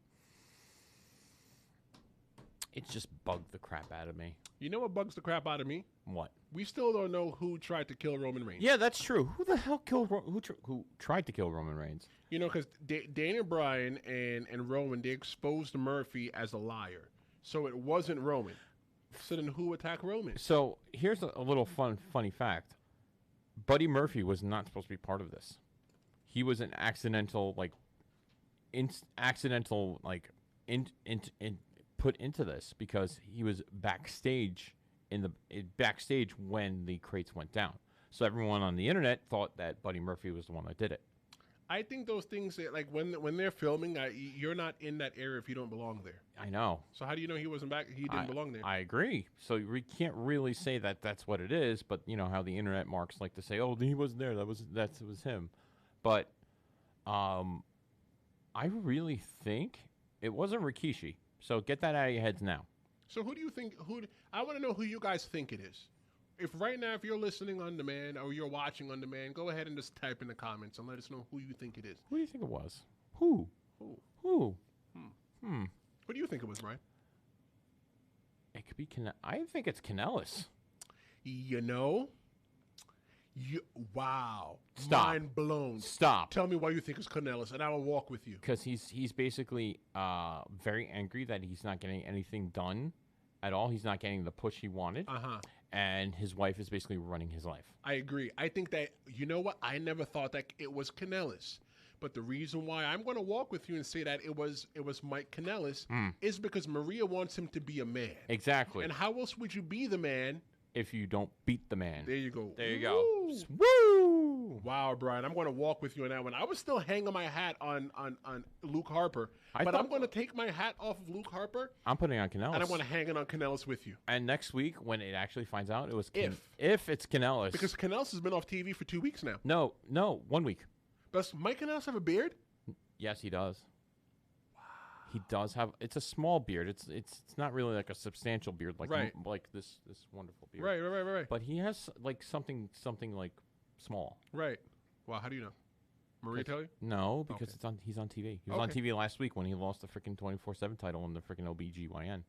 It just bugged the crap out of me. You know what bugs the crap out of me? What? We still don't know who tried to kill Roman Reigns. Yeah, that's true. Who the hell killed who tried to kill Roman Reigns? You know, because Dana Bryan and Roman, they exposed Murphy as a liar. So it wasn't Roman. So then who attacked Roman? So here's a little funny fact. Buddy Murphy was not supposed to be part of this. He was an accidental put into this because he was backstage backstage when the crates went down. So everyone on the internet thought that Buddy Murphy was the one that did it. I think those things that, like when they're filming, you're not in that area if you don't belong there. I know. So how do you know he wasn't back? He didn't belong there. I agree. So we can't really say that that's what it is, but you know how the internet marks like to say, "Oh, he wasn't there. That was him." But I really think it wasn't Rikishi. So get that out of your heads now. So who do you think? I want to know who you guys think it is. If right now, if you're listening on demand or you're watching on demand, go ahead and just type in the comments and let us know who you think it is. Who do you think it was? Who? Who do you think it was, Brian? It could be I think it's Kanellis. You know? Wow. Stop. Mind blown. Stop. Tell me why you think it's Kanellis, and I will walk with you. Because he's basically very angry that he's not getting anything done at all. He's not getting the push he wanted. And his wife is basically running his life. I agree. I think that, you know what? I never thought that it was Kanellis. But the reason why I'm going to walk with you and say that it was Mike Kanellis is because Maria wants him to be a man. Exactly. And how else would you be the man if you don't beat the man? There you go. There you go. Woo! Wow, Brian, I'm going to walk with you on that one. I was still hanging my hat on Luke Harper, but I'm going to take my hat off of Luke Harper. I'm putting on Kanellis. And I'm going to hang it on Kanellis with you. And next week, when it actually finds out, it was if it's Kanellis. Because Kanellis has been off TV for 2 weeks now. No, 1 week. Does Mike Kanellis have a beard? Yes, he does. Wow. He does have. It's a small beard. It's not really like a substantial beard like this wonderful beard. Right. But he has like something like small. Right. Wow. How do you know? Maria tell you? No, because he's on TV. He was on TV last week when he lost the freaking 24/7 title in the freaking OBGYN.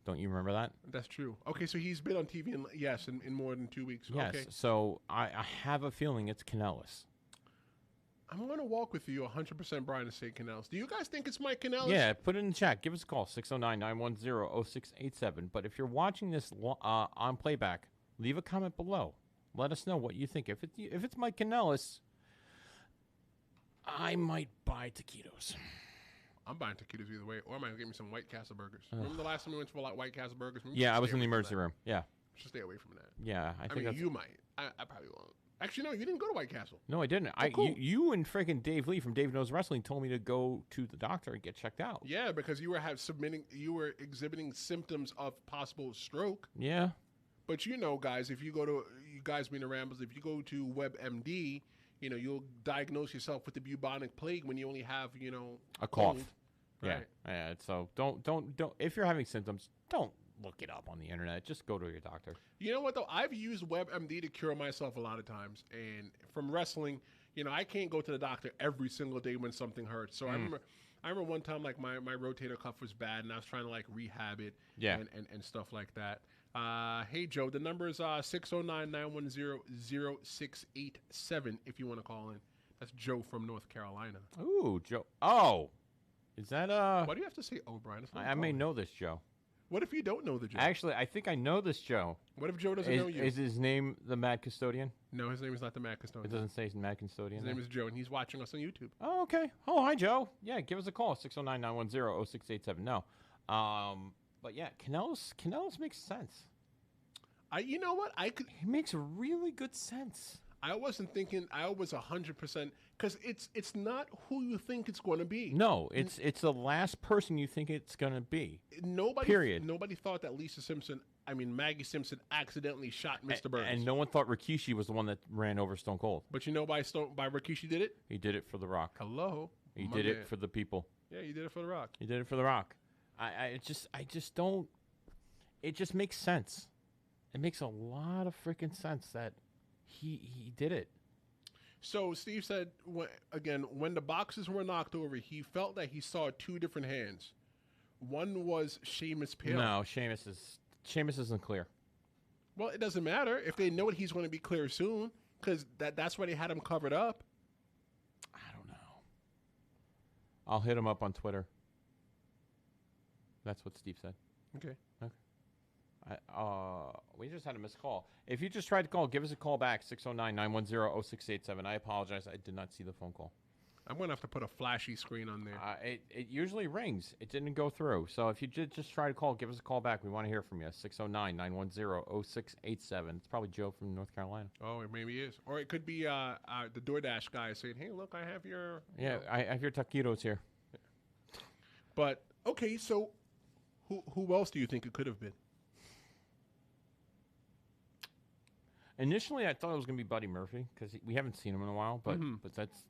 Don't you remember that? That's true. Okay, so he's been on TV in more than 2 weeks. Yes. Okay. So I have a feeling it's Kanellis. I'm going to walk with you 100%, Brian, and say Kanellis. Do you guys think it's Mike Kanellis? Yeah, put it in the chat. Give us a call, 609-910-0687. But if you're watching this on playback, leave a comment below. Let us know what you think. If it's Mike Kanellis, I might buy taquitos. I'm buying taquitos either way, or I might get me some White Castle burgers. Remember the last time we went to White Castle burgers? Yeah, I was in the emergency room. Yeah. Should stay away from that. Yeah, I think you might. I probably won't. Actually, no, you didn't go to White Castle. No, I didn't. Cool. You and freaking Dave Lee from Dave Knows Wrestling told me to go to the doctor and get checked out. Yeah, because you were exhibiting symptoms of possible stroke. Yeah. But you know, guys, if you go to, you guys being the Rambles, if you go to WebMD, you know, you'll diagnose yourself with the bubonic plague when you only have, you know, a cough. Yeah. Yeah. So don't. If you're having symptoms, don't look it up on the internet. Just go to your doctor. You know what though? I've used WebMD to cure myself a lot of times, and from wrestling, I can't go to the doctor every single day when something hurts. So I remember one time like my rotator cuff was bad, and I was trying to like rehab it, and stuff like that. Hey Joe, the number is 609-910-0687 if you want to call in. That's Joe from North Carolina. Ooh, Joe. Oh, is that Why do you have to say Brian? I may know this Joe. What if you don't know the Joe? Actually, I think I know this Joe. What if Joe doesn't know you? Is his name the Mad Custodian? No, his name is not the Mad Custodian. It doesn't say he's Mad Custodian. His name is Joe, and he's watching us on YouTube. Oh, okay. Oh, hi, Joe. Yeah, give us a call, 609-910-0687. No. But yeah, Kanellis makes sense. You know what? He makes really good sense. I wasn't thinking. I was 100% because it's not who you think it's going to be. No, it's the last person you think it's going to be. Nobody thought that Maggie Simpson accidentally shot Mr. Burns. And no one thought Rikishi was the one that ran over Stone Cold. But by Rikishi did it? He did it for The Rock. Hello? He did it for the people. Yeah, he did it for The Rock. He did it for The Rock. I just don't. It just makes sense. It makes a lot of freaking sense that he did it. So Steve said, when the boxes were knocked over, he felt that he saw two different hands. One was Sheamus pale. No, Sheamus isn't clear. Well, it doesn't matter if they know he's going to be clear soon, because that's why they had him covered up. I don't know. I'll hit him up on Twitter. That's what Steve said. Okay. We just had a missed call. If you just tried to call, give us a call back, 609-910-0687. I apologize. I did not see the phone call. I'm going to have to put a flashy screen on there. It usually rings. It didn't go through. So if you did just try to call, give us a call back. We want to hear from you, 609-910-0687. It's probably Joe from North Carolina. Oh, it maybe is. Or it could be the DoorDash guy saying, hey, look, I have your... Yeah, I have your taquitos here. But, okay, so who else do you think it could have been? Initially, I thought it was going to be Buddy Murphy because we haven't seen him in a while, but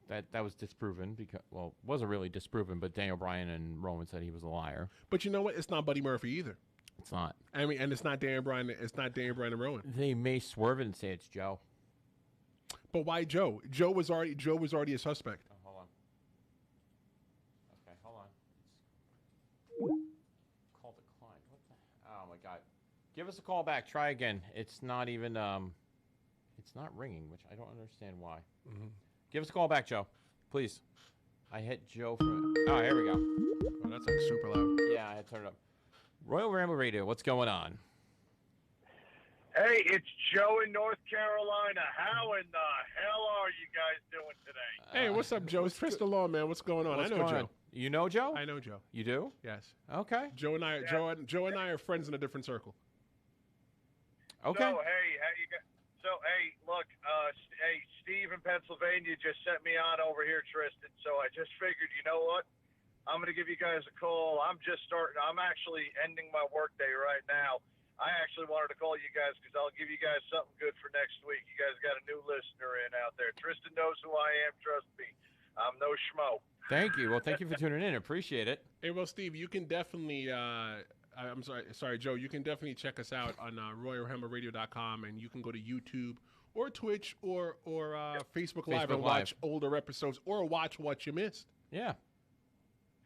that was disproven because wasn't really disproven, but Daniel Bryan and Roman said he was a liar. But you know what? It's not Buddy Murphy either. It's not. I mean, and it's not Daniel Bryan. It's not Daniel Bryan and Rowan. They may swerve it and say it's Joe. But why Joe? Joe was already a suspect. Oh, hold on. Okay, hold on. Call declined. What the? Oh my God! Give us a call back. Try again. It's not even It's not ringing, which I don't understand why. Mm-hmm. Give us a call back, Joe. Please. I hit Joe from... Oh, here we go. Oh, that's like super loud. Yeah, I had to turn it up. Royal Ramble Radio, what's going on? Hey, it's Joe in North Carolina. How in the hell are you guys doing today? Hey, what's up, Joe? It's Tristan Law, man. What's going on? I know Joe. You know Joe? I know Joe. You do? Yes. Okay. Joe and I are friends in a different circle. Okay. So, hey, how you guys... So, hey, look, hey, Steve in Pennsylvania just sent me on over here, Tristan. So I just figured, you know what? I'm going to give you guys a call. I'm actually ending my workday right now. I actually wanted to call you guys because I'll give you guys something good for next week. You guys got a new listener in out there. Tristan knows who I am. Trust me. I'm no schmo. Thank you. Well, thank you for tuning in. Appreciate it. Hey, well, Steve, you can definitely... I'm sorry, Joe. You can definitely check us out on RoyalRambleRadio.com, and you can go to YouTube or Twitch or Facebook Live and watch older episodes or watch what you missed. Yeah.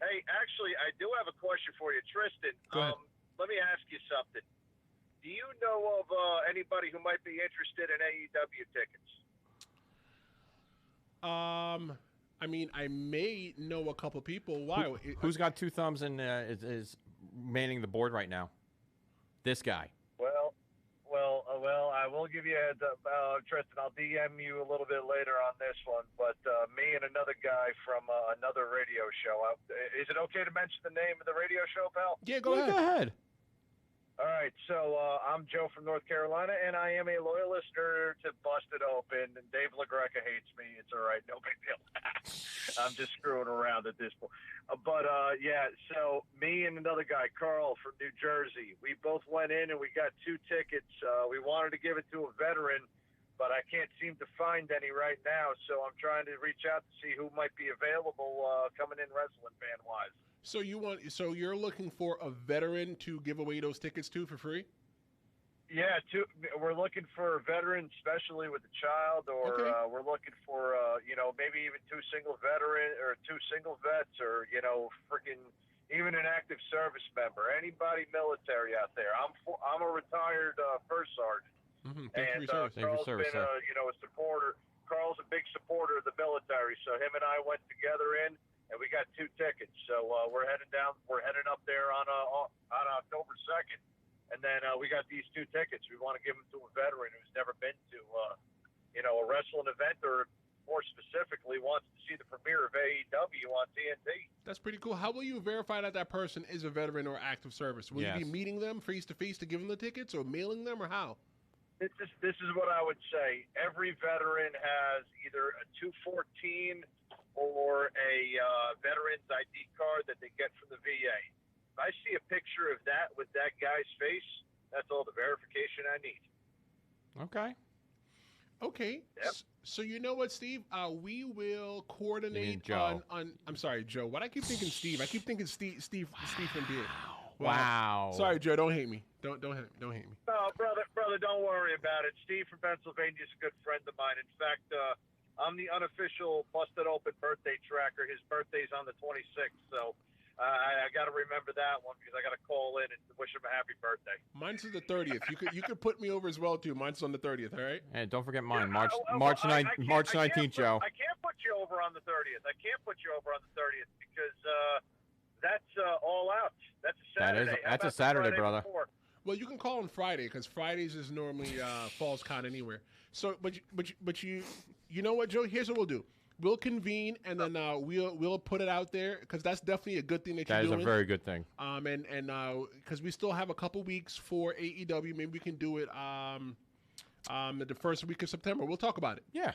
Hey, actually, I do have a question for you, Tristan. Go ahead. Let me ask you something. Do you know of anybody who might be interested in AEW tickets? I mean, I may know a couple people. Why? Who's got two thumbs and is manning the board right now? This guy. Well, I will give you a heads up, Tristan. I'll DM you a little bit later on this one. But me and another guy from another radio show. Is it okay to mention the name of the radio show, pal? Yeah, go ahead. Go ahead. All right, so I'm Joe from North Carolina, and I am a loyal listener to Busted Open. And Dave LaGreca hates me. It's all right, no big deal. I'm just screwing around at this point. Yeah, so me and another guy, Carl from New Jersey, we both went in and we got 2 tickets. We wanted to give it to a veteran, but I can't seem to find any right now, so I'm trying to reach out to see who might be available coming in wrestling fan-wise. So you're looking for a veteran to give away those tickets to for free? Yeah, we're looking for a veteran, especially with a child, or Okay. We're looking for maybe even two single vets, or freaking even an active service member. Anybody military out there. I'm a retired first sergeant, Thank you for your service. Carl's been a supporter. Carl's a big supporter of the military, so him and I went together and we got 2 tickets. So we're heading up there on October 2nd. And then we got these 2 tickets. We want to give them to a veteran who's never been to, a wrestling event, or more specifically wants to see the premiere of AEW on TNT. That's pretty cool. How will you verify that person is a veteran or active service? Will you be meeting them face to face to give them the tickets, or mailing them, or how? This is what I would say. Every veteran has either a 214 or a veteran's ID card that they get from the VA. If I see a picture of that with that guy's face, that's all the verification I need. Okay. Yep. So you know what, Steve? We will coordinate Joe. on. I'm sorry, Joe. What I keep thinking, Steve. I keep thinking Steve from PA. Wow. Sorry, Joe. Don't hate me. Don't hate me. Oh, brother, don't worry about it. Steve from Pennsylvania is a good friend of mine. In fact, I'm the unofficial Busted Open birthday tracker. His birthday's on the 26th, so I got to remember that one because I got to call in and wish him a happy birthday. Mine's is the 30th. You could put me over as well too. Mine's on the 30th. All right. And don't forget mine, Yeah, March 19th, Joe. I can't put you over on the 30th. Because that's all out. That's a Saturday. That's a Saturday, brother. Before? Well, you can call on Friday because Fridays is normally Falls Con anywhere. So, but you know what, Joe? Here's what we'll do. We'll convene and then we'll put it out there because that's definitely a good thing that you're doing. That is a very good thing. And because we still have a couple weeks for AEW, maybe we can do it the first week of September. We'll talk about it. Yeah.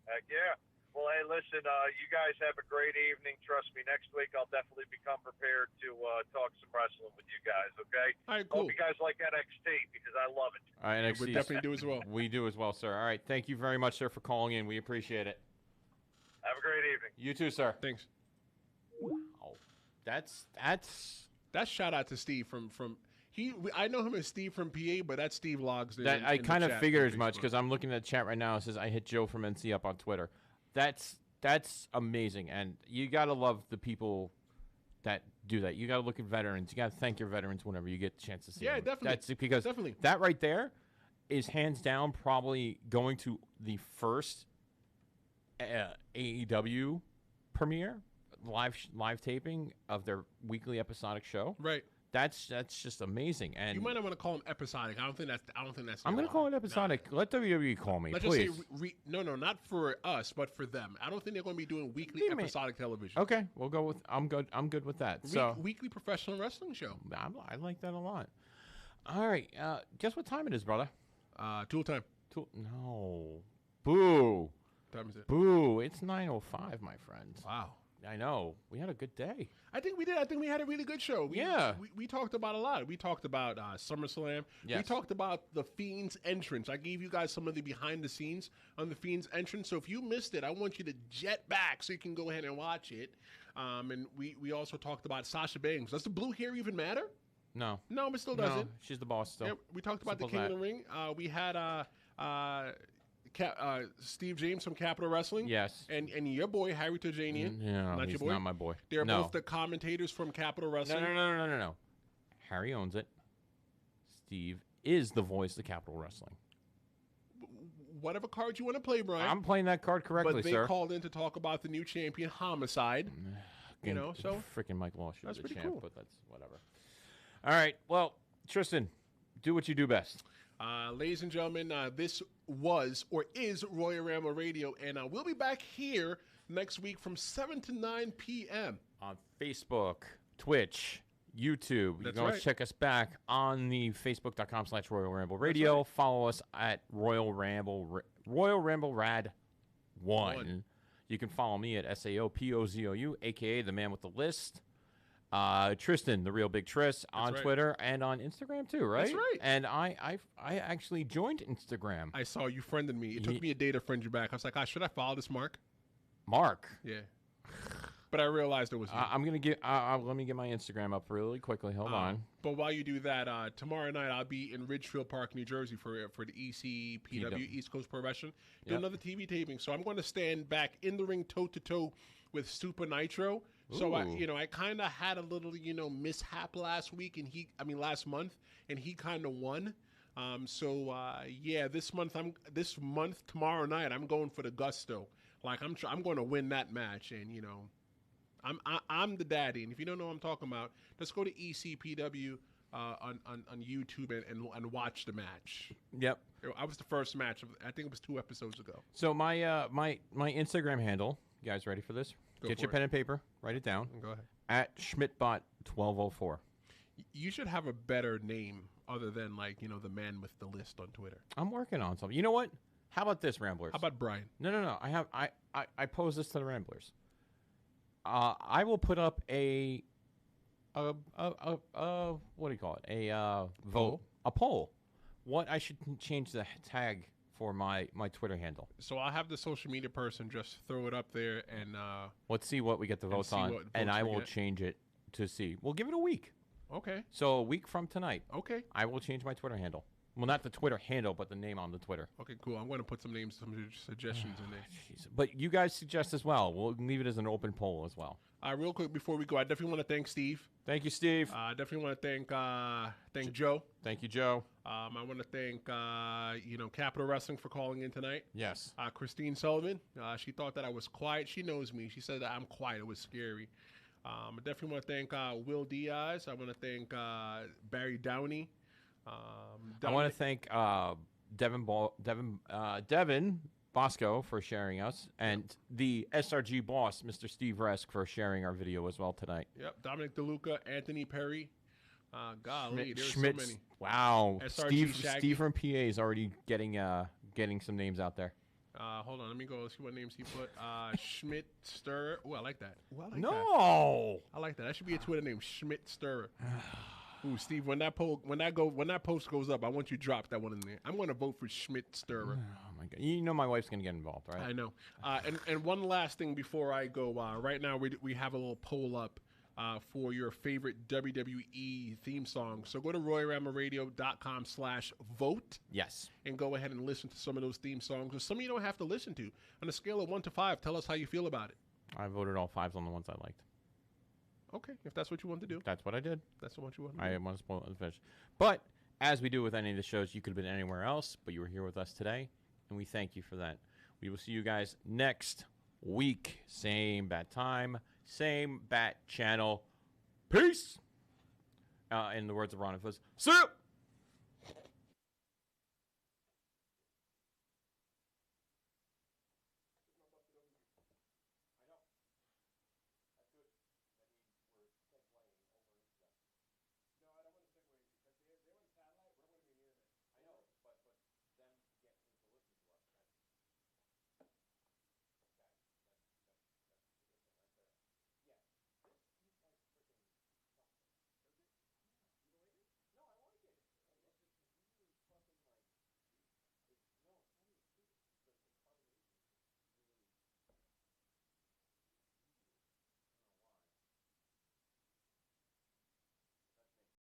Heck yeah. Well, hey, listen, you guys have a great evening. Trust me, next week I'll definitely become prepared to talk some wrestling with you guys, okay? All right, cool. Hope you guys like NXT because I love it. All right, NXT. We definitely do as well. We do as well, sir. All right, thank you very much, sir, for calling in. We appreciate it. Have a great evening. You too, sir. Thanks. Wow. That's shout out to Steve from I know him as Steve from PA, but that's Steve Logs. That I kind of figured as much because I'm looking at the chat right now. It says I hit Joe from NC up on Twitter. That's amazing, and you gotta love the people that do that. You gotta look at veterans. You gotta thank your veterans whenever you get the chance to see them. Yeah, definitely. That's because that right there is hands down probably going to the first AEW premiere live taping of their weekly episodic show. Right. That's just amazing. And you might not want to call them episodic. I don't think that's. I'm gonna call it episodic. No. Let WWE call me, Let's please. Just say no, not for us, but for them. I don't think they're going to be doing weekly episodic television. Okay, we'll go with. I'm good with that. Weekly professional wrestling show. I like that a lot. All right, guess what time it is, brother? Tool time. No. Boo. What time is it? Boo. It's 9:05, my friends. Wow. I know. We had a good day. I think we did. I think we had a really good show. We talked about a lot. We talked about SummerSlam. Yes. We talked about the Fiend's entrance. I gave you guys some of the behind the scenes on the Fiend's entrance. So if you missed it, I want you to jet back so you can go ahead and watch it. And we also talked about Sasha Banks. Does the blue hair even matter? No. No, it still doesn't. No, she's the boss still. Yeah, we talked about the King of the Ring. We had Steve James from Capital Wrestling. Yes. And your boy, Harry Turjanian. No, not he's your boy. not my boy. They're both the commentators from Capital Wrestling. No. Harry owns it. Steve is the voice of Capital Wrestling. Whatever card you want to play, Brian. I'm playing that card correctly, but they sir. called in to talk about the new champion, Homicide. So freaking Mike Walsh is that's the pretty champ, cool. but that's whatever. All right, well, Tristan, do what you do best. Ladies and gentlemen, this was or is Royal Ramble Radio, and we'll be back here next week from 7 to 9 p.m. on Facebook, Twitch, YouTube. You can always check us back on the Facebook.com/Royal Ramble Radio. Right. Follow us at Royal Ramble Rad 1. You can follow me at SAOPOZOU, aka the man with the list. Tristan, the real big Tris, on Twitter and on Instagram too, right? That's right. And I actually joined Instagram. I saw you friended me. It took me a day to friend you back. I was like, should I follow this Mark? Mark? Yeah. But I realized it was you. I'm gonna get. Let me get my Instagram up really quickly. Hold on. But while you do that, tomorrow night I'll be in Ridgefield Park, New Jersey for the ECPW, East Coast Pro Wrestling. Do another TV taping. So I'm going to stand back in the ring toe to toe with Super Nitro. So I kind of had a little mishap last month, and he kind of won. This month tomorrow night I'm going for the gusto. Like I'm going to win that match, and I'm the daddy. And if you don't know what I'm talking about, let's go to ECPW on YouTube and watch the match. Yep, I was the first match. I think it was 2 episodes ago. So my my Instagram handle. You guys ready for this? Get your pen and paper. Write it down. Go ahead. At Schmidtbot1204. You should have a better name other than the man with the list on Twitter. I'm working on something. You know what? How about this, Ramblers? How about Brian? No. I pose this to the Ramblers. I will put up a what do you call it? A vote, a poll. What I should change the tag for my Twitter handle. So I'll have the social media person just throw it up there and let's see what we get the votes on, and I will change it to see. We'll give it a week. Okay. So a week from tonight. Okay. I will change my Twitter handle. Well, not the Twitter handle, but the name on the Twitter. Okay, cool. I'm going to put some suggestions in there. But you guys suggest as well. We'll leave it as an open poll as well. Real quick before we go, I definitely want to thank Steve. Thank you, Steve. Definitely want to thank Joe. Thank you, Joe. I want to thank Capital Wrestling for calling in tonight. Yes. Christine Sullivan. She thought that I was quiet. She knows me. She said that I'm quiet. It was scary. I definitely want to thank Will Diaz. I want to thank Barry Downey. I want to thank Devin Bosco for sharing us, and the SRG boss, Mr. Steve Resk, for sharing our video as well tonight. Yep, Dominic DeLuca, Anthony Perry. Golly, there's so many. Wow, SRG Steve from PA is already getting some names out there. Hold on, let me go. Let's see what names he put. Schmidt Stirrer. Oh, I like that. Ooh, I like that. No, I like that. That should be a Twitter name, Schmidt Stirrer. Ooh, Steve, when that post goes up, I want you to drop that one in there. I'm going to vote for Schmidt Stirrer. Oh my God! You know my wife's going to get involved, right? I know. And one last thing before I go. Right now we have a little poll up for your favorite WWE theme song. So go to RoyRambleRadio.com/vote. Yes. And go ahead and listen to some of those theme songs, or some you don't have to listen to. On a scale of 1 to 5, tell us how you feel about it. I voted all 5s on the ones I liked. Okay, if that's what you want to do. That's what I did. That's what you want to do. I want to spoil the fish. But as we do with any of the shows, you could have been anywhere else, but you were here with us today, and we thank you for that. We will see you guys next week. Same bat time, same bat channel. Peace. In the words of Ron, it was, see you.